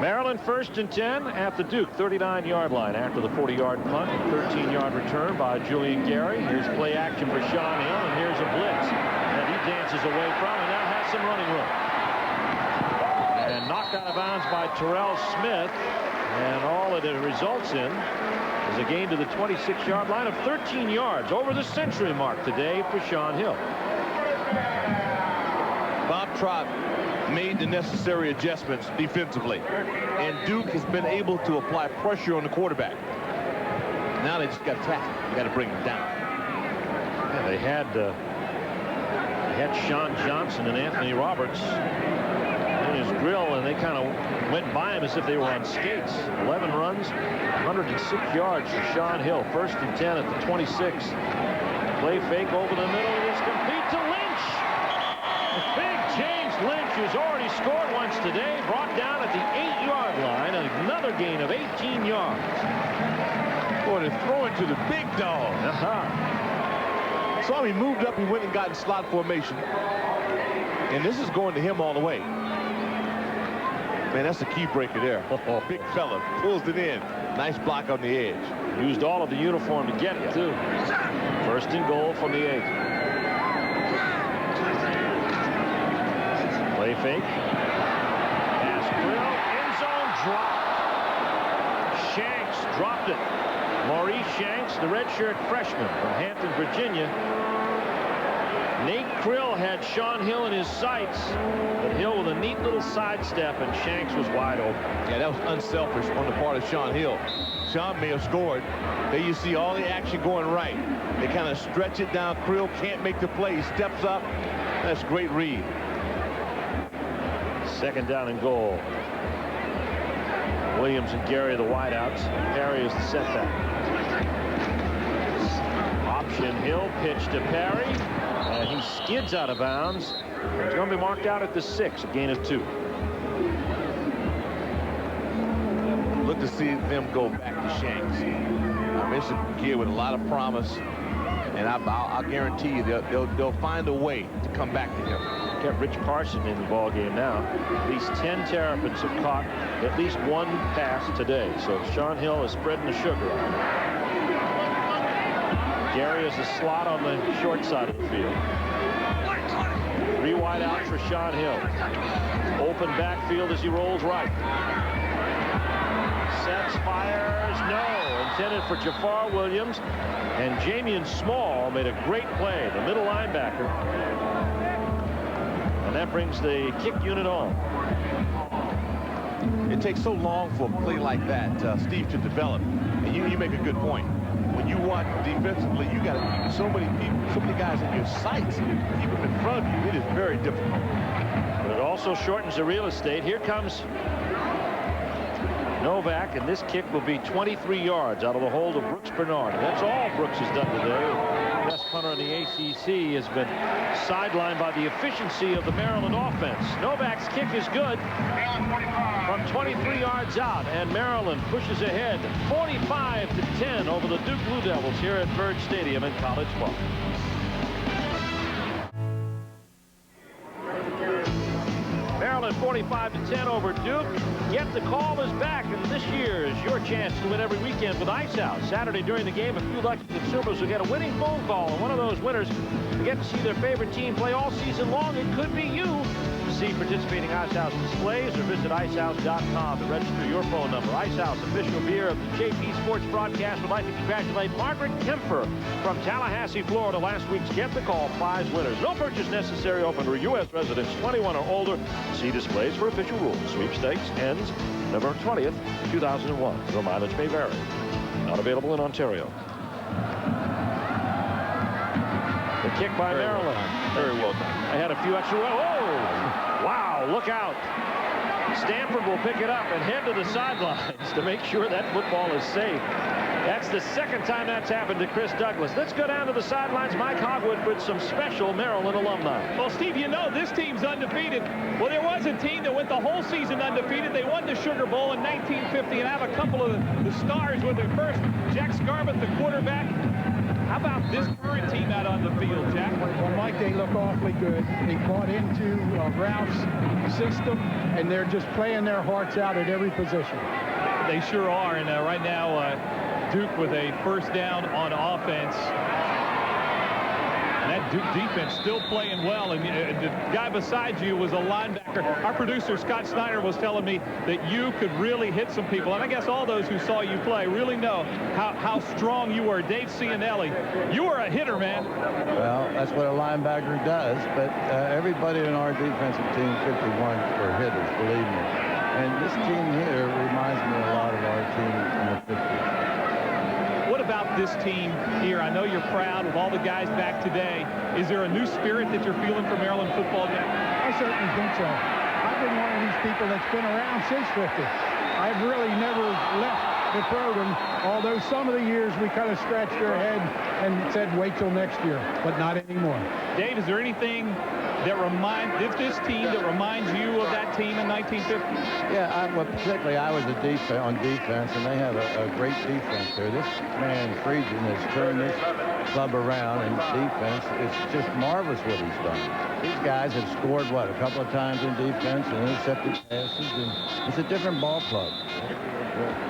Maryland 1st and 10 at the Duke 39-yard line after the 40-yard punt. 13-yard return by Julian Gary. Here's play action for Sean Hill, and here's a blitz that he dances away from, and now has some running room. And knocked out of bounds by Terrell Smith, and all that it results in is a gain to the 26-yard line of 13 yards over the century mark today for Sean Hill. Bob Trott made the necessary adjustments defensively, and Duke has been able to apply pressure on the quarterback. Now they just got to tackle. They got to bring him down. Yeah, they had Sean Johnson and Anthony Roberts in his grill, and they kind of went by him as if they were on skates. 11 runs, 106 yards for Sean Hill. 1st and 10 at the 26. Play fake over the middle. It is complete to Lynch. Big James Lynch, who's already scored once today, brought down at the 8-yard line, and another gain of 18 yards. Boy, they're throwing to the big dog. So he moved up, he went and got in slot formation. And this is going to him all the way. Man, that's a key breaker there. Big fella pulls it in. Nice block on the edge. Used all of the uniform to get it, too. 1st and goal from the 8. Play fake. Pass drill. End zone drop. Shanks dropped it. Maurice Shanks, the redshirt freshman from Hampton, Virginia. Nate Krill had Sean Hill in his sights, but Hill with a neat little sidestep, and Shanks was wide open. Yeah, that was unselfish on the part of Sean Hill. Sean may have scored. There you see all the action going right. They kind of stretch it down. Krill can't make the play. He steps up. That's a great read. 2nd down and goal. Williams and Gary the wideouts. Perry is the setback. Option Hill, pitch to Perry. And he skids out of bounds. It's going to be marked out at the 6, a gain of 2. Look to see them go back to Shanks. I mentioned a kid with a lot of promise, and I'll guarantee you they'll find a way to come back to him. Kept Rich Carson in the ball game now. At least 10 Terrapins have caught at least 1 pass today. So Sean Hill is spreading the sugar. Gary is a slot on the short side of the field. 3 wideouts for Sean Hill. Open backfield as he rolls right. Sets, fires, no. Intended for Jafar Williams. And Jamian Small made a great play, the middle linebacker. And that brings the kick unit on. It takes so long for a play like that, Steve, to develop. And you make a good point. When you watch defensively, you got to keep so many people, so many guys in your sights. Keep them in front of you. It is very difficult. But it also shortens the real estate. Here comes Novak, and this kick will be 23 yards out of the hold of Brooks Bernard. That's all Brooks has done today. The best punter in the ACC has been sidelined by the efficiency of the Maryland offense. Novak's kick is good from 23 yards out, and Maryland pushes ahead 45-10 over the Duke Blue Devils here at Byrd Stadium in College Park. 45-10 over Duke. Yet the call is back, and this year is your chance to win every weekend with Ice House. Saturday during the game, a few lucky consumers will get a winning phone call, and one of those winners will get to see their favorite team play all season long. It could be you. To see participating Ice House displays or visit icehouse.com to register your phone number. Ice House, official beer of the JP Sports broadcast, would like to congratulate Margaret Kemper from Tallahassee, Florida. Last week's Get the Call prize winners. No purchase necessary. Open to U.S. residents 21 or older. See displays for official rules. Sweepstakes ends November 20th, 2001. Your mileage may vary. Not available in Ontario. The kick by Maryland. Very well done. They had a few extra. Oh! Wow, look out. Stanford will pick it up and head to the sidelines to make sure that football is safe. That's the second time that's happened to Chris Douglas. Let's go down to the sidelines. Mike Hogwood with some special Maryland alumni. Well, Steve, you know this team's undefeated. Well, there was a team that went the whole season undefeated. They won the Sugar Bowl in 1950 and have a couple of the stars with their first. Jack Scarbutt, the quarterback. How about this current team out on the field, Jack? Well, Mike, they look awfully good. They bought into Ralph's system, and they're just playing their hearts out at every position. They sure are, and right now, Duke with a first down on offense. And that Duke defense still playing well, and the guy beside you was a linebacker. Our producer, Scott Snyder, was telling me that you could really hit some people, and I guess all those who saw you play really know how strong you were. Dave Cianelli, you were a hitter, man. Well, that's what a linebacker does, but everybody in our defensive team, 51, were hitters, believe me. And this team here reminds me a lot of our team in the 50s. What about this team here? I know you're proud of all the guys back today. Is there a new spirit that you're feeling for Maryland football, Jack? I certainly think so. I've been one of these people that's been around since 50. I've really never left the program, although some of the years we kind of scratched our head and said wait till next year, but not anymore. Dave, is there anything that reminds you of that team in 1950? Yeah, well, particularly I was on defense, and they have a great defense there. This man, Friedgen, has turned this club around in defense. It's just marvelous what he's done. These guys have scored, what, a couple of times in defense and intercepted passes, and it's a different ball club.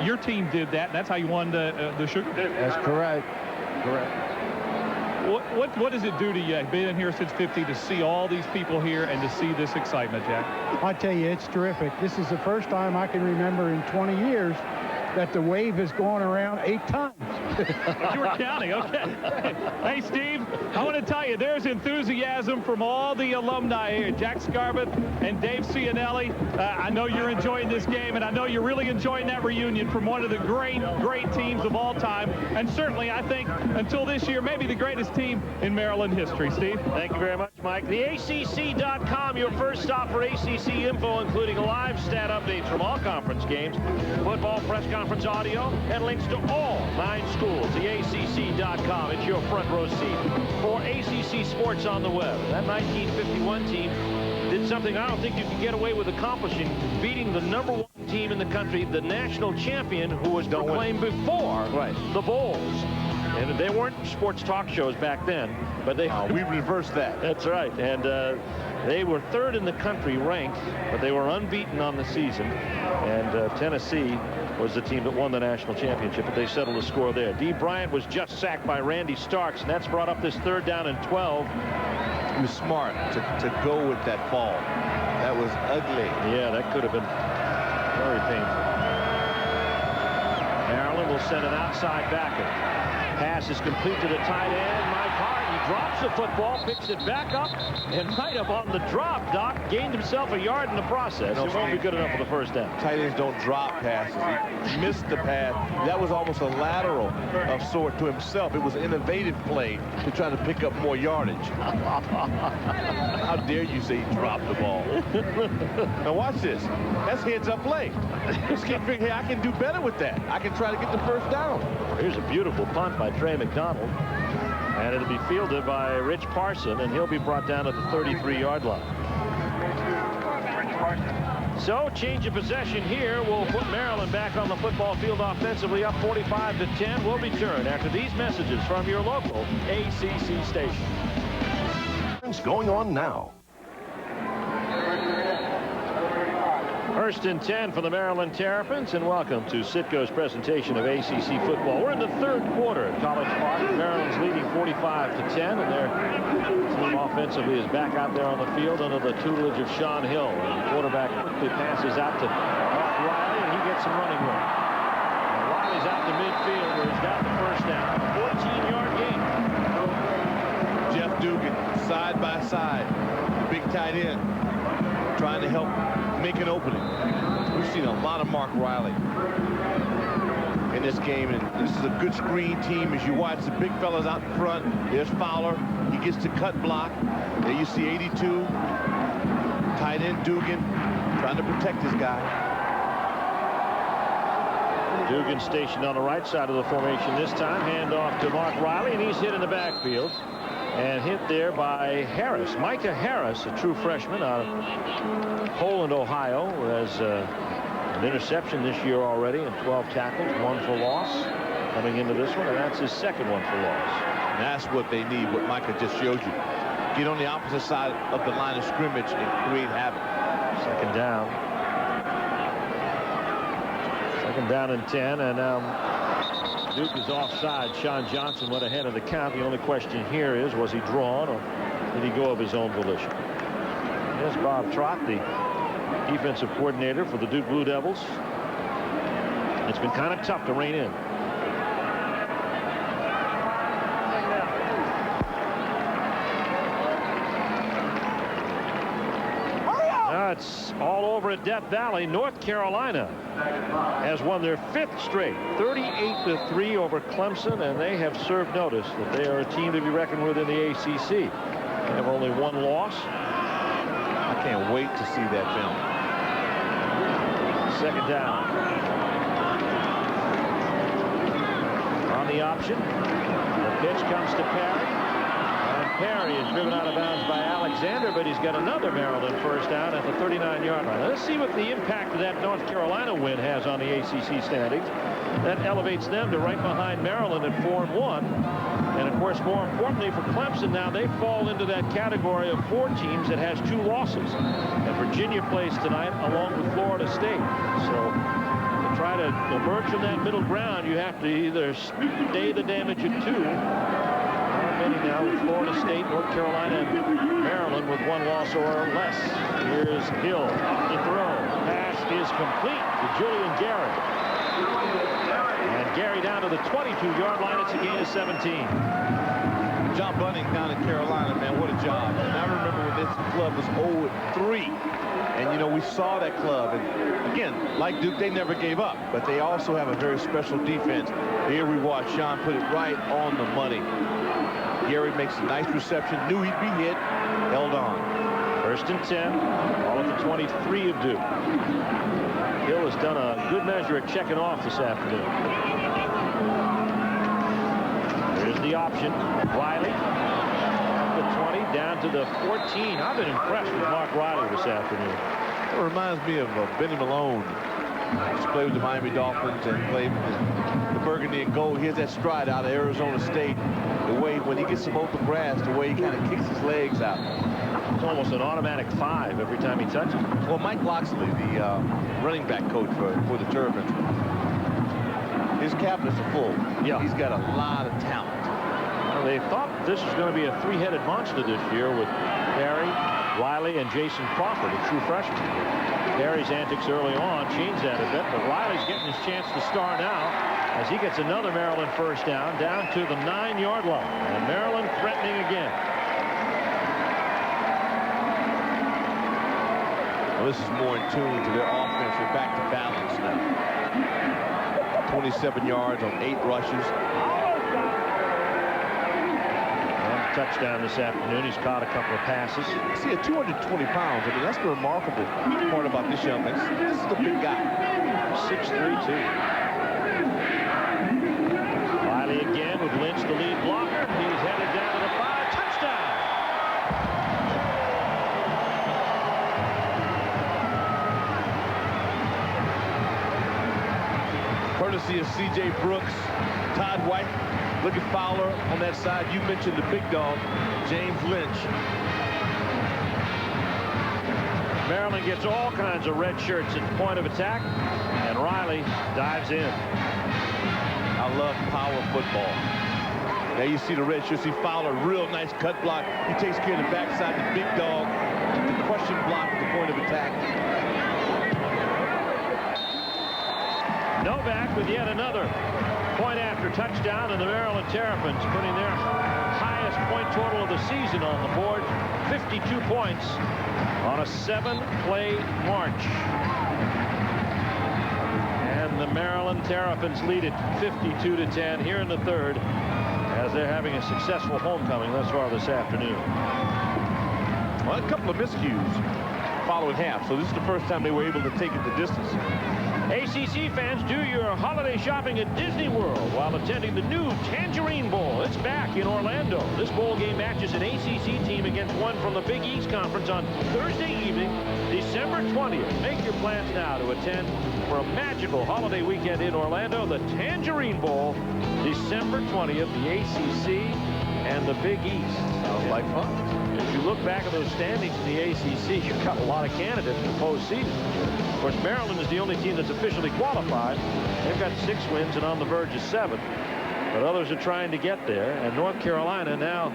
Your team did that. That's how you won the Sugar Bowl. That's correct. Correct. What does it do to you, being in here since 50, to see all these people here and to see this excitement, Jack? I tell you, it's terrific. This is the first time I can remember in 20 years that the wave has gone around 8 times. You were counting, okay. Hey, Steve, I want to tell you, there's enthusiasm from all the alumni here. Jack Scarbutt and Dave Cianelli. I know you're enjoying this game, and I know you're really enjoying that reunion from one of the great teams of all time. And certainly, I think, until this year, maybe the greatest team in Maryland history. Steve? Thank you very much, Mike. The ACC.com, your first stop for ACC info, including live stat updates from all conference games, football press conference audio, and links to all 9 schools. The ACC.com. It's your front row seat for ACC sports on the web. That 1951 team did something I don't think you can get away with accomplishing, beating the #1 team in the country, the national champion, who was proclaimed before the Bulls. And they weren't sports talk shows back then, but they... we reversed that. That's right. And they were 3rd in the country ranked, but they were unbeaten on the season. And Tennessee was the team that won the national championship, but they settled the score there. Dee Bryant was just sacked by Randy Starks, and that's brought up this 3rd down and 12. He was smart to go with that fall. That was ugly. Yeah, that could have been very painful. Maryland will send an outside backer. Pass is complete to the tight end, Mike Hart. He drops the football, picks it back up, and right up on the drop, Doc gained himself a yard in the process. It won't be good enough for the first down. Tight ends don't drop passes. He missed the pass. That was almost a lateral of sort to himself. It was an innovative play to try to pick up more yardage. How dare you say he dropped the ball? Now watch this. That's heads-up play. This kid figured, hey, I can do better with that. I can try to get the first down. Here's a beautiful punt by Trey McDonald. And it'll be fielded by Rich Parson, and he'll be brought down at the 33-yard line. So, change of possession here will put Maryland back on the football field offensively, up 45-10. We'll return after these messages from your local ACC station. What's going on now? First and 10 for the Maryland Terrapins, and welcome to Citgo's presentation of ACC football. We're in the third quarter at College Park. Maryland's leading 45-10, and their team offensively is back out there on the field under the tutelage of Sean Hill. And the quarterback quickly passes out to Mark Riley, and he gets some running room. And Riley's out to midfield where he's got the first down. A 14-yard gain. Jeff Dugan, side by side, big tight end, trying to help make an opening. We've seen a lot of Mark Riley in this game, and this is a good screen team. As you watch the big fellas out in front, there's Fowler. He gets to cut block. There you see 82. Tight end Dugan trying to protect his guy. Dugan stationed on the right side of the formation this time. Hand off to Mark Riley, and he's hit in the backfield. And hit there by Harris. Micah Harris, a true freshman out of Poland, Ohio, who has an interception this year already and 12 tackles, 1 for loss coming into this one, and that's his second 1 for loss. And that's what they need, what Micah just showed you. Get on the opposite side of the line of scrimmage and create havoc. Second down. Second down and 10, and now Duke is offside. Sean Johnson went ahead of the count. The only question here is, was he drawn or did he go of his own volition? Here's Bob Trott, the defensive coordinator for the Duke Blue Devils. It's been kind of tough to rein in. Now it's all over at Death Valley. North Carolina has won their 5th straight, 38-3 over Clemson, and they have served notice that they are a team to be reckoned with in the ACC. They have only 1 loss. I can't wait to see that film. Second down. On the option, the pitch comes to Perry. Perry is driven out of bounds by Alexander, but he's got another Maryland first down at the 39-yard line. Let's see what the impact of that North Carolina win has on the ACC standings. That elevates them to right behind Maryland at 4-1. And of course, more importantly for Clemson, now they fall into that category of 4 teams that has 2 losses. And Virginia plays tonight along with Florida State. So to try to emerge from that middle ground, you have to either stay the damage at 2. Now with Florida State, North Carolina, and Maryland with 1 loss or less. Here's Hill to throw. Pass is complete to Julian Gary. And Gary down to the 22-yard line. It's a gain of 17. John Bunning down in Carolina, man, what a job. And I remember when this club was 0-3. And, you know, we saw that club. And, again, like Duke, they never gave up. But they also have a very special defense. Here we watch Sean put it right on the money. Gary makes a nice reception, knew he'd be hit, held on. First and 10, all at the 23 of Duke. Hill has done a good measure at checking off this afternoon. Here's the option. Riley, the 20, down to the 14. I've been impressed with Mark Riley this afternoon. It reminds me of Benny Malone. He's played with the Miami Dolphins and played with the Burgundy and Gold. He has that stride out of Arizona State. The way when he gets some open grass, the way he kind of kicks his legs out. It's almost an automatic 5 every time he touches. Well, Mike Loxley, the running back coach for the Terrapins, his cabinets are full. Yeah. He's got a lot of talent. Well, they thought this was going to be a 3-headed monster this year with Perry, Riley, and Jason Crawford, a true freshman. Perry's antics early on changed that a bit, but Riley's getting his chance to star now as he gets another Maryland first down to the 9-yard line. And Maryland threatening again. Well, this is more in tune to their offense. They're back to balance now. 27 yards on 8 rushes. Touchdown this afternoon. He's caught a couple of passes. See, at 220 pounds, I mean, that's the remarkable part about this young man. This is the big guy. 6'3", too. Riley again with Lynch, the lead blocker. He's headed down to the 5. Touchdown! Courtesy of C.J. Brooks, Todd White. Look at Fowler on that side. You mentioned the big dog, James Lynch. Maryland gets all kinds of red shirts at the point of attack, and Riley dives in. I love power football. Now you see the red shirt. See Fowler, real nice cut block. He takes care of the backside, the big dog, the crushing block at the point of attack. Novak with yet another point after touchdown, and the Maryland Terrapins putting their highest point total of the season on the board, 52 points on a 7-play march. And the Maryland Terrapins lead it 52-10 here in the third, as they're having a successful homecoming thus far this afternoon. Well, a couple of miscues following half, so this is the first time they were able to take it the distance. ACC fans, do your holiday shopping at Disney World while attending the new Tangerine Bowl. It's back in Orlando. This bowl game matches an ACC team against one from the Big East Conference on Thursday evening, December 20th. Make your plans now to attend for a magical holiday weekend in Orlando. The Tangerine Bowl, December 20th, the ACC and the Big East. Sounds like fun. If you look back at those standings in the ACC, you've got a lot of candidates for postseason. Of course, Maryland is the only team that's officially qualified. They've got 6 wins and on the verge of 7. But others are trying to get there. And North Carolina now,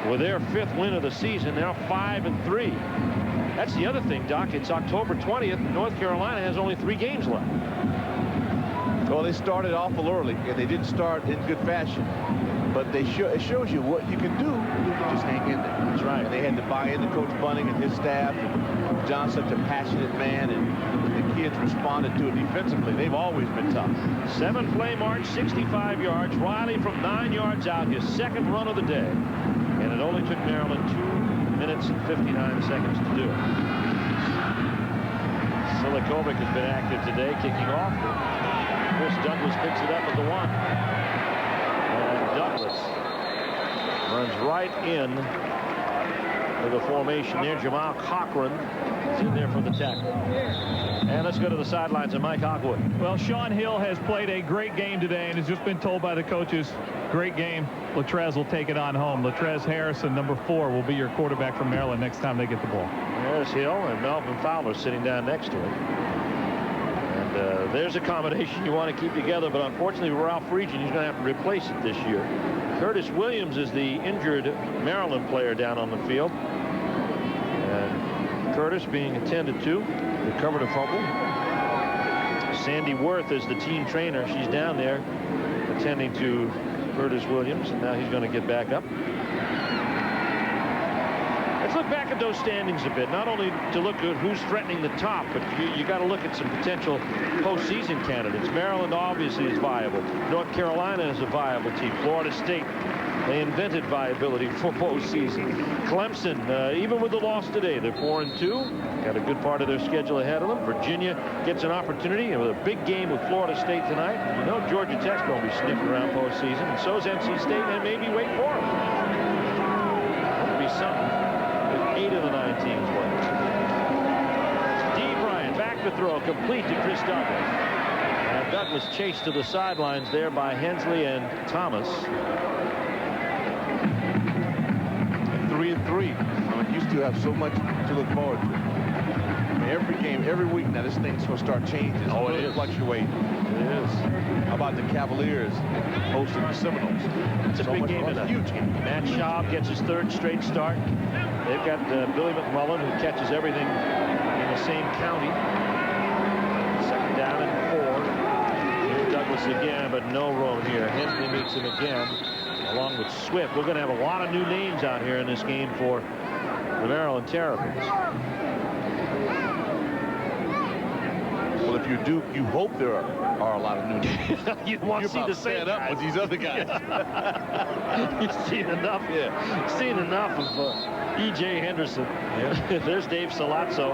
with their 5th win of the season, they're 5-3. That's the other thing, Doc. It's October 20th. North Carolina has only 3 games left. Well, they started awful early, and they didn't start in good fashion. But it shows you what you can do if you just hang in there. That's right. And they had to buy into Coach Bunning and his staff. And John's such a passionate man, and the kids responded to it defensively. They've always been tough. 7-play march, 65 yards. Riley from 9 yards out, his 2nd run of the day. And it only took Maryland 2 minutes and 59 seconds to do it. Silikovic has been active today, kicking off. Chris Douglas picks it up at the 1. And Douglas runs right in to the formation there. Jamal Cochran is in there for the tackle. And let's go to the sidelines of Mike Hogwood. Well, Sean Hill has played a great game today and has just been told by the coaches, great game. Latrez will take it on home. Latrez Harrison, number 4, will be your quarterback from Maryland next time they get the ball. There's Hill and Melvin Fowler sitting down next to him. And there's a combination you want to keep together, but unfortunately Ralph Friedgen, he's going to have to replace it this year. Curtis Williams is the injured Maryland player down on the field. And Curtis being attended to, recovered a fumble. Sandy Worth is the team trainer. She's down there attending to Curtis Williams, and now he's going to get back up. Let's look back at those standings a bit, not only to look at who's threatening the top, but you got to look at some potential postseason candidates. Maryland obviously is viable. North Carolina is a viable team. Florida State, they invented viability for postseason. Clemson, even with the loss today, they're 4-2. Got a good part of their schedule ahead of them. Virginia gets an opportunity with a big game with Florida State tonight. You know Georgia Tech's going to be sniffing around postseason, and so is NC State and maybe Wake Forest. That'll be something. 8 of the 9 teams win. Dee Bryant back to throw, complete to Chris Douglas. And Douglas chased to the sidelines there by Hensley and Thomas. 3-3. You still have so much to look forward to. I mean, every game, every week now, this thing's going to start changing. Oh, it is. Fluctuate. It is. How about the Cavaliers hosting the Seminoles? It's a big game tonight. Huge game. Matt Schaub gets his 3rd straight start. They've got Billy McMullen, who catches everything in the same county. 2nd down and 4. Here's Douglas again, but no room here. Hensley meets him again, along with Swift. We're going to have a lot of new names out here in this game for the Maryland Terrapins. Well, if you're Duke, you hope there are a lot of new names. You want to see the same up with these other guys. You've seen enough. Yeah. Seen enough of E.J. Henderson. Yeah. There's Dave Salazzo,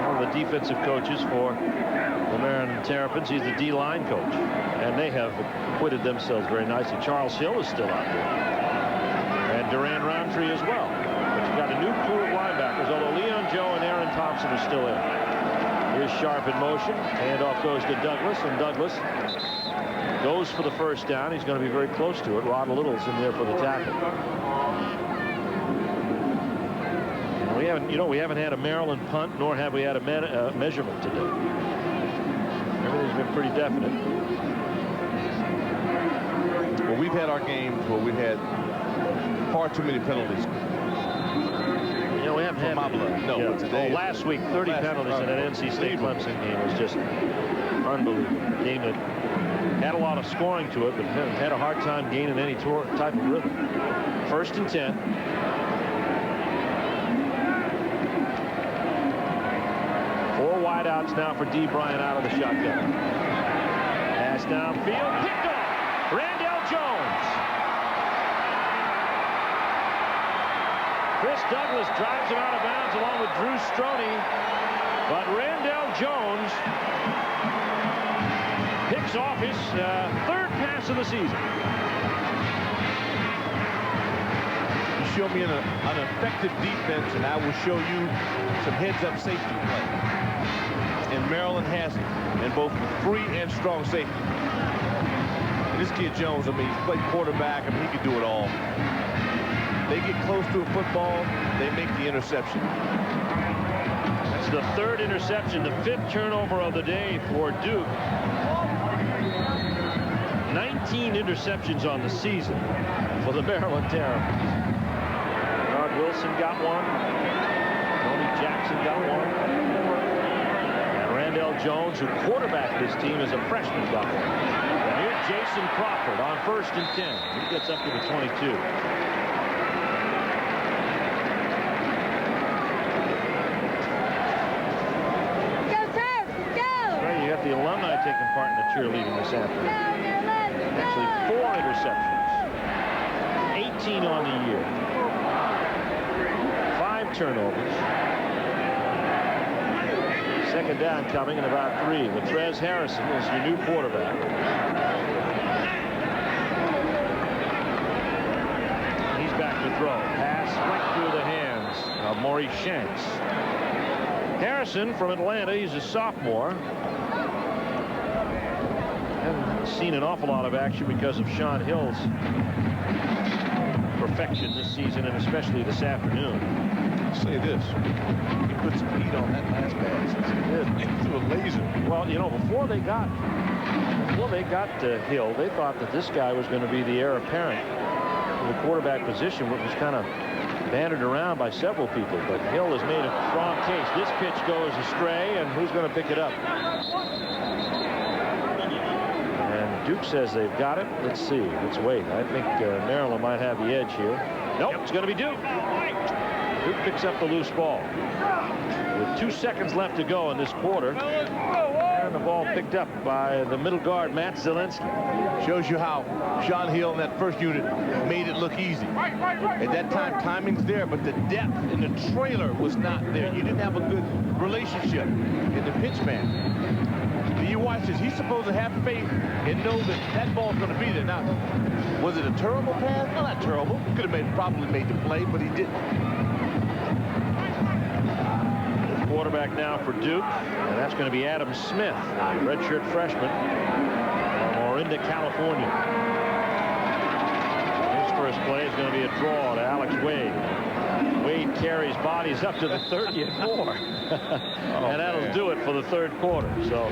one of the defensive coaches for the Maryland Terrapins. He's the D-line coach, and they have acquitted themselves very nicely. Charles Hill is still out there, and Duran Roundtree as well. But you've got a new crew of linebackers, although Leon Joe and Aaron Thompson are still in. Here's Sharp in motion. Handoff goes to Douglas, and Douglas goes for the 1st down. He's going to be very close to it. Rod Little's in there for the tackle. And we we haven't had a Maryland punt, nor have we had a measurement today. Everything's been pretty definite. Well, we've had our games where we've had far too many penalties. We haven't had no. Yeah. But today, last week, 30 penalties in an NC State Clemson game was just unbelievable. A game that had a lot of scoring to it, but had a hard time gaining any type of rhythm. 1st and 10. Four wideouts now for D. Bryant out of the shotgun. Pass downfield, picked off. Randall Jones. Chris Douglas drives him out of bounds along with Drew Stroni, but Randall Jones picks off his 3rd pass of the season. You show me an effective defense, and I will show you some heads-up safety play. And Maryland has it in both free and strong safety. And this kid Jones, I mean, he's played quarterback. I mean, he can do it all. They get close to a football, they make the interception. That's the 3rd interception, the 5th turnover of the day for Duke. 19 interceptions on the season for the Maryland Terrapins. Bernard Wilson got one. Tony Jackson got one. And Randall Jones, who quarterbacked this team as a freshman, got one. And here's Jason Crawford on 1st and 10. He gets up to the 22. The alumni taking part in the cheerleading this afternoon. Actually, 4 interceptions. 18 on the year. 5 turnovers. 2nd down coming in about 3. Latrez Harrison is your new quarterback. He's back to throw. Pass right through the hands of Maurice Shanks. Harrison from Atlanta, he's a sophomore. Haven't seen an awful lot of action because of Sean Hill's perfection this season, and especially this afternoon. I'll say this. He put some heat on that last pass. He threw a laser. Well, before they got to Hill, they thought that this guy was going to be the heir apparent for the quarterback position, which was kind of bantered around by several people. But Hill has made a strong case. This pitch goes astray, and who's going to pick it up? Duke says they've got it. Let's see. Let's wait. I think Maryland might have the edge here. Nope, it's going to be Duke. Duke picks up the loose ball. With 2 seconds left to go in this quarter. And the ball picked up by the middle guard, Matt Zielinski. Shows you how Sean Hill in that first unit made it look easy. At that time, timing's there, but the depth in the trailer was not there. You didn't have a good relationship in the pitch man. You watch this. He's supposed to have faith and know that that ball's going to be there. Now, was it a terrible pass? No, not terrible. Could have probably made the play, but he didn't. The quarterback now for Duke, and that's going to be Adam Smith, a redshirt freshman from Orinda, California. His first play is going to be a draw to Alex Wade. Wade carries bodies up to the 30 and 4. And that'll do it for the 3rd quarter. So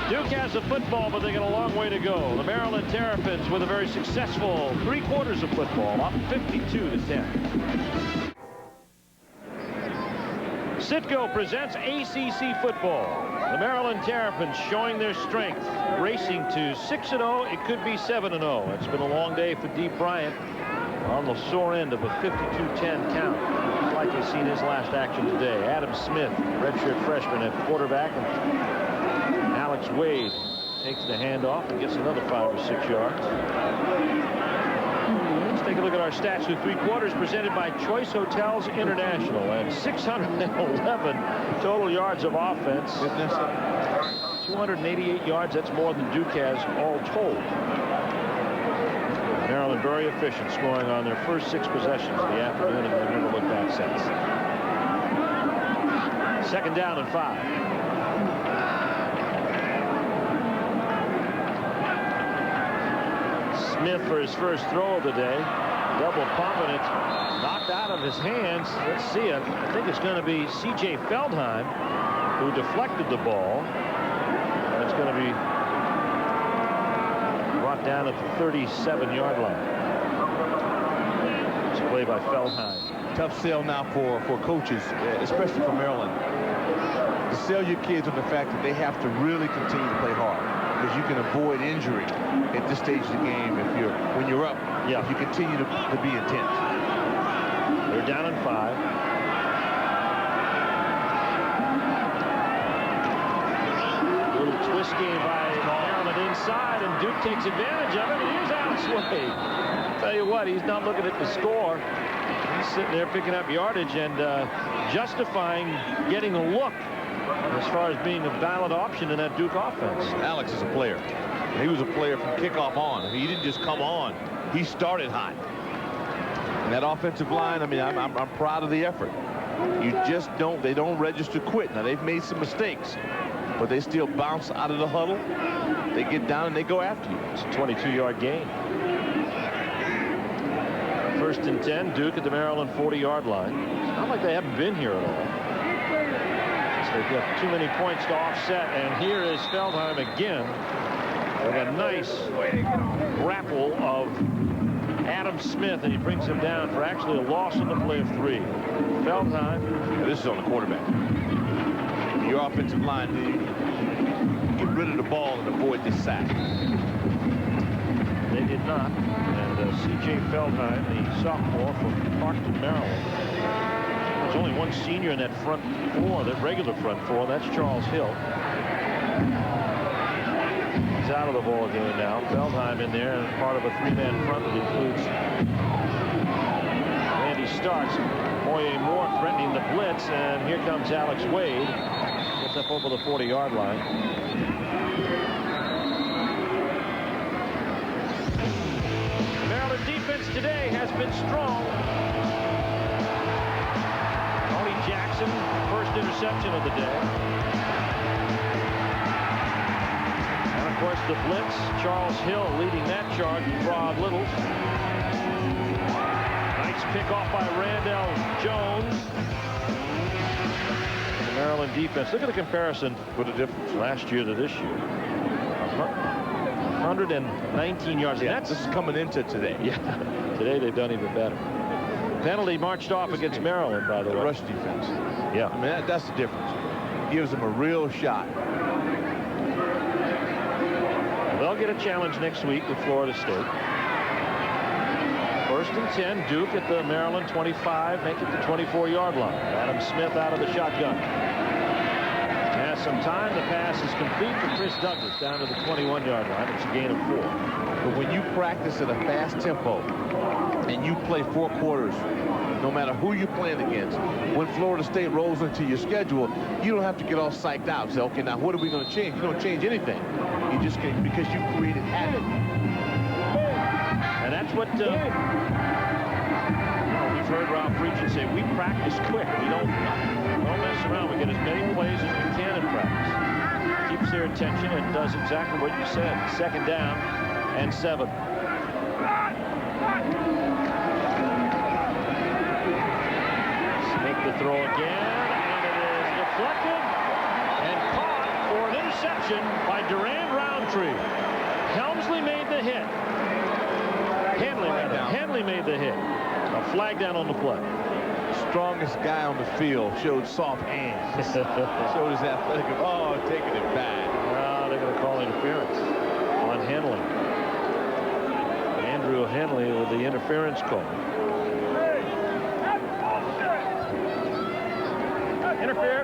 Duke has the football, but they got a long way to go. The Maryland Terrapins with a very successful 3 quarters of football, up 52-10. Citgo presents ACC football. The Maryland Terrapins showing their strength, racing to 6-0. It could be 7-0. It's been a long day for D. Bryant on the sore end of a 52-10 count. He's likely seen his last action today. Adam Smith, redshirt freshman at quarterback, and Alex Wade takes the handoff and gets another 5 or 6 yards. Let's take a look at our stats through 3 quarters, presented by Choice Hotels International, and 611 total yards of offense. 288 yards, that's more than Duke has all told. Maryland very efficient, scoring on their first 6 possessions of the afternoon, and they've never looked back since. 2nd down and 5. Smith for his first throw of the day. Double pump, and it's knocked out of his hands. Let's see it. I think it's going to be C.J. Feldheim who deflected the ball. And it's going to be brought down at the 37-yard line. It's a play by Feldheim. Tough sell now for coaches, especially for Maryland, to sell your kids on the fact that they have to really continue to play hard, because you can avoid injury at this stage of the game when you're up. Yeah. If you continue to be intense. They're down in 5. Little twist game by Maryland inside, and Duke takes advantage of it, and here's Alex Wade. I'll tell you what, he's not looking at the score. He's sitting there picking up yardage and justifying getting a look as far as being a valid option in that Duke offense. Alex is a player. He was a player from kickoff on. I mean, he didn't just come on. He started hot. And that offensive line, I mean, I'm proud of the effort. You just they don't register quit. Now, they've made some mistakes, but they still bounce out of the huddle. They get down and they go after you. It's a 22-yard gain. First and 10, Duke at the Maryland 40-yard line. It's not like they haven't been here at all. They've got too many points to offset, and here is Feldheim again with a nice grapple of Adam Smith, and he brings him down for actually a loss in the play of 3. Feldheim. This is on the quarterback. Your offensive line, get rid of the ball and avoid the sack. They did not. And C.J. Feldheim, the sophomore from Parkton, Maryland. There's only one senior in that front 4, that regular front 4. That's Charles Hill. He's out of the ball game now. Feldheim in there, and part of a 3-man front that includes Randy Starks, Moye Moore threatening the blitz, and here comes Alex Wade. Gets up over the 40-yard line. Maryland defense today has been strong. Jackson, first interception of the day. And of course the blitz, Charles Hill leading that charge with Rod Littles. Nice pick off by Randall Jones. The Maryland defense, look at the comparison with the difference last year to this year. 119 yards. Yeah, this is coming into today. Yeah, today they've done even better. Penalty marched off against Maryland, by the way. Rush defense. Yeah. I mean, that's the difference. Gives them a real shot. They'll get a challenge next week with Florida State. First and 10, Duke at the Maryland 25, make it the 24-yard line. Adam Smith out of the shotgun. Has some time. The pass is complete for Chris Douglas down to the 21-yard line. It's a gain of 4. But when you practice at a fast tempo and you play 4 quarters, no matter who you're playing against, when Florida State rolls into your schedule, you don't have to get all psyched out and say, okay, now what are we going to change? You don't change anything. You just can, because you created habit. And that's what we've heard Ralph Friedgen say. We practice quick. We don't mess around. We get as many plays as we can in practice. Keeps their attention and does exactly what you said. Second down and 7. Make the throw again, and it is deflected and caught for an interception by Durand Roundtree. Helmsley made the hit. Hanley made the hit. A flag down on the play. Strongest guy on the field showed soft hands. Showed his athletic. Oh, taking it back. They're going to call interference on Hanley. Andrew Hanley with the interference call.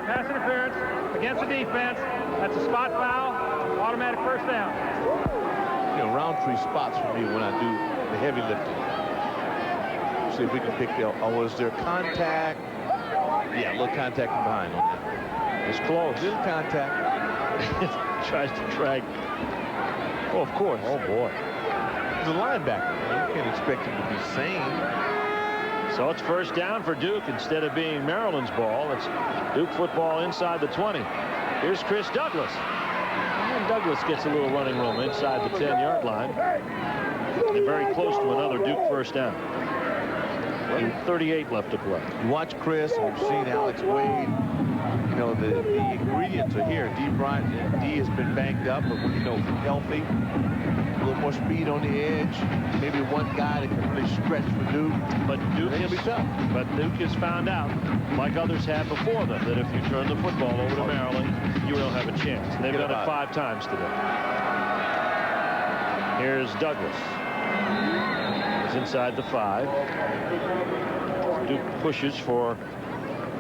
Pass interference against the defense. That's a spot foul. Automatic first down. You know, Roundtree spots for me when I do the heavy lifting. See if we can pick the. Oh, was there contact? Yeah, a little contact from behind on that. It's close. Little contact. Tries to drag. Oh, of course. Oh, boy. He's a linebacker. You can't expect him to be sane. So it's first down for Duke instead of being Maryland's ball. It's Duke football inside the 20. Here's Chris Douglas. And Douglas gets a little running room inside the 10-yard line. And very close to another Duke first down. 1:38 left to play. You watch Chris, and you've seen Alex Wade. You know, the ingredients are here. Dee Bryant, Dee has been banged up, but when you know healthy, a little more speed on the edge, maybe one guy that can really stretch for Duke. But Duke has found out, like others have before them, that if you turn the football over to Maryland, you don't have a chance. And they've done it 5 times today. Here's Douglas. He's inside the 5. Duke pushes for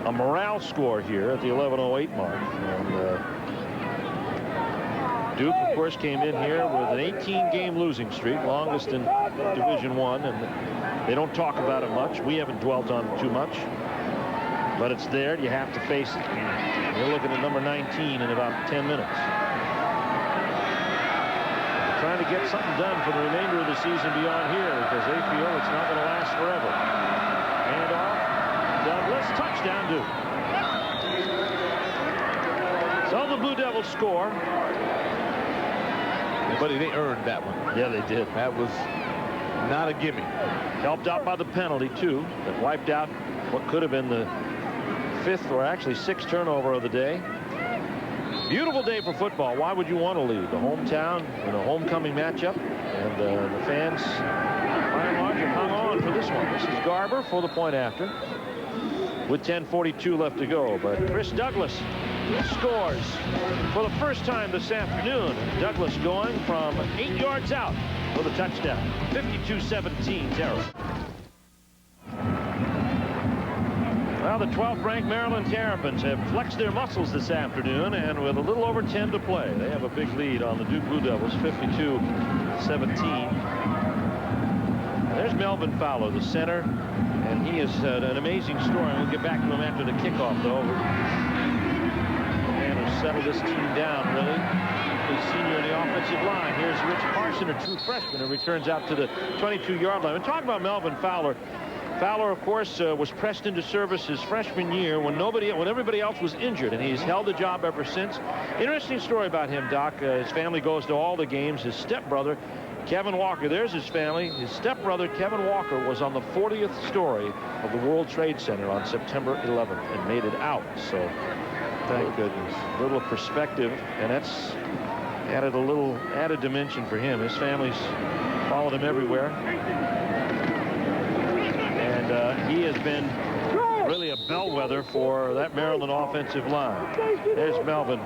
a morale score here at the 11:08 mark. And Duke, of course, came in here with an 18-game losing streak, longest in Division I, and they don't talk about it much. We haven't dwelt on it too much, but it's there. You have to face it. You're looking at number 19 in about 10 minutes. They're trying to get something done for the remainder of the season beyond here because they feel it's not going to last forever. Hand off. Douglas, touchdown Duke. So the Blue Devils score. But they earned that one. Yeah, they did. That was not a gimme. Helped out by the penalty, too, that wiped out what could have been the 5th or actually 6th turnover of the day. Beautiful day for football. Why would you want to leave? The hometown in a homecoming matchup. And the fans, by and large, have hung on for this one. This is Garber for the point after, with 10:42 left to go. But Chris Douglas scores for the first time this afternoon. Douglas going from 8 yards out for the touchdown. 52-17 Terror. Well, the 12th ranked Maryland Terrapins have flexed their muscles this afternoon, and with a little over 10 to play, they have a big lead on the Duke Blue Devils, 52-17. There's Melvin Fowler, the center, and he is an amazing story. We'll get back to him after the kickoff, though. Settle this team down, really. The senior in the offensive line. Here's Rich Carson, a true freshman, who returns out to the 22-yard line. And talk about Melvin Fowler. Fowler, of course, was pressed into service his freshman year when everybody else was injured, and he's held the job ever since. Interesting story about him, Doc. His family goes to all the games. His stepbrother, Kevin Walker, there's his family. His stepbrother, Kevin Walker, was on the 40th story of the World Trade Center on September 11th and made it out. So thank goodness. A little perspective, and that's added a little added dimension for him. His family's followed him everywhere. And he has been really a bellwether for that Maryland offensive line. There's Melvin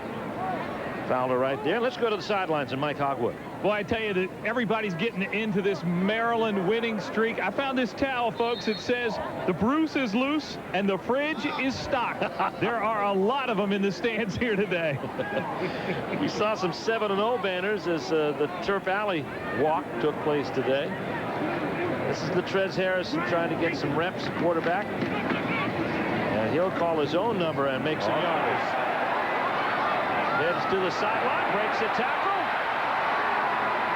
Fowler right there. Let's go to the sidelines and Mike Hogwood. Well, I tell you that everybody's getting into this Maryland winning streak. I found this towel, folks. It says the Bruce is loose and the fridge is stocked. There are a lot of them in the stands here today. We saw some 7-0 banners as the Turf Alley walk took place today. This is the Trez Harrison trying to get some reps at quarterback. And he'll call his own number and make some yards. Heads to the sideline, breaks a tackle,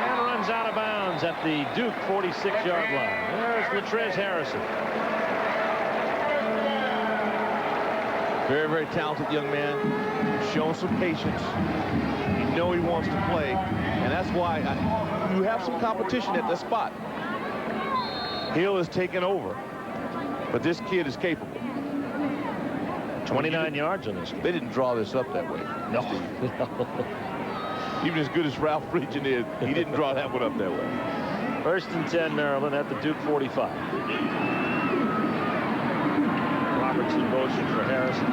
and runs out of bounds at the Duke 46-yard line. There's Latrez Harrison. Very, very talented young man. Showing some patience. You know he wants to play, and that's why you have some competition at the spot. Hill is taking over, but this kid is capable. 29 yards on this. They didn't draw this up that way. No. Even as good as Ralph Friedgen is, he didn't draw that one up that way. 1st and 10 Maryland at the Duke 45. Roberts in motion for Harrison.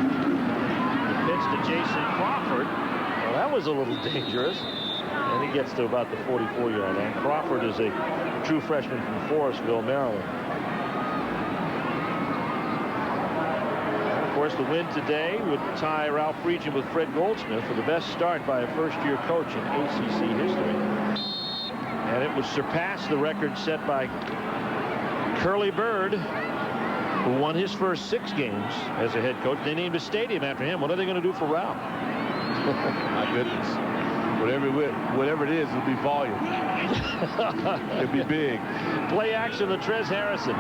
The pitch to Jason Crawford. Well, that was a little dangerous. And he gets to about the 44-yard line. Crawford is a true freshman from Forestville, Maryland. Of course, the win today would tie Ralph Friedgen with Fred Goldsmith for the best start by a first-year coach in ACC history. And it would surpass the record set by Curly Bird, who won his first 6 games as a head coach. They named a stadium after him. What are they going to do for Ralph? My goodness. Whatever it is, it'll be volume. It'll be big. Play action, Latrez Harrison.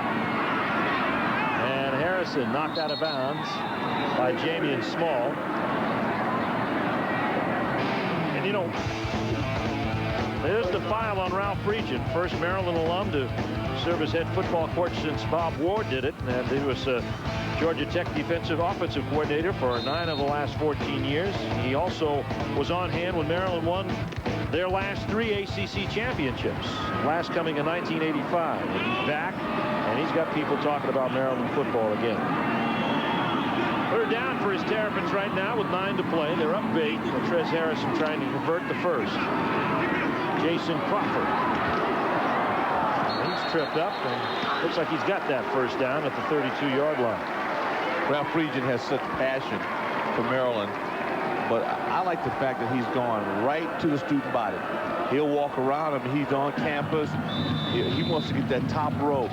And Harrison knocked out of bounds by Jamian Small. And you know, there's the file on Ralph Friedgen, first Maryland alum to served as head football coach since Bob Ward did it, and he was Georgia Tech defensive offensive coordinator for 9 of the last 14 years. He also was on hand when Maryland won their last 3 ACC championships, last coming in 1985. And he's back, and he's got people talking about Maryland football again. Third down for his Terrapins right now with 9 to play. They're up big. Trez Harrison trying to convert the first. Jason Crawford. He's tripped up, and looks like he's got that first down at the 32-yard line. Ralph Friedgen has such passion for Maryland, but I like the fact that he's gone right to the student body. He'll walk around him. He's on campus. He wants to get that top row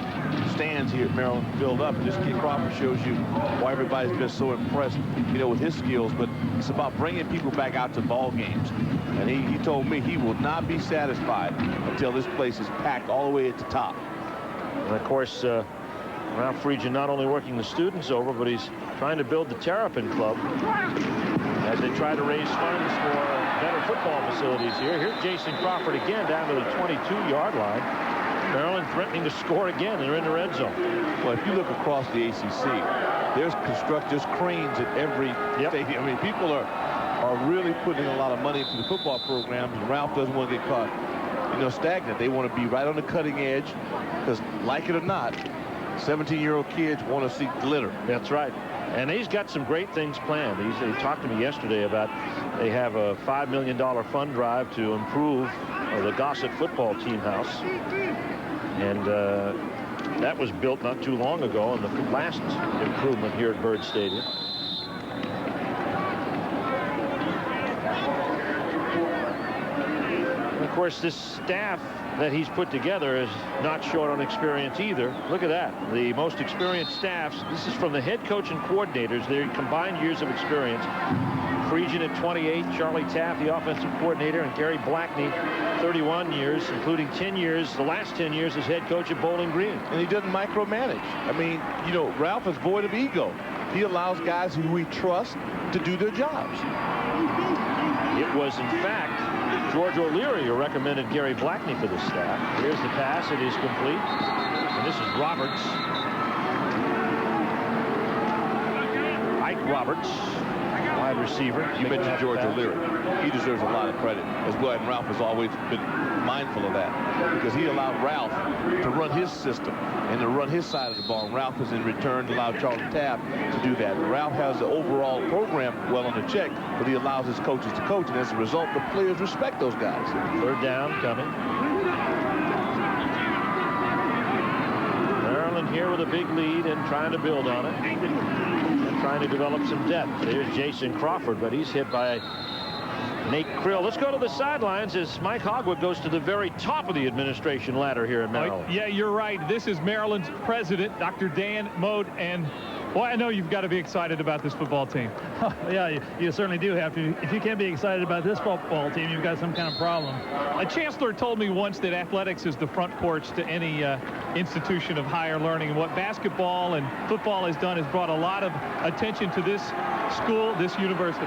stands here at Maryland filled up. And this kid Crawford shows you why everybody's been so impressed, you know, with his skills. But it's about bringing people back out to ball games. And he told me he will not be satisfied until this place is packed all the way at the top. And of course, Ralph Friedgen not only working the students over, but he's trying to build the Terrapin Club as they try to raise funds for better football facilities here. Here's Jason Crawford again down to the 22-yard line. Maryland threatening to score again. They're in the red zone. Well, if you look across the ACC, there's cranes at every stadium. I mean, people are really putting a lot of money into the football program, and Ralph doesn't want to get caught, you know, stagnant. They want to be right on the cutting edge, because like it or not, 17-year-old kids want to see glitter. That's right. And he's got some great things planned. He talked to me yesterday about they have a $5 million fund drive to improve the Gossett football team house. And that was built not too long ago, and the last improvement here at Byrd Stadium. And of course, this staff that he's put together is not short on experience either. Look at that. The most experienced staffs. This is from the head coach and coordinators. Their combined years of experience. Friedgen at 28, Charlie Taft, the offensive coordinator, and Gary Blackney, 31 years, including 10 years, the last 10 years as head coach at Bowling Green. And he doesn't micromanage. I mean, you know, Ralph is void of ego. He allows guys who we trust to do their jobs. It was, in fact, George O'Leary who recommended Gary Blackney for the staff. Here's the pass. It is complete. And this is Roberts. Ike Roberts, wide receiver. You mentioned George O'Leary. He deserves a lot of credit as well, and Ralph has always been mindful of that, because he allowed Ralph to run his system and to run his side of the ball. And Ralph has in return allowed Charlie Taft to do that. Ralph has the overall program well on the check, but he allows his coaches to coach, and as a result, the players respect those guys. Third down coming. Maryland here with a big lead and trying to build on it and trying to develop some depth. There's Jason Crawford, but he's hit by Nate Krill. Let's go to the sidelines as Mike Hogwood goes to the very top of the administration ladder here in Maryland. Yeah, you're right. This is Maryland's president, Dr. Dan Mote, and well, I know you've got to be excited about this football team. Yeah, you certainly do have to. If you can't be excited about this football team, you've got some kind of problem. A chancellor told me once that athletics is the front porch to any institution of higher learning. And what basketball and football has done has brought a lot of attention to this school, this university.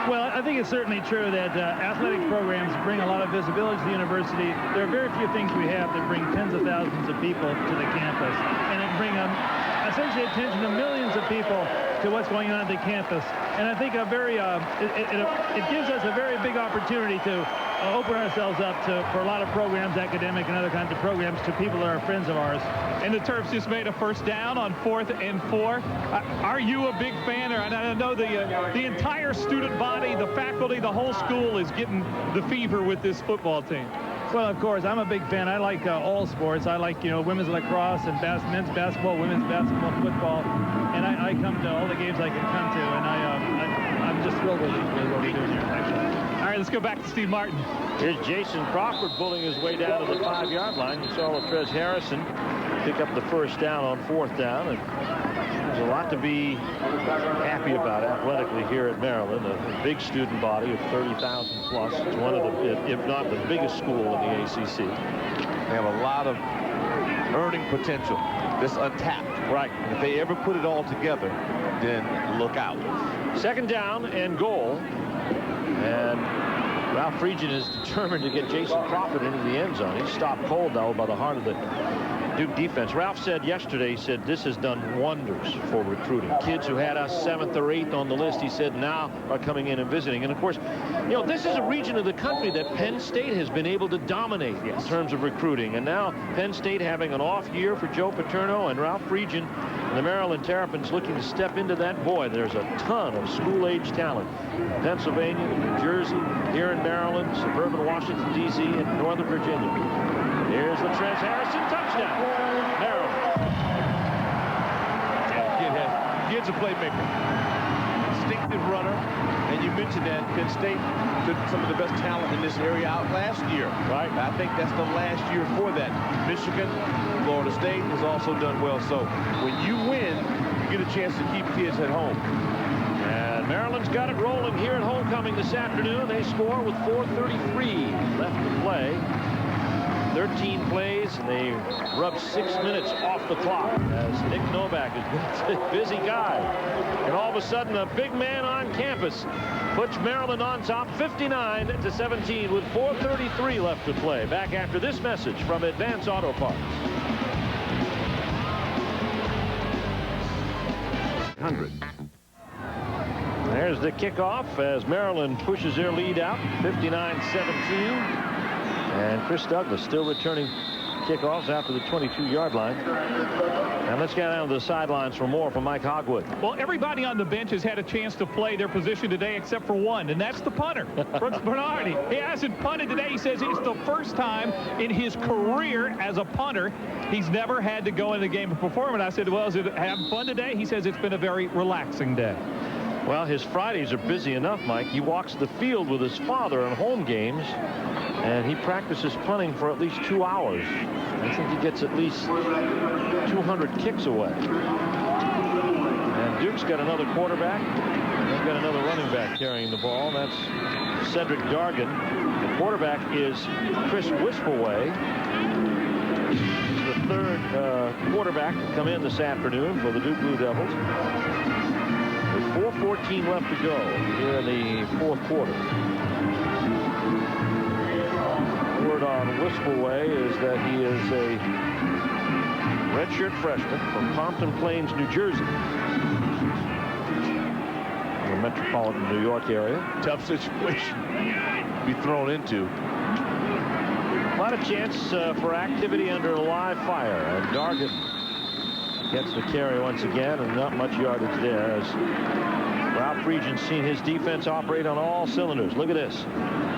Well, I think it's certainly true that athletic programs bring a lot of visibility to the university. There are very few things we have that bring tens of thousands of people to the campus, and it brings essentially attention to millions of people to what's going on at the campus. And I think it gives us a very big opportunity to open ourselves up for a lot of programs, academic and other kinds of programs, to people that are friends of ours. And the Terps just made a first down on 4th and 4. Are you a big fan? And I know the entire student body, the faculty, the whole school is getting the fever with this football team. Well, of course, I'm a big fan. I like all sports. I like, women's lacrosse and men's basketball, women's basketball, football. And I come to all the games I can come to, and I'm just thrilled with what we're doing here, actually. All right, let's go back to Steve Martin. Here's Jason Crawford bullying his way down to the 5-yard line. You saw Trez Harrison pick up the first down on 4th down. And there's a lot to be happy about athletically here at Maryland. A big student body of 30,000 plus. It's one of the, if not the biggest school in the ACC. They have a lot of earning potential that's untapped. Right. And if they ever put it all together, then look out. Second down and goal. And Ralph Friedgen is determined to get Jason Crawford into the end zone. He's stopped cold now by the heart of the Duke defense. Ralph said yesterday, he said, this has done wonders for recruiting. Kids who had us 7th or 8th on the list, he said, now are coming in and visiting. And of course, you know, this is a region of the country that Penn State has been able to dominate in terms of recruiting. And now Penn State having an off year for Joe Paterno and Ralph Friedgen, and the Maryland Terrapins looking to step into that. Boy, there's a ton of school-age talent. Pennsylvania, New Jersey, here in Maryland, suburban Washington, D.C., and Northern Virginia. Here's the Trent Harrison touchdown. Maryland. Yeah, kid's a playmaker. Instinctive runner. And you mentioned that Penn State took some of the best talent in this area out last year. Right. I think that's the last year for that. Michigan, Florida State has also done well. So when you win, you get a chance to keep kids at home. And Maryland's got it rolling here at homecoming this afternoon. They score with 4:33 left to play. 13 plays, and they rub 6 minutes off the clock as Nick Novak is a busy guy. And all of a sudden, a big man on campus puts Maryland on top 59-17 with 4:33 left to play. Back after this message from Advance Auto Parts. 100. There's the kickoff as Maryland pushes their lead out 59-17. And Chris Douglas still returning kickoffs after the 22-yard line. And let's get down to the sidelines for more from Mike Hogwood. Well, everybody on the bench has had a chance to play their position today except for one, and that's the punter, Brooks Bernardi. He hasn't punted today. He says it's the first time in his career as a punter he's never had to go in the game and perform. And I said, well, is it having fun today? He says it's been a very relaxing day. Well, his Fridays are busy enough, Mike. He walks the field with his father on home games, and he practices punting for at least 2 hours. I think he gets at least 200 kicks away. And Duke's got another quarterback. They've got another running back carrying the ball. That's Cedric Dargan. The quarterback is Chris Wispaway. He's the third quarterback to come in this afternoon for the Duke Blue Devils. 4:14 left to go here in the fourth quarter. Word on Wispaway is that he is a redshirt freshman from Pompton Plains, New Jersey. The metropolitan New York area. Tough situation to be thrown into. A lot of chance for activity under a live fire. And Dargan gets the carry once again, and not much yardage there as Ralph Friedgen's seen his defense operate on all cylinders. Look at this.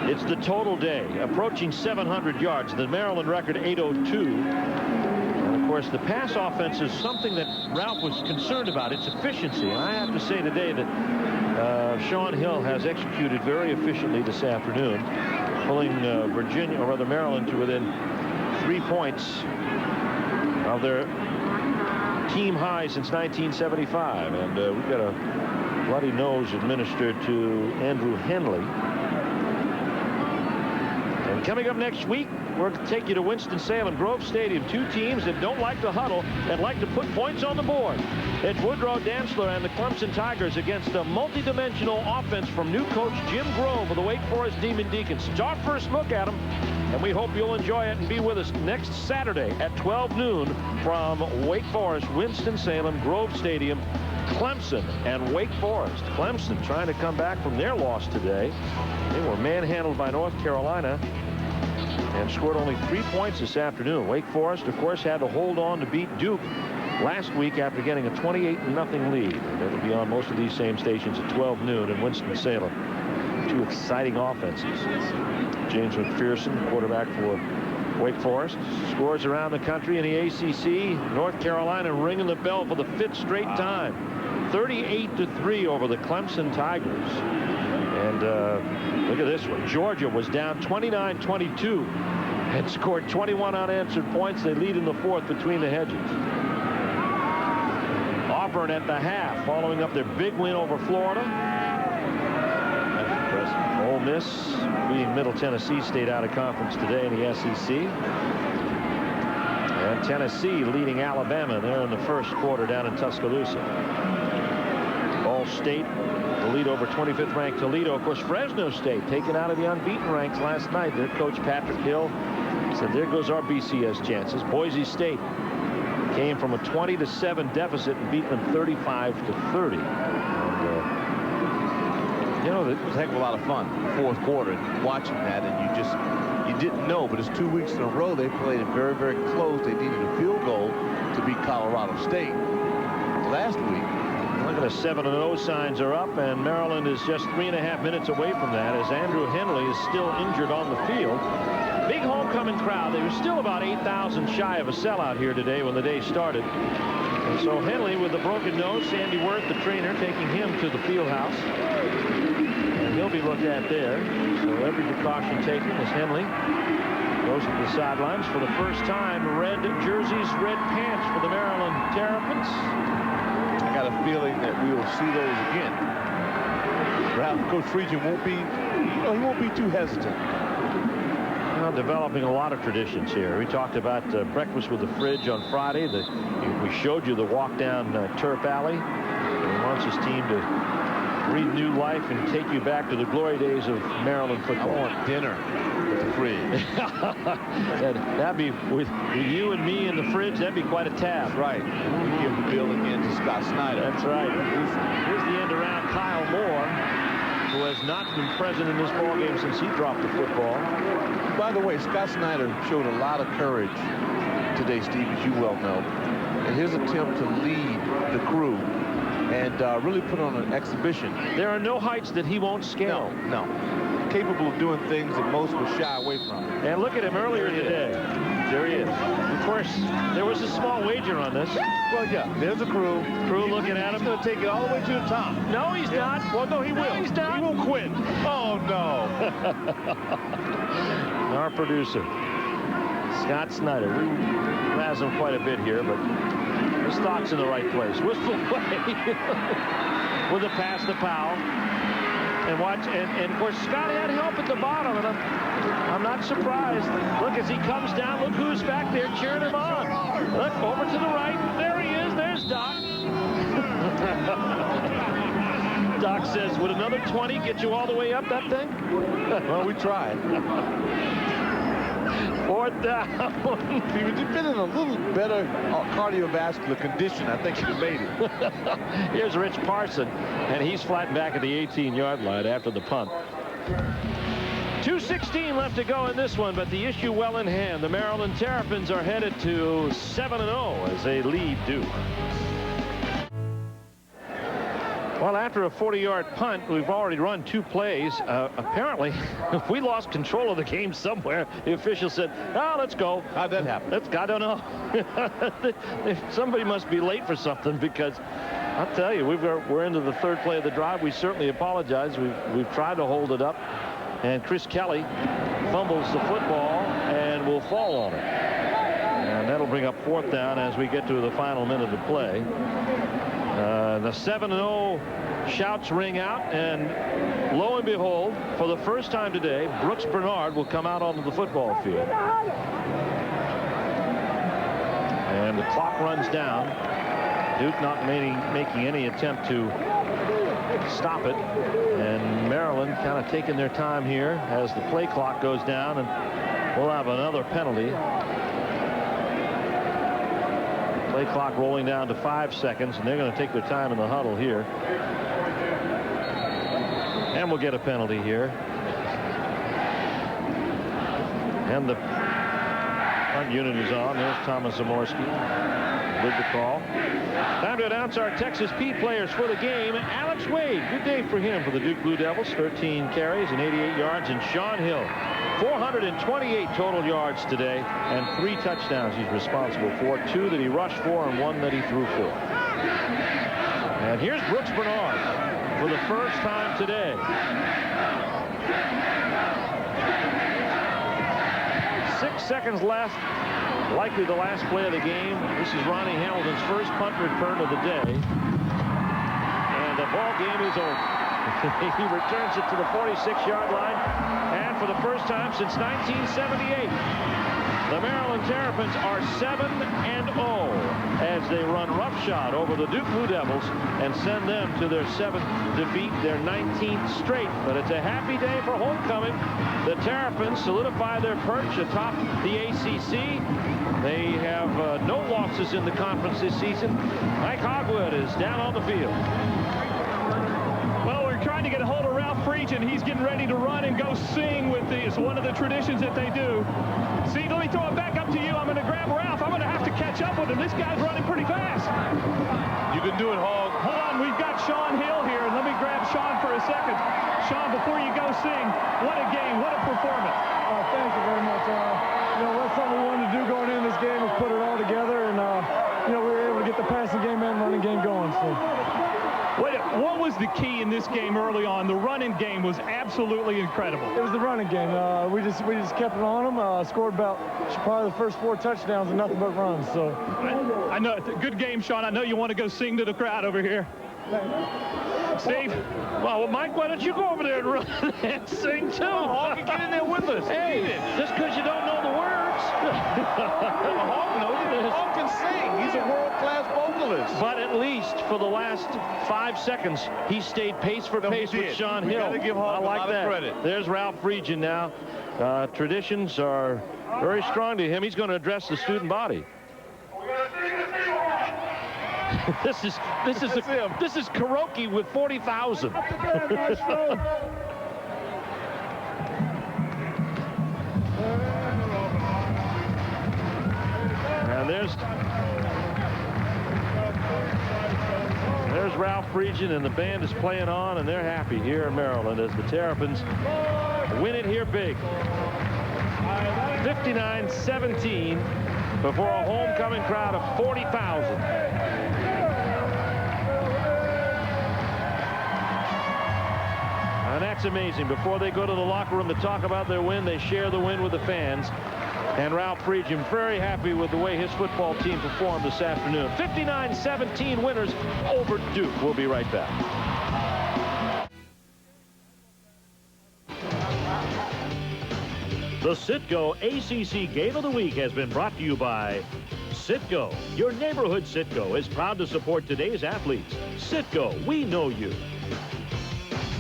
It's the total day, approaching 700 yards. The Maryland record 802. And of course, the pass offense is something that Ralph was concerned about, its efficiency. And I have to say today that Sean Hill has executed very efficiently this afternoon, pulling Virginia, or rather Maryland, to within 3 points of their team high since 1975. And we've got a bloody nose administered to Andrew Henley. And coming up next week, we're going to take you to Winston-Salem Grove Stadium. Two teams that don't like to huddle and like to put points on the board. It's Woodrow Dantzler and the Clemson Tigers against a multi-dimensional offense from new coach Jim Grove of the Wake Forest Demon Deacons. It's our first look at them, and we hope you'll enjoy it and be with us next Saturday at 12 noon from Wake Forest, Winston-Salem Grove Stadium. Clemson and Wake Forest. Clemson trying to come back from their loss today. They were manhandled by North Carolina and scored only 3 points this afternoon. Wake Forest, of course, had to hold on to beat Duke last week after getting a 28-0 lead. And it'll be on most of these same stations at 12 noon in Winston-Salem. Two exciting offenses. James McPherson, quarterback for Wake Forest, scores around the country in the ACC. North Carolina ringing the bell for the 5th straight time. 38-3 over the Clemson Tigers. And look at this one. Georgia was down 29-22 and scored 21 unanswered points. They lead in the 4th between the hedges. Auburn at the half, following up their big win over Florida. That's impressive. Ole Miss beating Middle Tennessee State out of conference today in the SEC. And Tennessee leading Alabama there in the first quarter down in Tuscaloosa. Ball State, the lead over 25th ranked Toledo. Of course, Fresno State taken out of the unbeaten ranks last night. Their coach Patrick Hill said, there goes our BCS chances. Boise State came from a 20-7 deficit and beat them 35-30. And, you know, it was a heck of a lot of fun, fourth quarter, watching that, and you didn't know, but it's 2 weeks in a row they played it very, very close. They needed a field goal to beat Colorado State last week. Look at the 7-0 signs are up, and Maryland is just 3.5 minutes away from that as Andrew Henley is still injured on the field. Big homecoming crowd. They were still about 8,000 shy of a sellout here today when the day started. And so Henley with the broken nose, Sandy Worth, the trainer, taking him to the field house. And he'll be looked at there. So every precaution taken as Henley goes to the sidelines for the first time. Red jerseys, red pants for the Maryland Terrapins. I got a feeling that we will see those again. Perhaps Coach Friedgen won't be, he won't be too hesitant. Well, developing a lot of traditions here. We talked about breakfast with the fridge on Friday. We showed you the walk down Turf Alley. He wants his team to breathe new life and take you back to the glory days of Maryland football. I want dinner with the fridge. That'd be with you and me in the fridge. That'd be quite a task. Right. We give the bill again to Scott Snyder. That's right. Here's the end around Kyle Moore, who has not been present in this ballgame since he dropped the football. By the way, Scott Snyder showed a lot of courage today, Steve, as you well know, in his attempt to lead the crew and really put on an exhibition. There are no heights that he won't scale. No. Capable of doing things that most would shy away from. And look at him earlier today. There he is. Of course, there was a small wager on this. Well, yeah, there's the crew. Crew looking at him. He's going to take it all the way to the top. No, he's not. Well, no, he will. No, he's not. He won't quit. Oh, no. Our producer, Scott Snyder. We razz him quite a bit here, but his thought's in the right place. Wistful play with a pass to Powell. And watch, and of course, Scott had help at the bottom, and I'm not surprised. Look, as he comes down, look who's back there cheering him on. Look, over to the right. There he is. There's Doc. Doc says, would another 20 get you all the way up that thing? Well, we tried. Fourth down. If he had been in a little better cardiovascular condition, I think he'd have made it. Here's Rich Parson, and he's flat back at the 18-yard line after the punt. 2:16 left to go in this one, but the issue well in hand. The Maryland Terrapins are headed to 7-0 as they lead Duke. Well, after a 40-yard punt, we've already run 2 plays. Apparently, we lost control of the game somewhere. The official said, "Oh, let's go." How'd that happen? I don't know. Somebody must be late for something, because I'll tell you, we're into the 3rd play of the drive. We certainly apologize. We've tried to hold it up, and Chris Kelly fumbles the football and will fall on it. And that'll bring up 4th down as we get to the final minute of play. The 7-0 shouts ring out, and lo and behold, for the first time today, Brooks Bernard will come out onto the football field. And the clock runs down. Duke not making any attempt to stop it. And Maryland kind of taking their time here as the play clock goes down, and we'll have another penalty. Play clock rolling down to 5 seconds, and they're going to take their time in the huddle here. And we'll get a penalty here. And the front unit is on. There's Thomas Zamorsky with the call. Time to announce our Texas Pete players for the game. Alex Wade, good day for him for the Duke Blue Devils. 13 carries and 88 yards. And Sean Hill, 428 total yards today, and 3 touchdowns he's responsible for. 2 that he rushed for and 1 that he threw for. And here's Brooks Bernard for the first time today. 6 seconds left. Likely the last play of the game. This is Ronnie Hamilton's first punt return of the day. And the ball game is over. He returns it to the 46-yard line. And for the first time since 1978, The Maryland Terrapins are 7-0 as they run roughshod over the Duke Blue Devils and send them to their 7th defeat, their 19th straight. But it's a happy day for homecoming. The Terrapins solidify their perch atop the ACC. They have no losses in the conference this season. Mike Hogwood is down on the field. Well, we're trying to get a hold of Ralph Friedgen. He's getting ready to run and go sing with the, it's one of the traditions that they do. See, let me throw it back up to you. I'm going to grab Ralph. I'm going to have to catch up with him. This guy's running pretty fast. You can do it, Hog. Hold on, we've got Sean Hill here. Let me grab Sean for a second. Sean, before you go sing, what a game, what a performance. Thank you very much. You know, that's something we wanted to do going into this game, was put it all together, and you know, we were able to get the passing game and running game going. So. What was the key in this game early on? The running game was absolutely incredible. It was the running game. We just kept it on them. Scored about probably the first 4 touchdowns and nothing but runs. So I know, good game, Sean. I know you want to go sing to the crowd over here. Steve? Well, Mike, why don't you go over there and run and sing too? Hog can get in there with us. Hey, just because you don't know the words. Hog knows it. Hog can sing. He's a world-class vocalist. But at least for the last 5 seconds, he stayed pace for pace with Sean Hill. Gotta give Hog I like a lot that. of credit. There's Ralph Friedgen now. Traditions are very strong to him. He's going to address the student body. This is karaoke with 40,000. And there's Ralph Friedgen, and the band is playing on, and they're happy here in Maryland as the Terrapins win it here big. 59-17 before a homecoming crowd of 40,000. And that's amazing. Before they go to the locker room to talk about their win, they share the win with the fans. And Ralph Friedgen very happy with the way his football team performed this afternoon. 59-17 winners over Duke. We'll be right back. The Citgo ACC Game of the Week has been brought to you by Citgo. Your neighborhood Citgo is proud to support today's athletes. Citgo, we know you.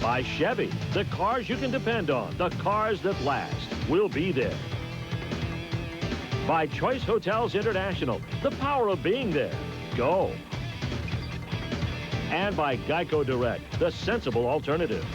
By Chevy, the cars you can depend on, the cars that last. We'll be there. By Choice Hotels International, the power of being there. Go. And by Geico Direct, the sensible alternative.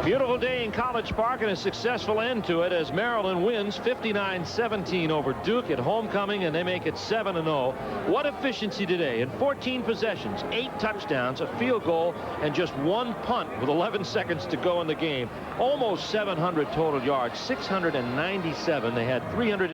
Beautiful day in College Park and a successful end to it as Maryland wins 59-17 over Duke at homecoming, and they make it 7-0. What efficiency today in 14 possessions, 8 touchdowns, a field goal, and just 1 punt with 11 seconds to go in the game. Almost 700 total yards, 697. They had 300.